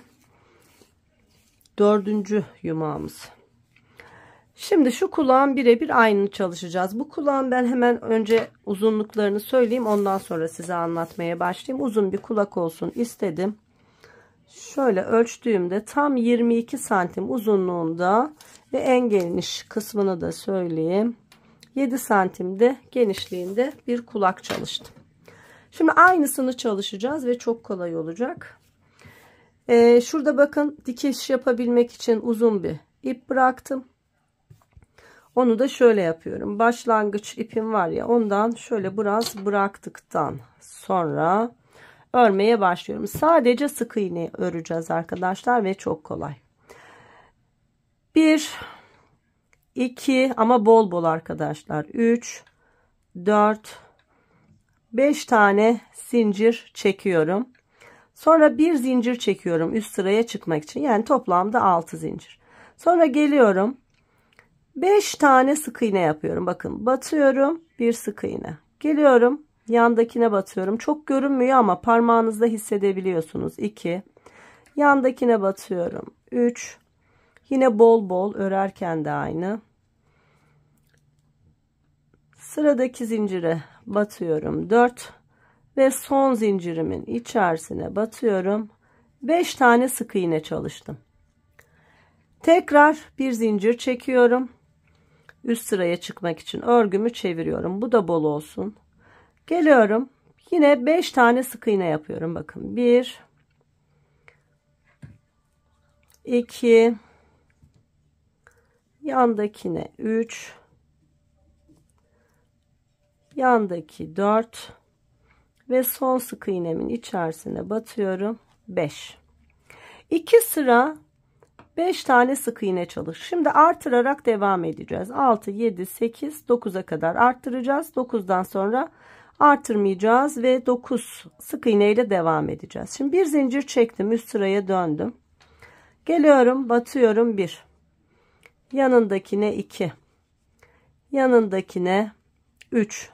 4. yumağımız. Şimdi şu kulağın birebir aynı çalışacağız. Bu kulağın ben hemen önce uzunluklarını söyleyeyim. Ondan sonra size anlatmaya başlayayım. Uzun bir kulak olsun istedim. Şöyle ölçtüğümde tam 22 santim uzunluğunda ve en geniş kısmını da söyleyeyim. 7 santimde genişliğinde bir kulak çalıştım. Şimdi aynısını çalışacağız ve çok kolay olacak. Şurada bakın dikiş yapabilmek için uzun bir ip bıraktım. Onu da şöyle yapıyorum. Başlangıç ipim var ya, ondan şöyle biraz bıraktıktan sonra örmeye başlıyorum. Sadece sık iğne öreceğiz arkadaşlar ve çok kolay. 1 2 ama bol bol arkadaşlar. 3 4 5 tane zincir çekiyorum. Sonra bir zincir çekiyorum üst sıraya çıkmak için. Yani toplamda 6 zincir. Sonra geliyorum. 5 tane sık iğne yapıyorum. Bakın batıyorum, bir sık iğne. Geliyorum, yandakine batıyorum. Çok görünmüyor ama parmağınızda hissedebiliyorsunuz. 2. Yandakine batıyorum. 3. Yine bol bol örerken de aynı. Sıradaki zincire batıyorum. 4. Ve son zincirimin içerisine batıyorum. 5 tane sık iğne çalıştım. Tekrar bir zincir çekiyorum. Üst sıraya çıkmak için örgümü çeviriyorum. Bu da bol olsun. Geliyorum. Yine 5 tane sık iğne yapıyorum. Bakın 1 2 yandakine 3 yandaki 4 ve son sık iğnemin içerisine batıyorum. 5. 2 sıra 5 tane sık iğne çalış. Şimdi artırarak devam edeceğiz. 6, 7, 8, 9'a kadar arttıracağız. 9'dan sonra artırmayacağız ve 9 sık iğne ile devam edeceğiz. Şimdi bir zincir çektim. Üst sıraya döndüm. Geliyorum, batıyorum 1. Yanındakine 2. Yanındakine 3.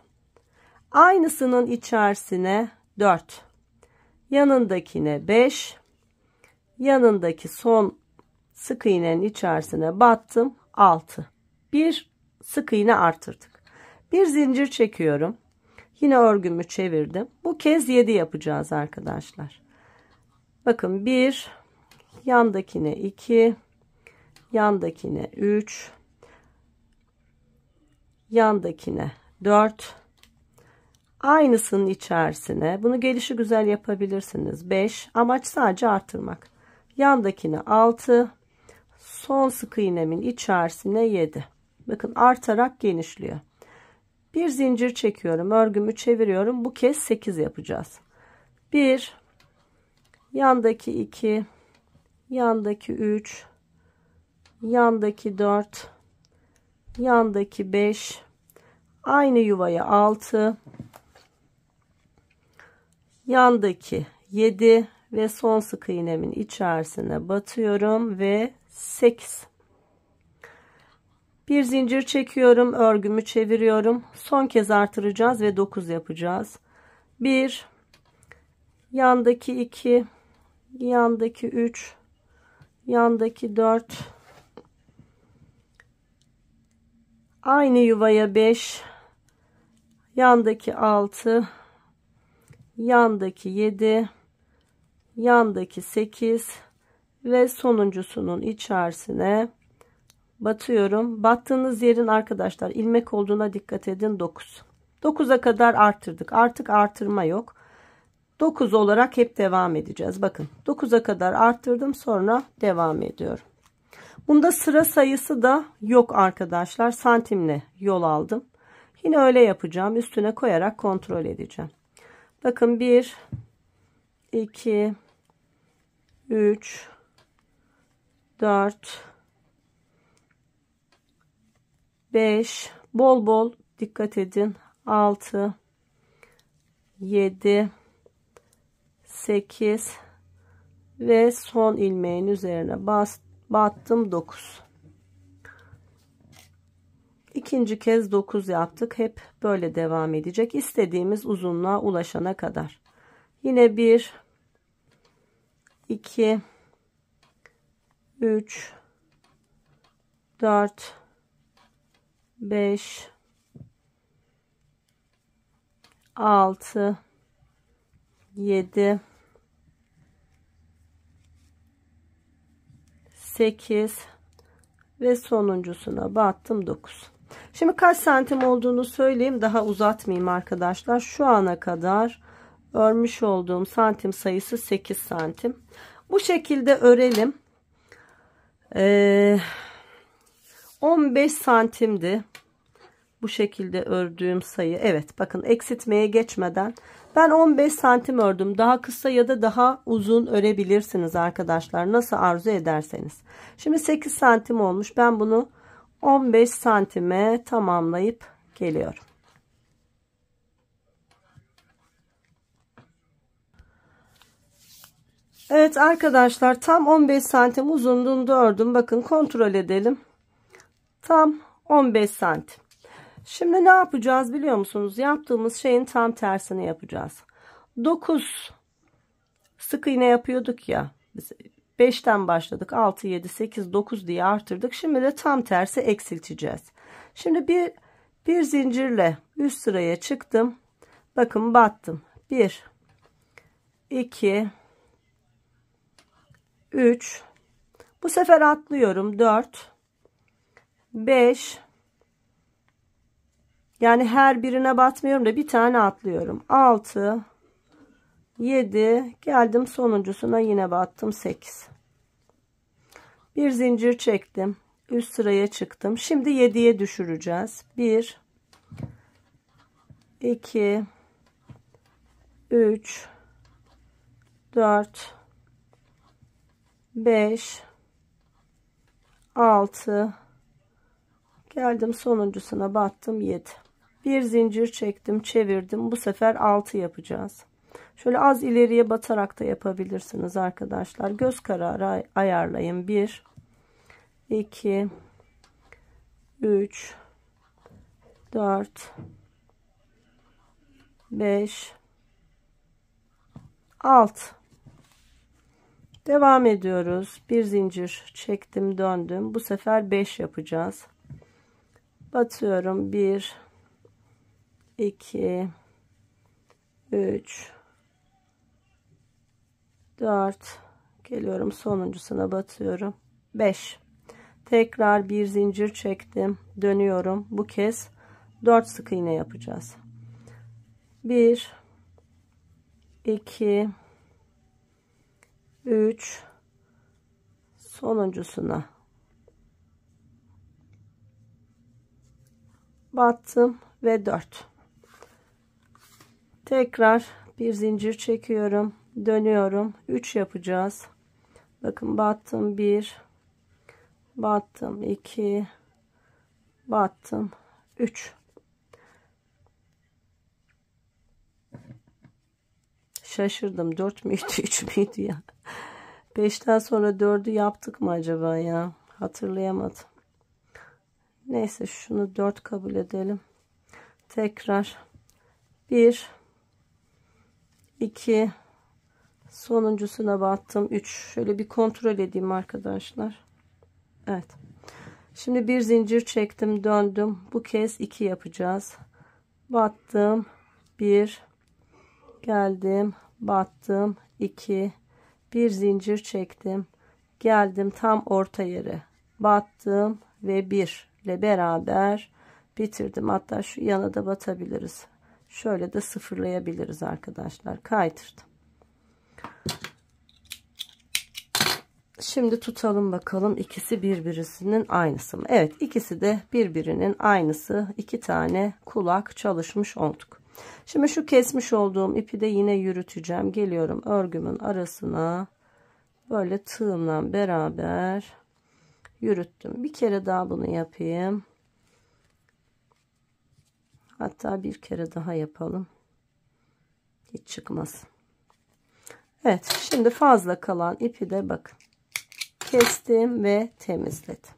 Aynısının içerisine 4. Yanındakine 5. Yanındaki son sık iğnenin içerisine battım 6. Bir sık iğne artırdık. Bir zincir çekiyorum. Yine örgümü çevirdim. Bu kez 7 yapacağız arkadaşlar. Bakın 1, yandakine 2, yandakine 3, yandakine 4. Aynısının içerisine, bunu gelişigüzel yapabilirsiniz. 5, amaç sadece artırmak. Yandakine 6, son sık iğnemin içerisine 7. Bakın artarak genişliyor. Bir zincir çekiyorum, örgümü çeviriyorum. Bu kez 8 yapacağız. 1, yandaki 2, yandaki 3, yandaki 4, yandaki 5, aynı yuvaya 6, yandaki 7 ve son sık iğnemin içerisine batıyorum ve 8. Bir zincir çekiyorum, örgümü çeviriyorum. Son kez artıracağız ve 9 yapacağız. 1, yandaki 2, yandaki 3, yandaki 4, aynı yuvaya 5, yandaki 6, yandaki 7, yandaki 8 ve sonuncusunun içerisine batıyorum. Battığınız yerin arkadaşlar ilmek olduğuna dikkat edin. 9. 9'a kadar arttırdık. Artık artırma yok. 9 olarak hep devam edeceğiz. Bakın 9'a kadar arttırdım, sonra devam ediyorum. Bunda sıra sayısı da yok arkadaşlar. Santimle yol aldım. Yine öyle yapacağım. Üstüne koyarak kontrol edeceğim. Bakın 1, 2, 3, 4, 5, bol bol dikkat edin. 6, 7, 8 ve son ilmeğin üzerine battım 9. İkinci kez 9 yaptık. Hep böyle devam edecek. İstediğimiz uzunluğa ulaşana kadar. Yine 1, 2, 3, 4, 5, 6, 7, 8 ve sonuncusuna battım 9. Şimdi kaç santim olduğunu söyleyeyim, daha uzatmayayım arkadaşlar. Şu ana kadar örmüş olduğum santim sayısı 8 santim. Bu şekilde örelim. 15 santimdi bu şekilde ördüğüm sayı. Evet, bakın eksiltmeye geçmeden ben 15 santim ördüm. Daha kısa ya da daha uzun örebilirsiniz arkadaşlar, nasıl arzu ederseniz. Şimdi 8 santim olmuş. Ben bunu 15 santime tamamlayıp geliyorum. Evet arkadaşlar, tam 15 santim uzunluğunda ördüm. Bakın kontrol edelim. Tam 15 santim. Şimdi ne yapacağız biliyor musunuz? Yaptığımız şeyin tam tersini yapacağız. 9 sık iğne yapıyorduk ya. Biz 5'ten başladık. 6, 7, 8, 9 diye artırdık. Şimdi de tam tersi eksilteceğiz. Şimdi bir zincirle üst sıraya çıktım. Bakın battım. 1, 2, 3. Bu sefer atlıyorum. 4, 5. Yani her birine batmıyorum da bir tane atlıyorum. 6, 7, geldim sonuncusuna yine battım 8. Bir zincir çektim. Üst sıraya çıktım. Şimdi 7'ye düşüreceğiz. 1, 2, 3, 4, 5, 6, geldim sonuncusuna battım 7. Bir zincir çektim, çevirdim. Bu sefer 6 yapacağız. Şöyle az ileriye batarak da yapabilirsiniz arkadaşlar. Göz kararı ayarlayın. 1, 2, 3, 4, 5, 6. Devam ediyoruz. Bir zincir çektim, döndüm. Bu sefer 5 yapacağız. Batıyorum. 1, 2, 3, 4, geliyorum sonuncusuna batıyorum. 5. Tekrar bir zincir çektim, dönüyorum. Bu kez 4 sık iğne yapacağız. 1, 2, 3, sonuncusuna battım ve 4. Tekrar bir zincir çekiyorum, dönüyorum. 3 yapacağız. Bakın battım 1, battım 2, battım 3. Şaşırdım, 4 müydü 3 müydü ya? 5'ten sonra 4'ü yaptık mı acaba ya? Hatırlayamadım. Neyse, şunu 4 kabul edelim. Tekrar 1, 2, sonuncusuna battım 3. Şöyle bir kontrol edeyim arkadaşlar. Evet. Şimdi bir zincir çektim, döndüm. Bu kez 2 yapacağız. Battım 1, geldim, battım 2, bir zincir çektim, geldim tam orta yere, battım ve 1 ile beraber bitirdim. Hatta şu yana da batabiliriz. Şöyle de sıfırlayabiliriz arkadaşlar. Kaydırdım. Şimdi tutalım bakalım, ikisi birbirinin aynısı mı? Evet, ikisi de birbirinin aynısı. 2 tane kulak çalışmış olduk. Şimdi şu kesmiş olduğum ipi de yine yürüteceğim. Geliyorum örgümün arasına. Böyle tığımla beraber yürüttüm. Bir kere daha bunu yapayım. Hatta bir kere daha yapalım. Hiç çıkmasın. Evet, şimdi fazla kalan ipi de bakın kestim ve temizledim.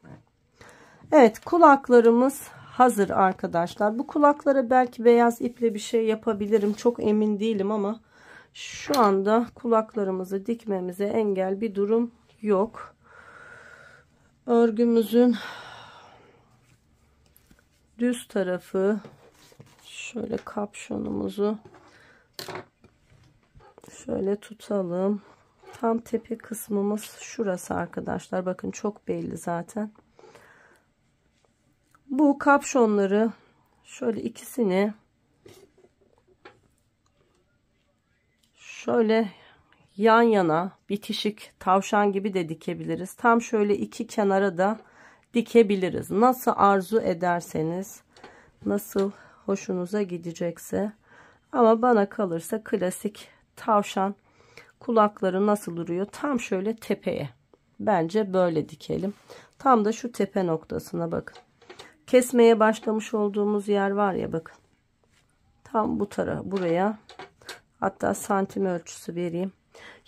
Evet, kulaklarımız hazır arkadaşlar. Bu kulaklara belki beyaz iple bir şey yapabilirim. Çok emin değilim ama şu anda kulaklarımızı dikmemize engel bir durum yok. Örgümüzün düz tarafı, şöyle kapşonumuzu şöyle tutalım. Tam tepe kısmımız şurası arkadaşlar. Bakın çok belli zaten. Bu kapşonları şöyle ikisini şöyle yan yana bitişik tavşan gibi de dikebiliriz. Tam şöyle iki kenara da dikebiliriz. Nasıl arzu ederseniz, nasıl hoşunuza gidecekse. Ama bana kalırsa klasik tavşan kulakları nasıl duruyor? Tam şöyle tepeye. Bence böyle dikelim. Tam da şu tepe noktasına bakın. Kesmeye başlamış olduğumuz yer var ya, bakın. Tam bu tarafa, buraya. Hatta santim ölçüsü vereyim.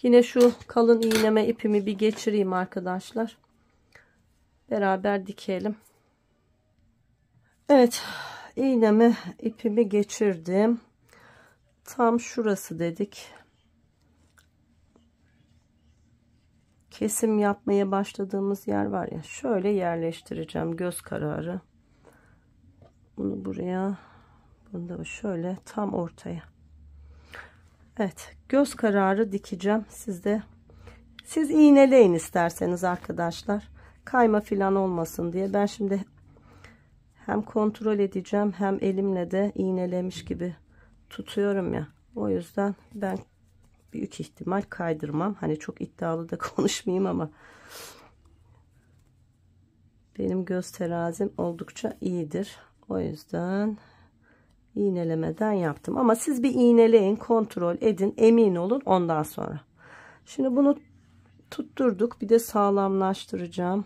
Yine şu kalın iğneme ipimi bir geçireyim arkadaşlar. Beraber dikelim. Evet, iğneme ipimi geçirdim. Tam şurası dedik. Kesim yapmaya başladığımız yer var ya, şöyle yerleştireceğim göz kararı. Bunu buraya, bunu da şöyle tam ortaya. Evet, göz kararı dikeceğim. Siz iğneleyin isterseniz arkadaşlar. Kayma filan olmasın diye. Ben şimdi hem kontrol edeceğim hem elimle de iğnelemiş gibi tutuyorum ya. O yüzden ben büyük ihtimal kaydırmam. Hani çok iddialı da konuşmayayım ama benim göz terazim oldukça iyidir. O yüzden iğnelemeden yaptım. Ama siz bir iğneleyin, kontrol edin, emin olun ondan sonra. Şimdi bunu tutturduk. Bir de sağlamlaştıracağım.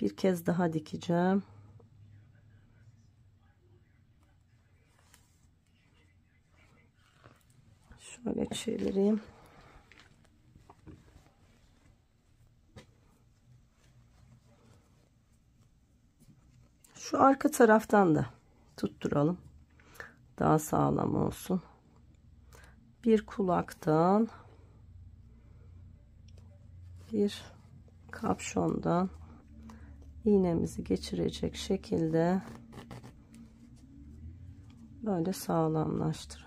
Bir kez daha dikeceğim. Şöyle çevireyim. Şu arka taraftan da tutturalım. Daha sağlam olsun. Bir kulaktan, bir kapşondan iğnemizi geçirecek şekilde böyle sağlamlaştırın.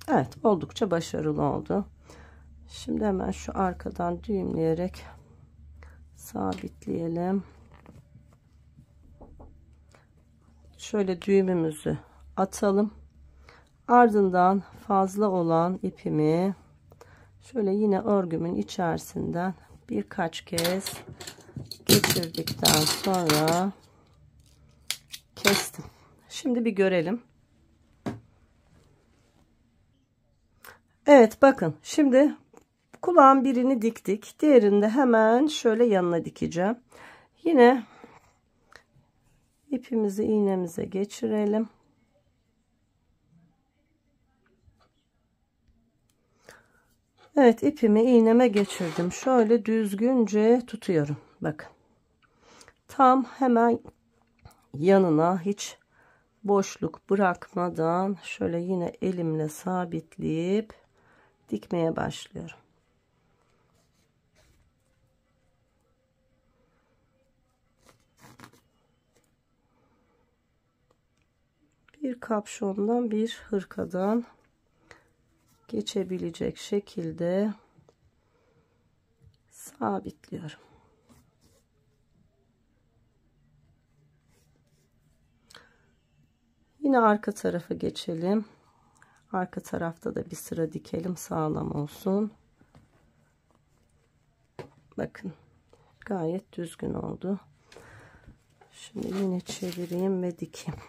Evet, oldukça başarılı oldu. Şimdi hemen şu arkadan düğümleyerek sabitleyelim. Şöyle düğümümüzü atalım. Ardından fazla olan ipimi şöyle yine örgümün içerisinden birkaç kez geçirdikten sonra kestim. Şimdi bir görelim. Evet, bakın şimdi kulağın birini diktik. Diğerini de hemen şöyle yanına dikeceğim. Yine ipimizi iğnemize geçirelim. Evet, ipimi iğneme geçirdim. Şöyle düzgünce tutuyorum. Bakın. Tam hemen yanına hiç boşluk bırakmadan şöyle yine elimle sabitleyip dikmeye başlıyorum. Bir kapşondan, bir hırkadan geçebilecek şekilde sabitliyorum. Yine arka tarafa geçelim. Arka tarafta da bir sıra dikelim, sağlam olsun. Bakın gayet düzgün oldu. Şimdi yine çevireyim ve dikeyim.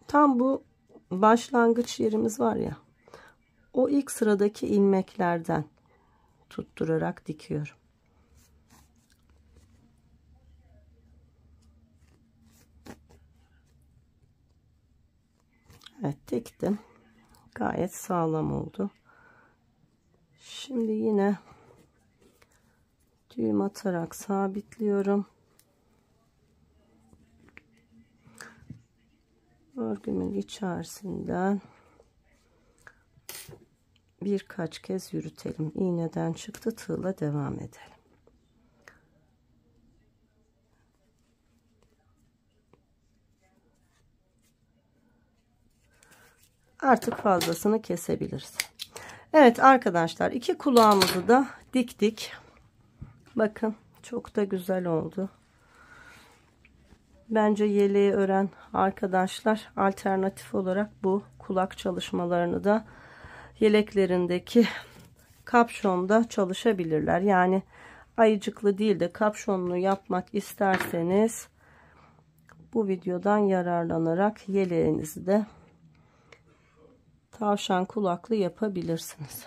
Tam bu başlangıç yerimiz var ya, o ilk sıradaki ilmeklerden tutturarak dikiyorum. Evet, diktim. Gayet sağlam oldu. Şimdi yine düğüm atarak sabitliyorum. Örgümün içerisinden birkaç kez yürütelim. İğneden çıktı, tığla devam edelim. Artık fazlasını kesebiliriz. Evet arkadaşlar, iki kulağımızı da diktik. Bakın çok da güzel oldu. Bence yeleği ören arkadaşlar alternatif olarak bu kulak çalışmalarını da yeleklerindeki kapşonda çalışabilirler. Yani ayıcıklı değil de kapşonlu yapmak isterseniz bu videodan yararlanarak yeleğinizi de tavşan kulaklı yapabilirsiniz.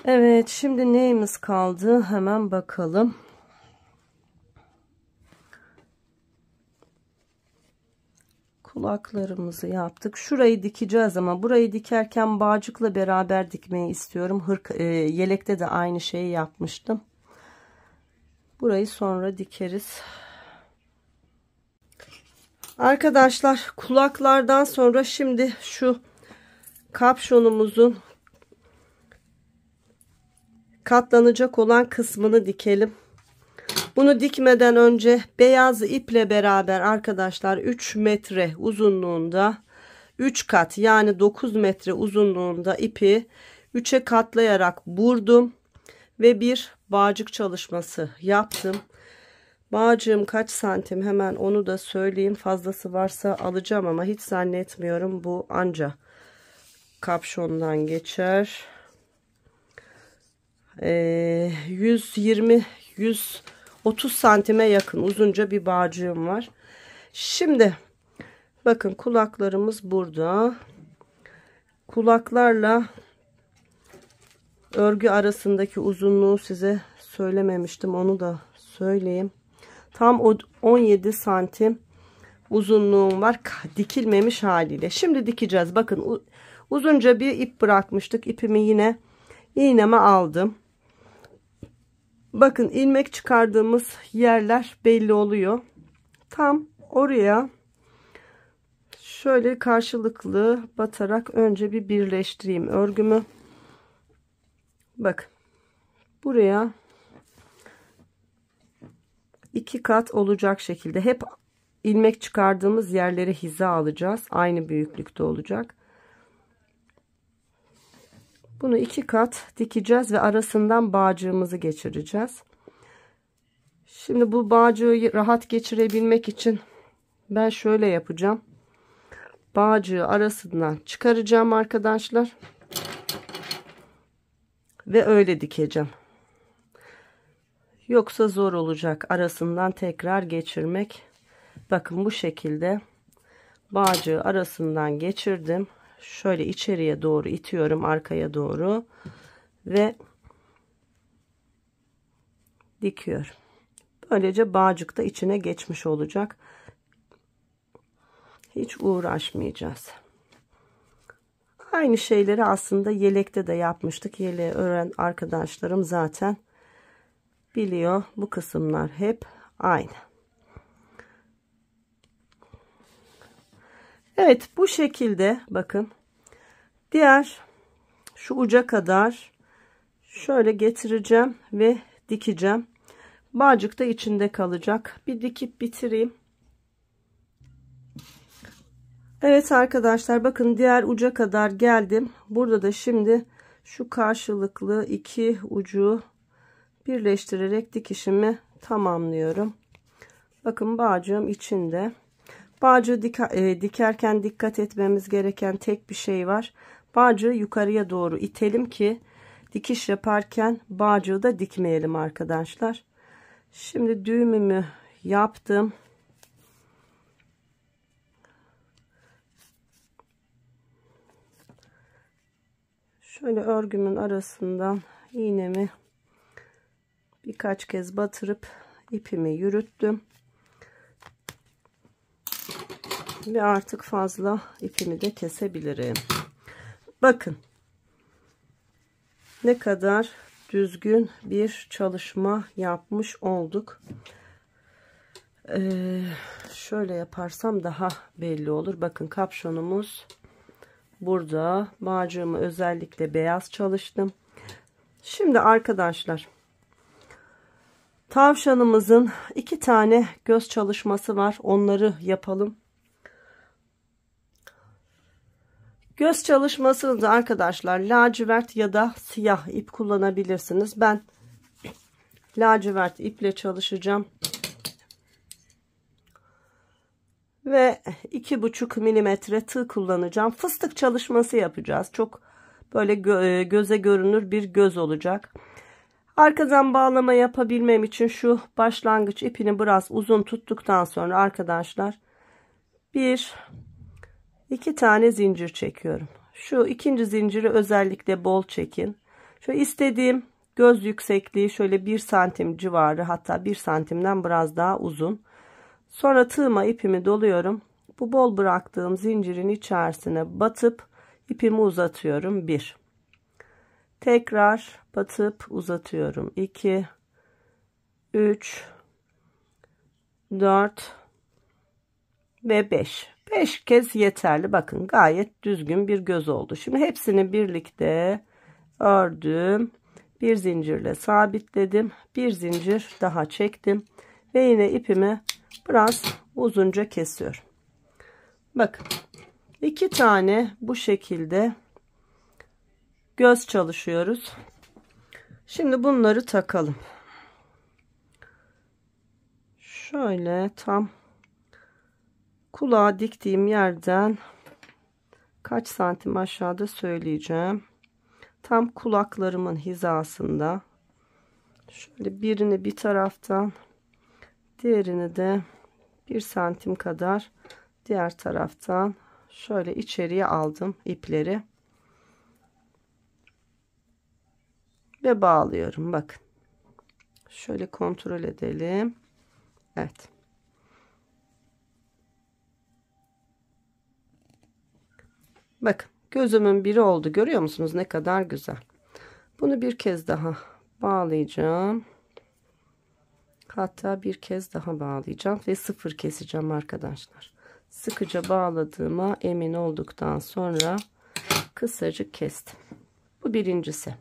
Evet, şimdi neyimiz kaldı? Hemen bakalım. Kulaklarımızı yaptık. Şurayı dikeceğiz ama burayı dikerken bağcıkla beraber dikmeyi istiyorum. Yelekte de aynı şeyi yapmıştım. Burayı sonra dikeriz. Arkadaşlar, kulaklardan sonra şimdi şu kapşonumuzun katlanacak olan kısmını dikelim. Bunu dikmeden önce beyaz iple beraber arkadaşlar 3 metre uzunluğunda 3 kat, yani 9 metre uzunluğunda ipi 3'e katlayarak vurdum ve bir bağcık çalışması yaptım. Bağcığım kaç santim, hemen onu da söyleyeyim. Fazlası varsa alacağım ama hiç zannetmiyorum, bu anca kapşondan geçer. 120-130 santime yakın uzunca bir bağcığım var. Şimdi bakın, kulaklarımız burada. Kulaklarla örgü arasındaki uzunluğu size söylememiştim, onu da söyleyeyim. Tam 17 santim uzunluğum var dikilmemiş haliyle. Şimdi dikeceğiz. Bakın uzunca bir ip bırakmıştık. İpimi yine iğneme aldım. Bakın ilmek çıkardığımız yerler belli oluyor. Tam oraya şöyle karşılıklı batarak önce bir birleştireyim örgümü. Bakın buraya 2 kat olacak şekilde hep ilmek çıkardığımız yerleri hiza alacağız. Aynı büyüklükte olacak. Bunu 2 kat dikeceğiz ve arasından bağcığımızı geçireceğiz. Şimdi bu bağcığı rahat geçirebilmek için ben şöyle yapacağım. Bağcığı arasından çıkaracağım arkadaşlar. Ve öyle dikeceğim. Yoksa zor olacak arasından tekrar geçirmek. Bakın bu şekilde bağcığı arasından geçirdim. Şöyle içeriye doğru itiyorum, arkaya doğru ve dikiyorum. Böylece bağcık da içine geçmiş olacak. Hiç uğraşmayacağız. Aynı şeyleri aslında yelekte de yapmıştık. Yeleği öğren arkadaşlarım zaten biliyor. Bu kısımlar hep aynı. Evet, bu şekilde bakın. Diğer şu uca kadar şöyle getireceğim ve dikeceğim. Bağcık da içinde kalacak. Bir dikip bitireyim. Evet arkadaşlar, bakın diğer uca kadar geldim. Burada da şimdi şu karşılıklı iki ucu birleştirerek dikişimi tamamlıyorum. Bakın bağcığım içinde. Bağcığı dikerken dikkat etmemiz gereken tek bir şey var. Bağcığı yukarıya doğru itelim ki dikiş yaparken bağcığı da dikmeyelim arkadaşlar. Şimdi düğümümü yaptım. Şöyle örgümün arasından iğnemi birkaç kez batırıp ipimi yürüttüm. Ve artık fazla ipimi de kesebilirim. Bakın ne kadar düzgün bir çalışma yapmış olduk. Şöyle yaparsam daha belli olur. Bakın kapşonumuz burada. Bağcığımı özellikle beyaz çalıştım. Şimdi arkadaşlar, tavşanımızın 2 tane göz çalışması var. Onları yapalım. Göz çalışmasını da arkadaşlar lacivert ya da siyah ip kullanabilirsiniz. Ben lacivert iple çalışacağım. Ve 2,5 milimetre tığ kullanacağım. Fıstık çalışması yapacağız. Çok böyle göze görünür bir göz olacak. Arkadan bağlama yapabilmem için şu başlangıç ipini biraz uzun tuttuktan sonra arkadaşlar 2 tane zincir çekiyorum. Şu ikinci zinciri özellikle bol çekin. Şöyle istediğim göz yüksekliği şöyle 1 santim civarı, hatta 1 santimden biraz daha uzun. Sonra tığıma ipimi doluyorum. Bu bol bıraktığım zincirin içerisine batıp ipimi uzatıyorum. 1. Tekrar batıp uzatıyorum. 2, 3, 4 ve 5. 5 kez yeterli. Bakın gayet düzgün bir göz oldu. Şimdi hepsini birlikte ördüm. Bir zincirle sabitledim. Bir zincir daha çektim. Ve yine ipimi biraz uzunca kesiyorum. Bakın 2 tane bu şekilde göz çalışıyoruz. Şimdi bunları takalım. Şöyle tam kulağa diktiğim yerden kaç santim aşağıda söyleyeceğim. Tam kulaklarımın hizasında. Şöyle birini bir taraftan, diğerini de 1 santim kadar diğer taraftan şöyle içeriye aldım ipleri. Ve bağlıyorum. Bakın. Şöyle kontrol edelim. Evet. Bakın gözümün biri oldu. Görüyor musunuz ne kadar güzel. Bunu bir kez daha bağlayacağım. Hatta bir kez daha bağlayacağım ve 0 keseceğim arkadaşlar. Sıkıca bağladığıma emin olduktan sonra kısacık kestim. Bu birincisi.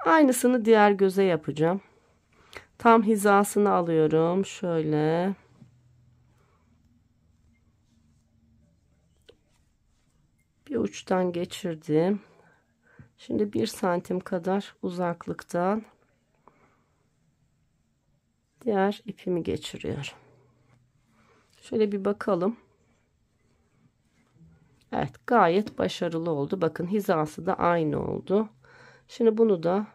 Aynısını diğer göze yapacağım. Tam hizasını alıyorum. Şöyle. Bir uçtan geçirdim. Şimdi 1 santim kadar uzaklıktan diğer ipimi geçiriyorum. Şöyle bir bakalım. Evet, gayet başarılı oldu. Bakın hizası da aynı oldu. Şimdi bunu da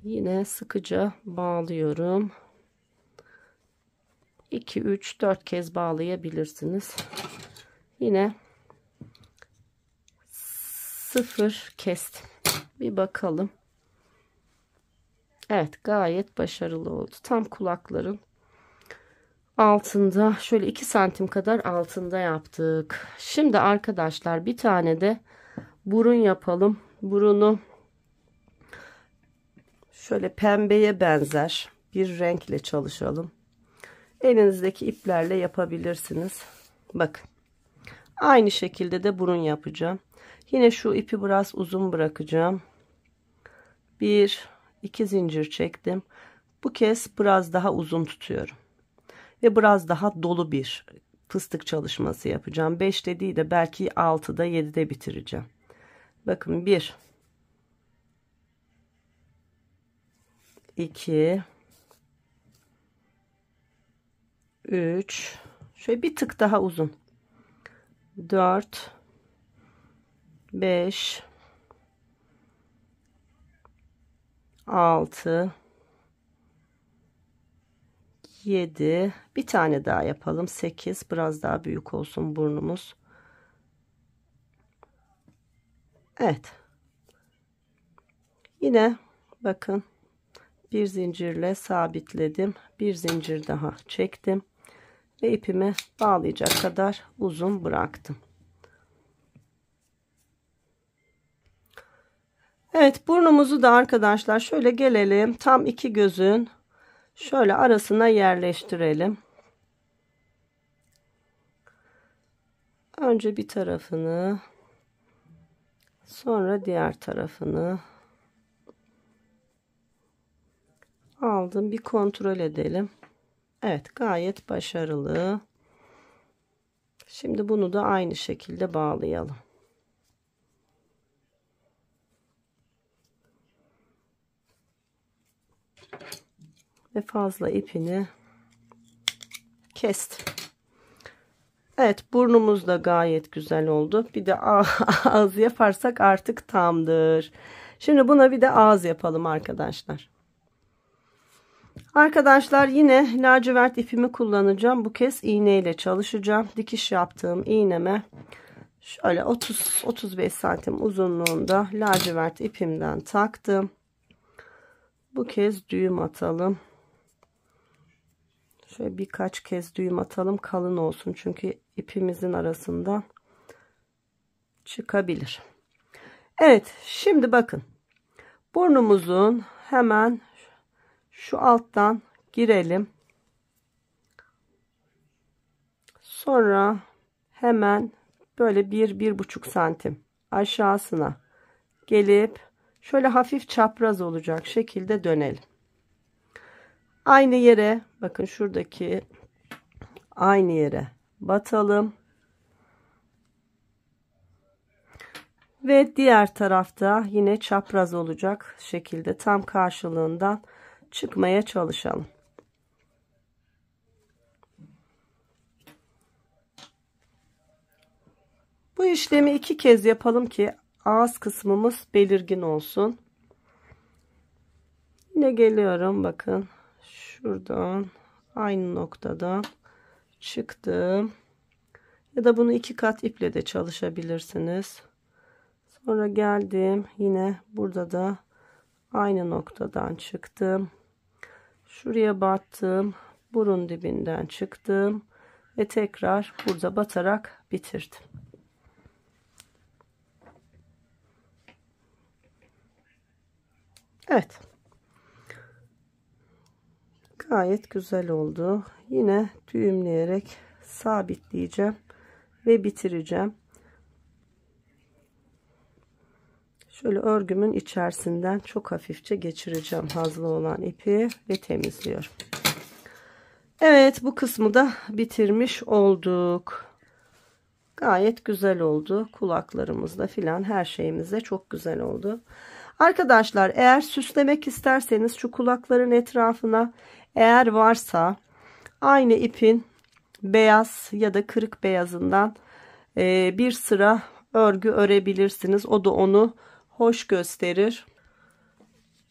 yine sıkıca bağlıyorum. 2, 3, 4 kez bağlayabilirsiniz. Yine 0 kestim. Bir bakalım. Evet, gayet başarılı oldu. Tam kulakların altında, şöyle 2 santim kadar altında yaptık. Şimdi arkadaşlar bir tane de burun yapalım. Burunu şöyle pembeye benzer bir renkle çalışalım. Elinizdeki iplerle yapabilirsiniz. Bakın. Aynı şekilde de burun yapacağım. Yine şu ipi biraz uzun bırakacağım. 1, 2 zincir çektim. Bu kez biraz daha uzun tutuyorum. Ve biraz daha dolu bir fıstık çalışması yapacağım. 5'te değil de belki 6'da 7'de bitireceğim. Bakın 1, 2 3 şöyle bir tık daha uzun, 4 5 6 7 bir tane daha yapalım, 8, biraz daha büyük olsun burnumuz. Evet, yine bakın bir zincirle sabitledim, bir zincir daha çektim ve ipimi bağlayacak kadar uzun bıraktım. Evet, burnumuzu da arkadaşlar şöyle gelelim, tam iki gözün şöyle arasına yerleştirelim. Önce bir tarafını, sonra diğer tarafını aldım, bir kontrol edelim. Evet, gayet başarılı. Şimdi bunu da aynı şekilde bağlayalım. Ve fazla ipini kestim. Evet, burnumuz da gayet güzel oldu. Bir de ağız yaparsak artık tamdır. Şimdi buna bir de ağız yapalım arkadaşlar. Arkadaşlar yine lacivert ipimi kullanacağım. Bu kez iğne ile çalışacağım. Dikiş yaptığım iğneme şöyle 30-35 santim uzunluğunda lacivert ipimden taktım. Bu kez düğüm atalım. Şöyle birkaç kez düğüm atalım, kalın olsun çünkü ipimizin arasından çıkabilir. Evet, şimdi bakın burnumuzun hemen şu alttan girelim, sonra hemen böyle 1-1,5 santim aşağısına gelip şöyle hafif çapraz olacak şekilde dönelim. Aynı yere, bakın şuradaki aynı yere batalım. Ve diğer tarafta yine çapraz olacak şekilde tam karşılığından çıkmaya çalışalım. Bu işlemi 2 kez yapalım ki ağız kısmımız belirgin olsun. Yine geliyorum, bakın şuradan aynı noktadan çıktım. Ya da bunu 2 kat iple de çalışabilirsiniz. Sonra geldim, yine burada da aynı noktadan çıktım. Şuraya battım, burun dibinden çıktım ve tekrar burada batarak bitirdim. Evet, gayet güzel oldu. Yine düğümleyerek sabitleyeceğim ve bitireceğim. Şöyle örgümün içerisinden çok hafifçe geçireceğim hazlı olan ipi ve temizliyorum. Evet, bu kısmı da bitirmiş olduk. Gayet güzel oldu. Kulaklarımızda filan her şeyimizde çok güzel oldu. Arkadaşlar, eğer süslemek isterseniz şu kulakların etrafına eğer varsa aynı ipin beyaz ya da kırık beyazından bir sıra örgü örebilirsiniz. O da onu hoş gösterir.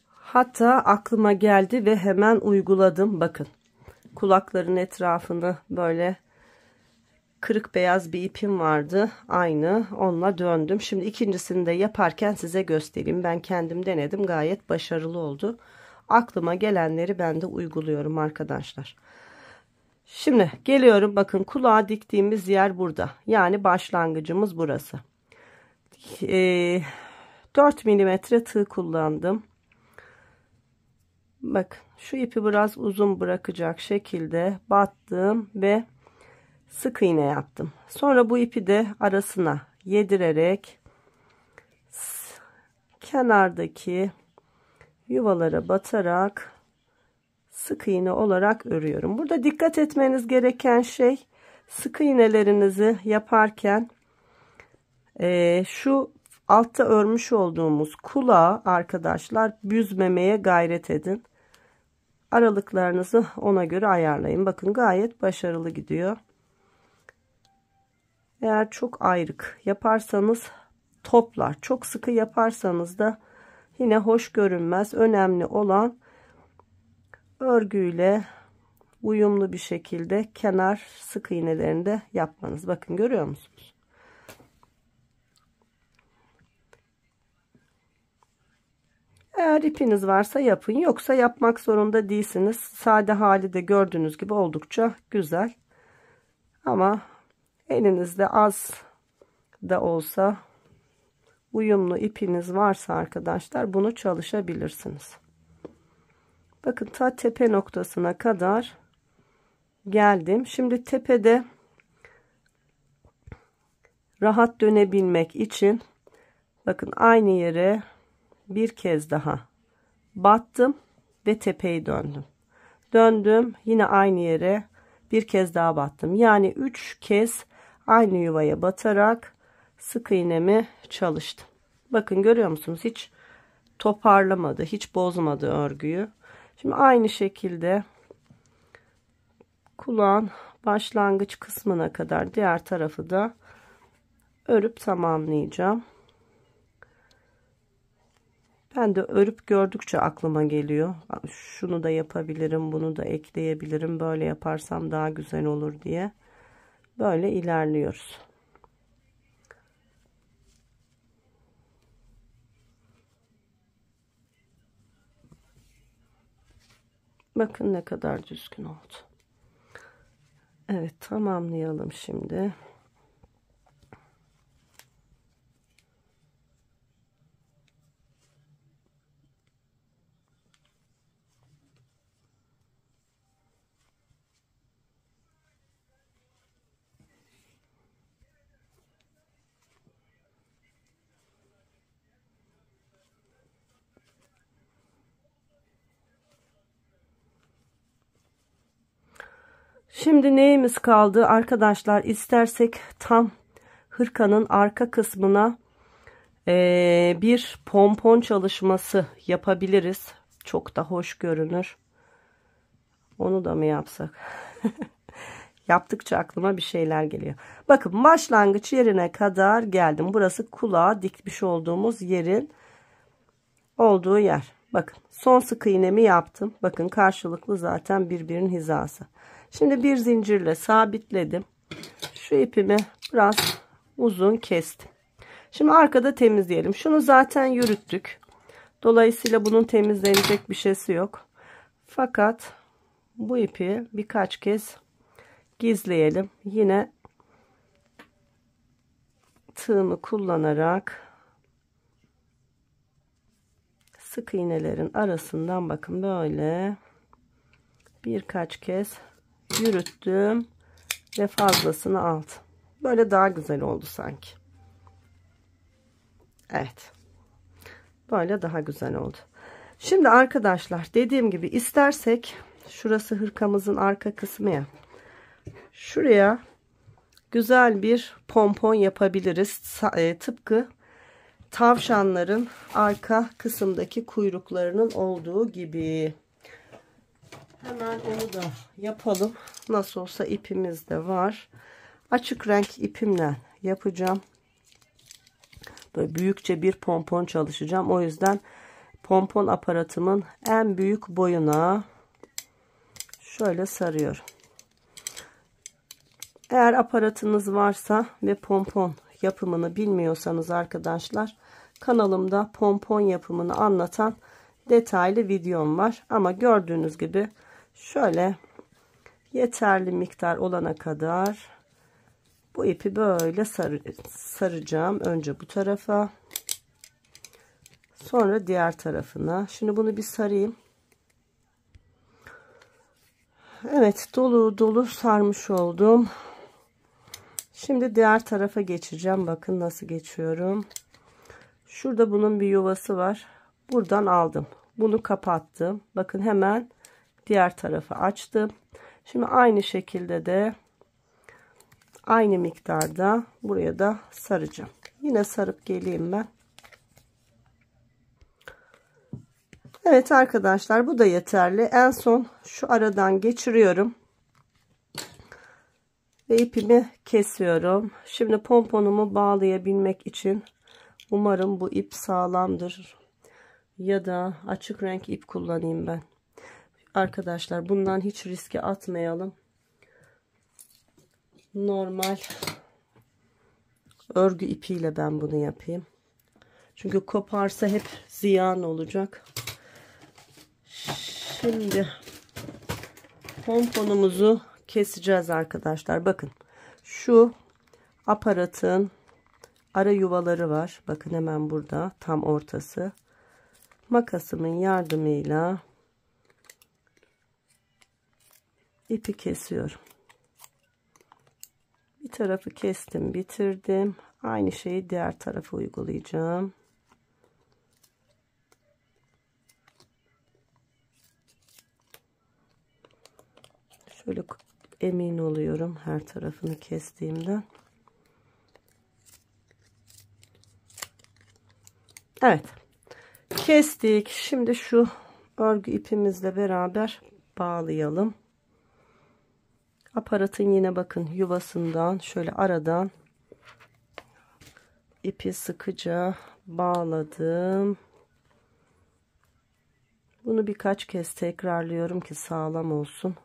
Hatta aklıma geldi ve hemen uyguladım. Bakın, kulakların etrafını böyle kırık beyaz bir ipim vardı. Aynı onunla döndüm. Şimdi ikincisini de yaparken size göstereyim. Ben kendim denedim. Gayet başarılı oldu. Aklıma gelenleri ben de uyguluyorum arkadaşlar. Şimdi geliyorum. Bakın, kulağa diktiğimiz yer burada. Yani başlangıcımız burası. 4 milimetre tığ kullandım. Bakın, şu ipi biraz uzun bırakacak şekilde battım ve sık iğne yaptım. Sonra bu ipi de arasına yedirerek kenardaki yuvalara batarak sık iğne olarak örüyorum. Burada dikkat etmeniz gereken şey, sık iğnelerinizi yaparken şu altta örmüş olduğumuz kulağı arkadaşlar büzmemeye gayret edin. Aralıklarınızı ona göre ayarlayın. Bakın gayet başarılı gidiyor. Eğer çok ayrık yaparsanız toplar. Çok sıkı yaparsanız da yine hoş görünmez. Önemli olan örgüyle uyumlu bir şekilde kenar sık iğnelerini de yapmanız. Bakın görüyor musunuz? Eğer ipiniz varsa yapın. Yoksa yapmak zorunda değilsiniz. Sade hali de gördüğünüz gibi oldukça güzel. Ama elinizde az da olsa uyumlu ipiniz varsa arkadaşlar bunu çalışabilirsiniz. Bakın ta tepe noktasına kadar geldim. Şimdi tepede rahat dönebilmek için bakın aynı yere bir kez daha battım ve tepeyi döndüm. Döndüm, yine aynı yere bir kez daha battım. Yani 3 kez aynı yuvaya batarak sık iğnemi çalıştım. Bakın görüyor musunuz? Hiç toparlamadı, hiç bozmadı örgüyü. Şimdi aynı şekilde kulağın başlangıç kısmına kadar diğer tarafı da örüp tamamlayacağım. Ben de örüp gördükçe aklıma geliyor. Şunu da yapabilirim, bunu da ekleyebilirim. Böyle yaparsam daha güzel olur diye. Böyle ilerliyoruz. Bakın ne kadar düzgün oldu. Evet, tamamlayalım şimdi. Şimdi neyimiz kaldı arkadaşlar? İstersek tam hırkanın arka kısmına bir pompon çalışması yapabiliriz. Çok da hoş görünür. Onu da mı yapsak? Yaptıkça aklıma bir şeyler geliyor. Bakın başlangıç yerine kadar geldim. Burası kulağa dikmiş olduğumuz yerin olduğu yer. Bakın son sık iğnemi yaptım. Bakın karşılıklı zaten birbirinin hizası. Şimdi bir zincirle sabitledim. Şu ipimi biraz uzun kestim. Şimdi arkada temizleyelim. Şunu zaten yürüttük. Dolayısıyla bunun temizlenecek bir şeysi yok. Fakat bu ipi birkaç kez gizleyelim. Yine tığımı kullanarak sık iğnelerin arasından bakın böyle birkaç kez yürüttüm ve fazlasını aldım. Böyle daha güzel oldu sanki. Evet. Böyle daha güzel oldu. Şimdi arkadaşlar dediğim gibi istersek şurası hırkamızın arka kısmı ya. Şuraya güzel bir pompon yapabiliriz. Tıpkı tavşanların arka kısımdaki kuyruklarının olduğu gibi. Hemen onu da yapalım. Nasıl olsa ipimiz de var. Açık renk ipimle yapacağım. Böyle büyükçe bir pompon çalışacağım. O yüzden pompon aparatımın en büyük boyuna şöyle sarıyorum. Eğer aparatınız varsa ve pompon yapımını bilmiyorsanız arkadaşlar, kanalımda pompon yapımını anlatan detaylı videom var. Ama gördüğünüz gibi şöyle yeterli miktar olana kadar bu ipi böyle saracağım. Önce bu tarafa, sonra diğer tarafına. Şimdi bunu bir sarayım. Evet, dolu dolu sarmış oldum. Şimdi diğer tarafa geçeceğim. Bakın nasıl geçiyorum. Şurada bunun bir yuvası var. Buradan aldım. Bunu kapattım. Bakın hemen diğer tarafı açtım. Şimdi aynı şekilde de aynı miktarda buraya da saracağım. Yine sarıp geleyim ben. Evet arkadaşlar, bu da yeterli. En son şu aradan geçiriyorum. Ve ipimi kesiyorum. Şimdi pomponumu bağlayabilmek için umarım bu ip sağlamdır. Ya da açık renk ip kullanayım ben. Arkadaşlar bundan hiç riske atmayalım. Normal örgü ipiyle ben bunu yapayım. Çünkü koparsa hep ziyan olacak. Şimdi pomponumuzu keseceğiz arkadaşlar. Bakın şu aparatın ara yuvaları var. Bakın hemen burada tam ortası. Makasımın yardımıyla ipi kesiyorum. Bir tarafı kestim, bitirdim. Aynı şeyi diğer tarafa uygulayacağım. Şöyle emin oluyorum her tarafını kestiğimden. Evet. Kestik. Şimdi şu örgü ipimizle beraber bağlayalım. Aparatın yine bakın yuvasından şöyle aradan ipi sıkıca bağladım. Bunu birkaç kez tekrarlıyorum ki sağlam olsun.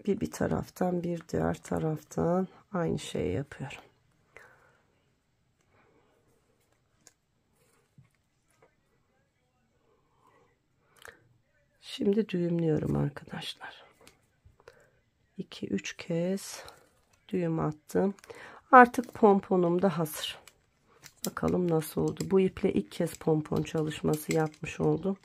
Bir taraftan bir diğer taraftan aynı şeyi yapıyorum. Şimdi düğümlüyorum arkadaşlar. 2-3 kez düğüm attım. Artık pomponum da hazır. Bakalım nasıl oldu. Bu iple ilk kez pompon çalışması yapmış oldum.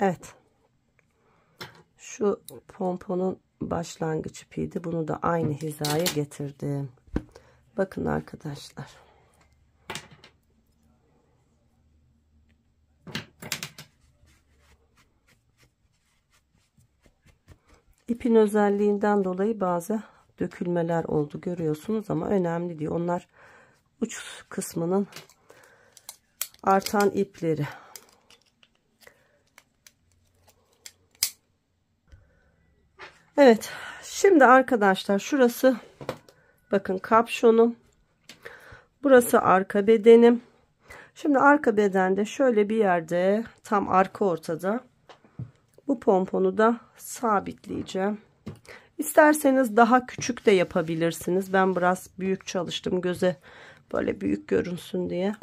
Evet. Şu pomponun başlangıç ipiydi. Bunu da aynı hizaya getirdim. Bakın arkadaşlar. İpin özelliğinden dolayı bazı dökülmeler oldu, görüyorsunuz, ama önemli değil. Onlar uç kısmının artan ipleri. Evet, şimdi arkadaşlar şurası bakın kapşonum, burası arka bedenim. Şimdi arka bedende şöyle bir yerde, tam arka ortada, bu pomponu da sabitleyeceğim. İsterseniz daha küçük de yapabilirsiniz. Ben biraz büyük çalıştım, göze böyle büyük görünsün diye.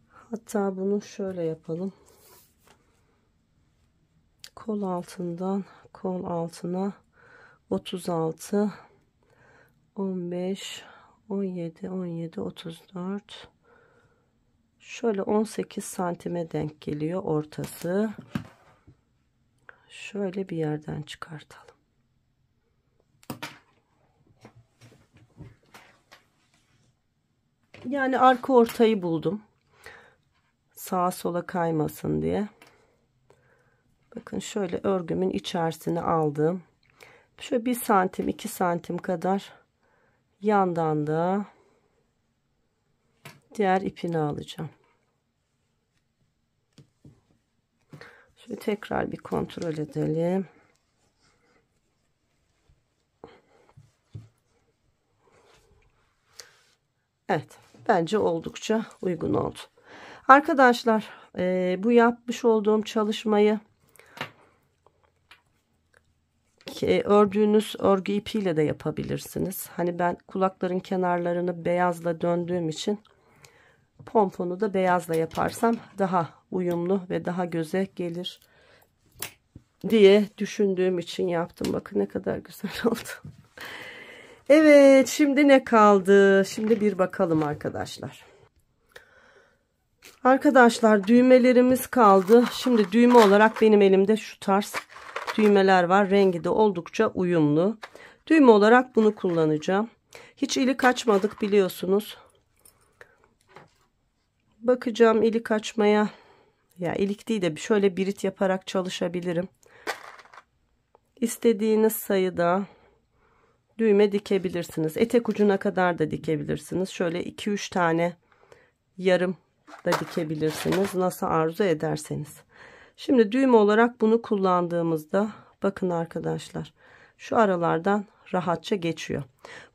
Hatta bunu şöyle yapalım. Kol altından kol altına 36, 15, 17, 17, 34, şöyle 18 santime denk geliyor ortası. Şöyle bir yerden çıkartalım. Yani arka ortayı buldum. Sağa sola kaymasın diye. Bakın şöyle örgümün içerisine aldım. Şöyle 1 santim 2 santim kadar yandan da diğer ipini alacağım. Şöyle tekrar bir kontrol edelim. Evet, bence oldukça uygun oldu. Arkadaşlar bu yapmış olduğum çalışmayı ördüğünüz örgü ipiyle de yapabilirsiniz. Hani ben kulakların kenarlarını beyazla döndüğüm için pomponu da beyazla yaparsam daha uyumlu ve daha göze gelir diye düşündüğüm için yaptım. Bakın ne kadar güzel oldu. Evet, şimdi ne kaldı? Şimdi bir bakalım arkadaşlar. Arkadaşlar düğmelerimiz kaldı. Şimdi düğme olarak benim elimde şu tarz düğmeler var. Rengi de oldukça uyumlu. Düğme olarak bunu kullanacağım. Hiç ilik açmadık biliyorsunuz. Bakacağım ilik açmaya. Ya ilik değil de şöyle birit yaparak çalışabilirim. İstediğiniz sayıda düğme dikebilirsiniz. Etek ucuna kadar da dikebilirsiniz. Şöyle 2-3 tane yarım da dikebilirsiniz. Nasıl arzu ederseniz. Şimdi düğme olarak bunu kullandığımızda bakın arkadaşlar, şu aralardan rahatça geçiyor.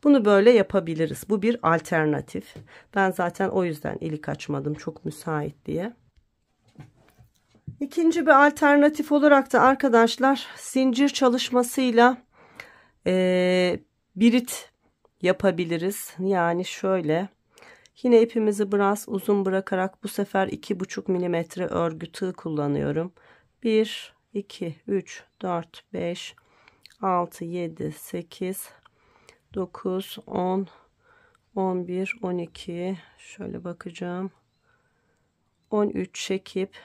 Bunu böyle yapabiliriz. Bu bir alternatif. Ben zaten o yüzden ilik açmadım, çok müsait diye. İkinci bir alternatif olarak da arkadaşlar zincir çalışmasıyla birit yapabiliriz. Yani şöyle, yine ipimizi biraz uzun bırakarak bu sefer 2,5 milimetre örgü tığ kullanıyorum. 1, 2, 3, 4, 5, 6, 7, 8, 9, 10, 11, 12, şöyle bakacağım. 13 çekip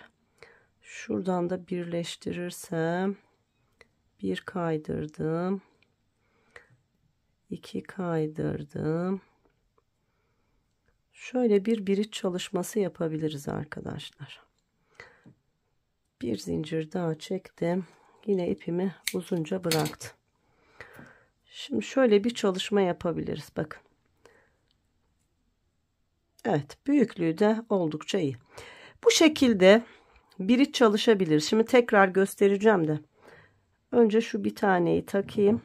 şuradan da birleştirirsem 1 kaydırdım. 2 kaydırdım. Şöyle bir birit çalışması yapabiliriz arkadaşlar. Bir zincir daha çektim. Yine ipimi uzunca bıraktım. Şimdi şöyle bir çalışma yapabiliriz. Bakın. Evet, büyüklüğü de oldukça iyi. Bu şekilde birit çalışabiliriz. Şimdi tekrar göstereceğim de. Önce şu bir taneyi takayım.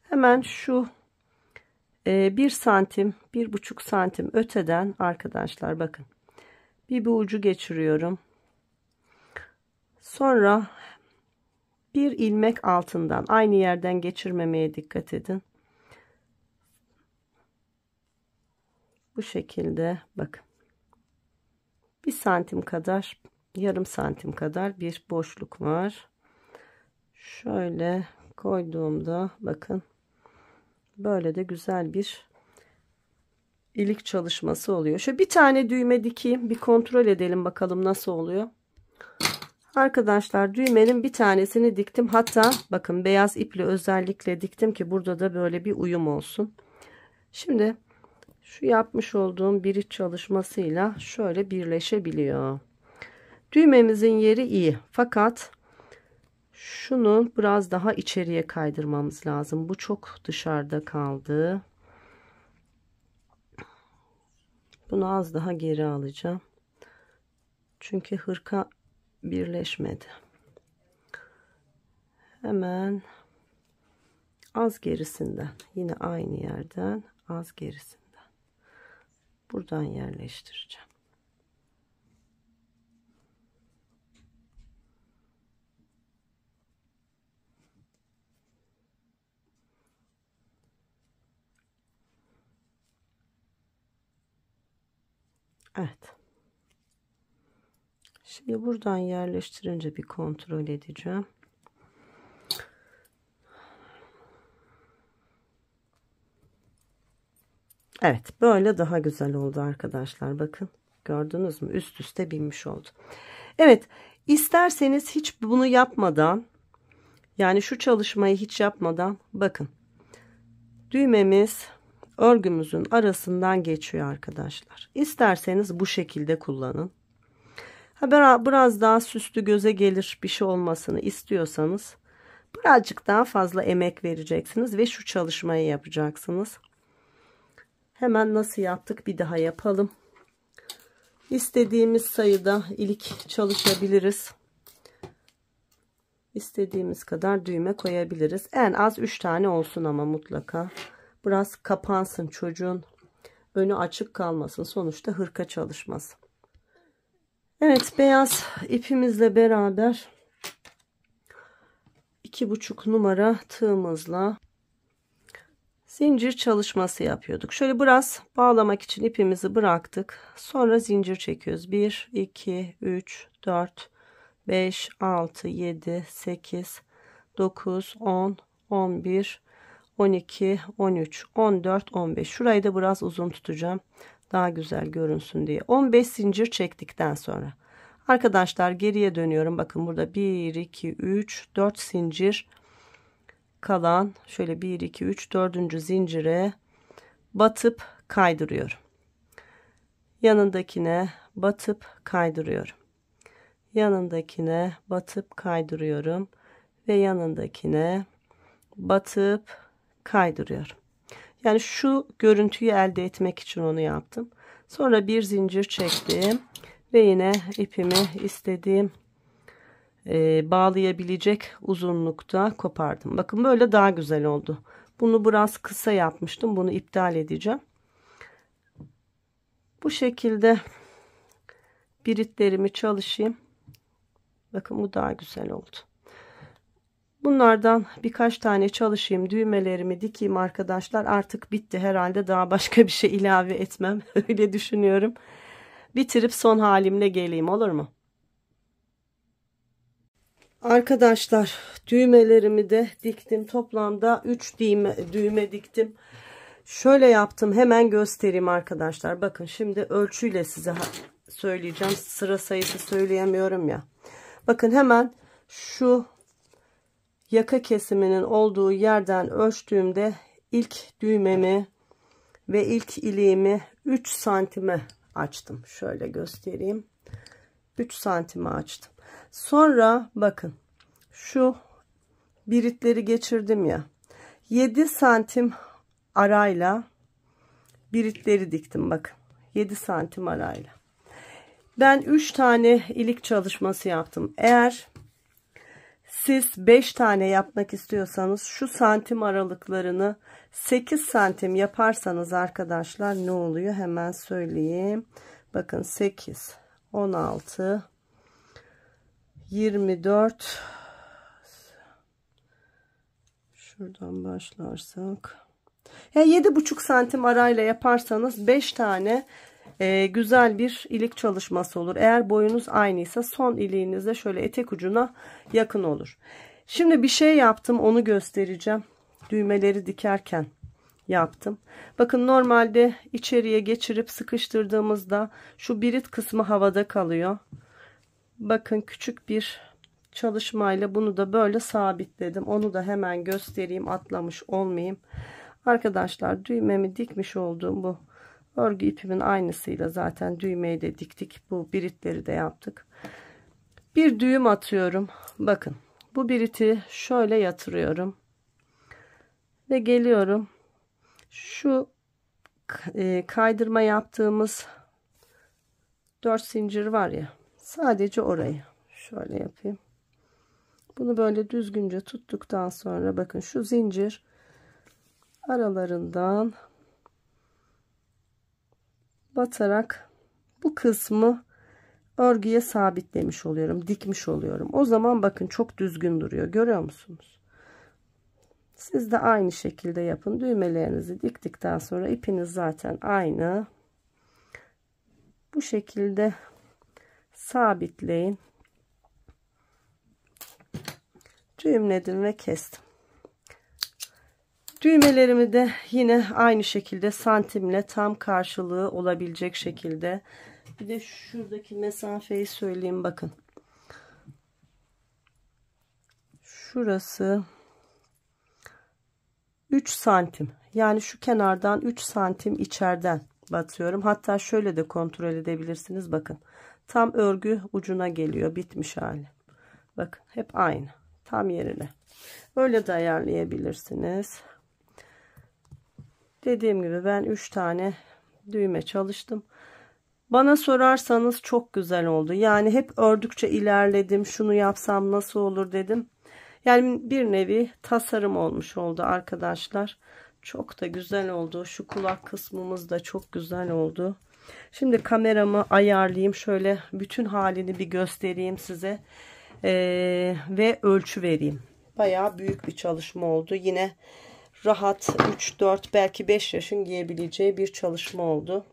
Hemen şu 1 santim, 1,5 santim öteden arkadaşlar bakın. Bir ucu geçiriyorum. Sonra bir ilmek altından, aynı yerden geçirmemeye dikkat edin. Bu şekilde bakın. 1 santim kadar, yarım santim kadar bir boşluk var. Şöyle koyduğumda bakın. Böyle de güzel bir ilik çalışması oluyor. Şöyle bir tane düğme dikeyim. Bir kontrol edelim bakalım nasıl oluyor. Arkadaşlar düğmenin bir tanesini diktim. Hatta bakın beyaz iple özellikle diktim ki burada da böyle bir uyum olsun. Şimdi şu yapmış olduğum birit çalışmasıyla şöyle birleşebiliyor. Düğmemizin yeri iyi. Fakat şunu biraz daha içeriye kaydırmamız lazım. Bu çok dışarıda kaldı. Bunu az daha geri alacağım. Çünkü hırka birleşmedi. Hemen az gerisinden, yine aynı yerden az gerisinden buradan yerleştireceğim. Evet. Şimdi buradan yerleştirince bir kontrol edeceğim. Evet, böyle daha güzel oldu arkadaşlar. Bakın, gördünüz mü? Üst üste binmiş oldu. Evet, isterseniz hiç bunu yapmadan, yani şu çalışmayı hiç yapmadan bakın. Düğmemiz örgümüzün arasından geçiyor arkadaşlar. İsterseniz bu şekilde kullanın. Biraz daha süslü göze gelir bir şey olmasını istiyorsanız birazcık daha fazla emek vereceksiniz ve şu çalışmayı yapacaksınız. Hemen nasıl yaptık bir daha yapalım. İstediğimiz sayıda ilik çalışabiliriz. İstediğimiz kadar düğme koyabiliriz. En az 3 tane olsun ama mutlaka. Biraz kapansın, çocuğun önü açık kalmasın. Sonuçta hırka çalışması. Evet, beyaz ipimizle beraber 2,5 numara tığımızla zincir çalışması yapıyorduk. Şöyle biraz bağlamak için ipimizi bıraktık. Sonra zincir çekiyoruz. 1, 2, 3, 4, 5, 6, 7, 8, 9, 10, 11, 12, 13, 14, 15. Şurayı da biraz uzun tutacağım. Daha güzel görünsün diye. 15 zincir çektikten sonra arkadaşlar geriye dönüyorum. Bakın burada 1, 2, 3, 4 zincir kalan şöyle 1 2 3 dördüncü zincire batıp kaydırıyorum. Yanındakine batıp kaydırıyorum. Yanındakine batıp kaydırıyorum ve yanındakine batıp kaydırıyorum. Yani şu görüntüyü elde etmek için onu yaptım. Sonra bir zincir çektim ve yine ipimi istediğim bağlayabilecek uzunlukta kopardım. Bakın böyle daha güzel oldu. Bunu biraz kısa yapmıştım. Bunu iptal edeceğim. Bu şekilde biritlerimi çalışayım. Bakın bu daha güzel oldu. Bunlardan birkaç tane çalışayım. Düğmelerimi dikeyim arkadaşlar. Artık bitti herhalde. Daha başka bir şey ilave etmem. Öyle düşünüyorum. Bitirip son halimle geleyim, olur mu? Arkadaşlar düğmelerimi de diktim. Toplamda 3 düğme diktim. Şöyle yaptım. Hemen göstereyim arkadaşlar. Bakın şimdi ölçüyle size söyleyeceğim. Sıra sayısı söyleyemiyorum ya. Bakın hemen şu yaka kesiminin olduğu yerden ölçtüğümde ilk düğmemi ve ilk iliğimi 3 santime açtım. Şöyle göstereyim. 3 santime açtım. Sonra bakın şu biritleri geçirdim ya. 7 santim arayla biritleri diktim. Bakın 7 santim arayla. Ben 3 tane ilik çalışması yaptım. Eğer siz 5 tane yapmak istiyorsanız şu santim aralıklarını 8 santim yaparsanız arkadaşlar ne oluyor? Hemen söyleyeyim. Bakın 8, 16, 24. Şuradan başlarsak. Yani 7,5 santim arayla yaparsanız 5 tane güzel bir ilik çalışması olur. Eğer boyunuz aynıysa son iliğinizde şöyle etek ucuna yakın olur. Şimdi bir şey yaptım, onu göstereceğim. Düğmeleri dikerken yaptım. Bakın normalde içeriye geçirip sıkıştırdığımızda şu birit kısmı havada kalıyor. Bakın küçük bir çalışmayla bunu da böyle sabitledim. Onu da hemen göstereyim, atlamış olmayayım. Arkadaşlar düğmemi dikmiş olduğum bu örgü ipimin aynısıyla zaten düğmeyi de diktik. Bu biritleri de yaptık. Bir düğüm atıyorum. Bakın bu biriti şöyle yatırıyorum. Ve geliyorum. Şu kaydırma yaptığımız 4 zincir var ya. Sadece orayı şöyle yapayım. Bunu böyle düzgünce tuttuktan sonra bakın şu zincir aralarından batarak bu kısmı örgüye sabitlemiş oluyorum, dikmiş oluyorum. O zaman bakın çok düzgün duruyor. Görüyor musunuz? Siz de aynı şekilde yapın. Düğmelerinizi diktikten sonra ipiniz zaten aynı. Bu şekilde sabitleyin. Düğümledim ve kestim. Düğmelerimi de yine aynı şekilde santimle tam karşılığı olabilecek şekilde. Bir de şuradaki mesafeyi söyleyeyim, bakın. Şurası 3 santim. Yani şu kenardan 3 santim içeriden batıyorum. Hatta şöyle de kontrol edebilirsiniz. Bakın. Tam örgü ucuna geliyor. Bitmiş hali. Bakın hep aynı. Tam yerine. Öyle de ayarlayabilirsiniz. Dediğim gibi ben 3 tane düğme çalıştım. Bana sorarsanız çok güzel oldu. Yani hep ördükçe ilerledim. Şunu yapsam nasıl olur dedim. Yani bir nevi tasarım olmuş oldu arkadaşlar. Çok da güzel oldu. Şu kulak kısmımız da çok güzel oldu. Şimdi kameramı ayarlayayım. Şöyle bütün halini bir göstereyim size. Ve ölçü vereyim. Bayağı büyük bir çalışma oldu. Yine rahat 3, 4 belki 5 yaşın giyebileceği bir çalışma oldu.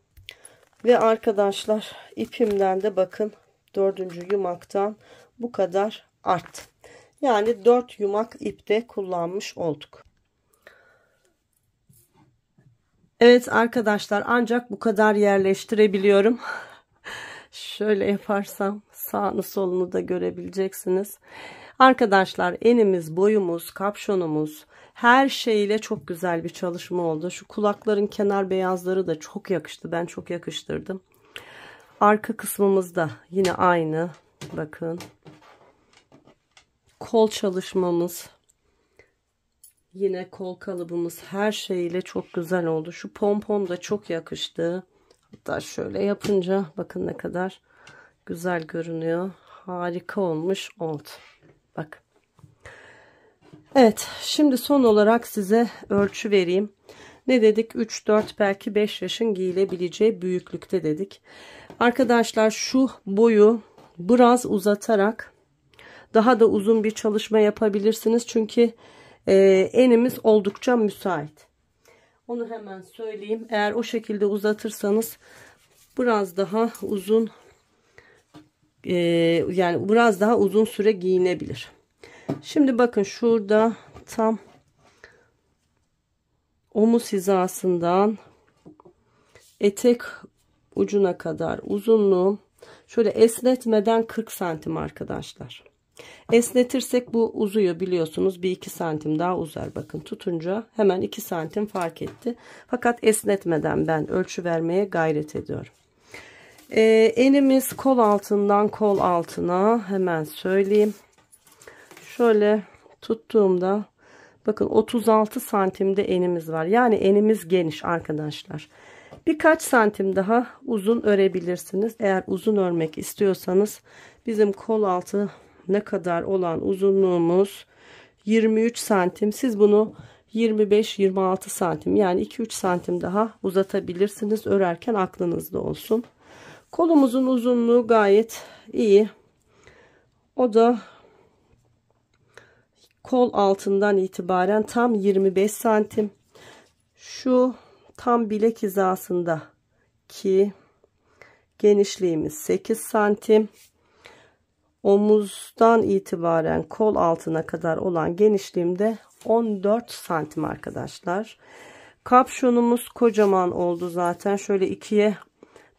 Ve arkadaşlar ipimden de bakın 4. yumaktan bu kadar arttı. Yani 4 yumak ipte kullanmış olduk. Evet arkadaşlar ancak bu kadar yerleştirebiliyorum. Şöyle yaparsam sağını solunu da görebileceksiniz. Arkadaşlar enimiz, boyumuz, kapşonumuz Her şeyle çok güzel bir çalışma oldu. Şu kulakların kenar beyazları da çok yakıştı. Ben çok yakıştırdım. Arka kısmımızda yine aynı. Bakın. Kol çalışmamız. Yine kol kalıbımız her şeyle çok güzel oldu. Şu pompon da çok yakıştı. Hatta şöyle yapınca bakın ne kadar güzel görünüyor. Harika olmuş oldu. Bak. Evet, şimdi son olarak size ölçü vereyim. Ne dedik? 3, 4 belki 5 yaşın giyilebileceği büyüklükte dedik. Arkadaşlar şu boyu biraz uzatarak daha da uzun bir çalışma yapabilirsiniz. Çünkü enimiz oldukça müsait. Onu hemen söyleyeyim. Eğer o şekilde uzatırsanız biraz daha uzun yani biraz daha uzun süre giyinebilir. Şimdi bakın şurada tam omuz hizasından etek ucuna kadar uzunluğum şöyle esnetmeden 40 santim arkadaşlar. Esnetirsek bu uzuyor biliyorsunuz. 1-2 santim daha uzar. Bakın tutunca hemen 2 santim fark etti. Fakat esnetmeden ben ölçü vermeye gayret ediyorum. Enimiz kol altından kol altına hemen söyleyeyim. Şöyle tuttuğumda bakın 36 santimde enimiz var. Yani enimiz geniş arkadaşlar. Birkaç santim daha uzun örebilirsiniz. Eğer uzun örmek istiyorsanız bizim kol altı ne kadar olan uzunluğumuz 23 santim. Siz bunu 25-26 santim yani 2-3 santim daha uzatabilirsiniz. Örerken aklınızda olsun. Kolumuzun uzunluğu gayet iyi. O da kol altından itibaren tam 25 santim. Şu tam bilek hizasında ki genişliğimiz 8 santim. Omuzdan itibaren kol altına kadar olan genişliğimde 14 santim arkadaşlar. Kapşonumuz kocaman oldu zaten. Şöyle ikiye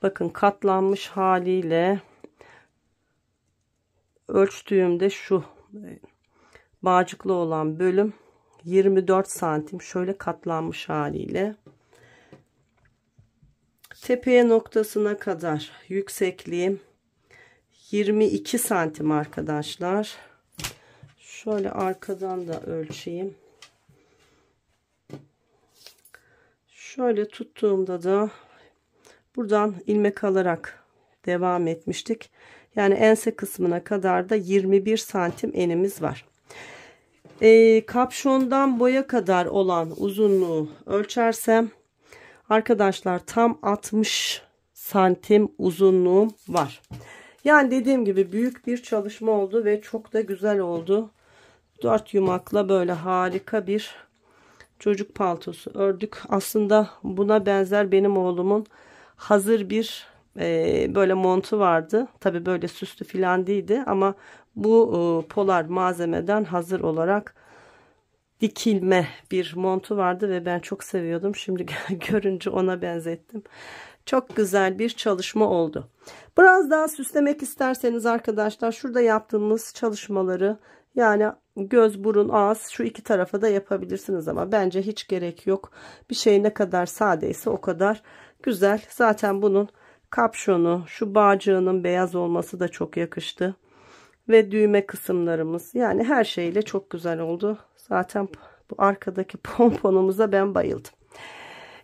bakın katlanmış haliyle ölçtüğümde şu bağcıklı olan bölüm 24 santim şöyle katlanmış haliyle. Tepeye noktasına kadar yüksekliğim 22 santim arkadaşlar. Şöyle arkadan da ölçeyim. Şöyle tuttuğumda da buradan ilmek alarak devam etmiştik. Yani ense kısmına kadar da 21 santim enimiz var. Kapşondan boya kadar olan uzunluğu ölçersem arkadaşlar tam 60 santim uzunluğum var. Yani dediğim gibi büyük bir çalışma oldu ve çok da güzel oldu. 4 yumakla böyle harika bir çocuk paltosu ördük. Aslında buna benzer benim oğlumun hazır bir böyle montu vardı. Tabi böyle süslü filan değildi ama bu polar malzemeden hazır olarak dikilme bir montu vardı ve ben çok seviyordum. Şimdi görünce ona benzettim. Çok güzel bir çalışma oldu. Biraz daha süslemek isterseniz arkadaşlar şurada yaptığımız çalışmaları yani göz, burun, ağız şu iki tarafa da yapabilirsiniz ama bence hiç gerek yok. Bir şey ne kadar sadeyse o kadar güzel. Zaten bunun kapşonu, şu bağcığının beyaz olması da çok yakıştı. Ve düğme kısımlarımız yani her şeyle çok güzel oldu. Zaten bu arkadaki pomponumuza ben bayıldım.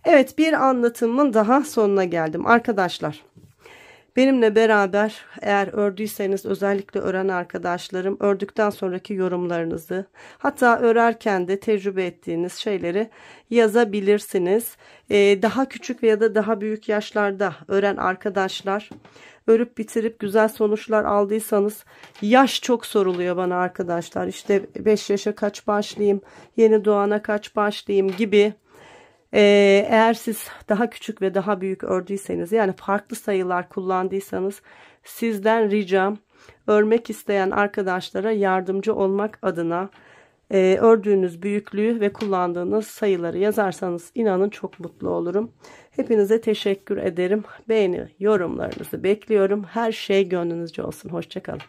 Evet, bir anlatımın daha sonuna geldim arkadaşlar. Benimle beraber eğer ördüyseniz özellikle ören arkadaşlarım ördükten sonraki yorumlarınızı hatta örerken de tecrübe ettiğiniz şeyleri yazabilirsiniz. Daha küçük veya da daha büyük yaşlarda ören arkadaşlar örüp bitirip güzel sonuçlar aldıysanız yaş çok soruluyor bana arkadaşlar. İşte 5 yaşa kaç başlayayım, yeni doğana kaç başlayayım gibi. Eğer siz daha küçük ve daha büyük ördüyseniz yani farklı sayılar kullandıysanız sizden ricam örmek isteyen arkadaşlara yardımcı olmak adına ördüğünüz büyüklüğü ve kullandığınız sayıları yazarsanız inanın çok mutlu olurum. Hepinize teşekkür ederim. Beğeni, yorumlarınızı bekliyorum. Her şey gönlünüzce olsun. Hoşça kalın.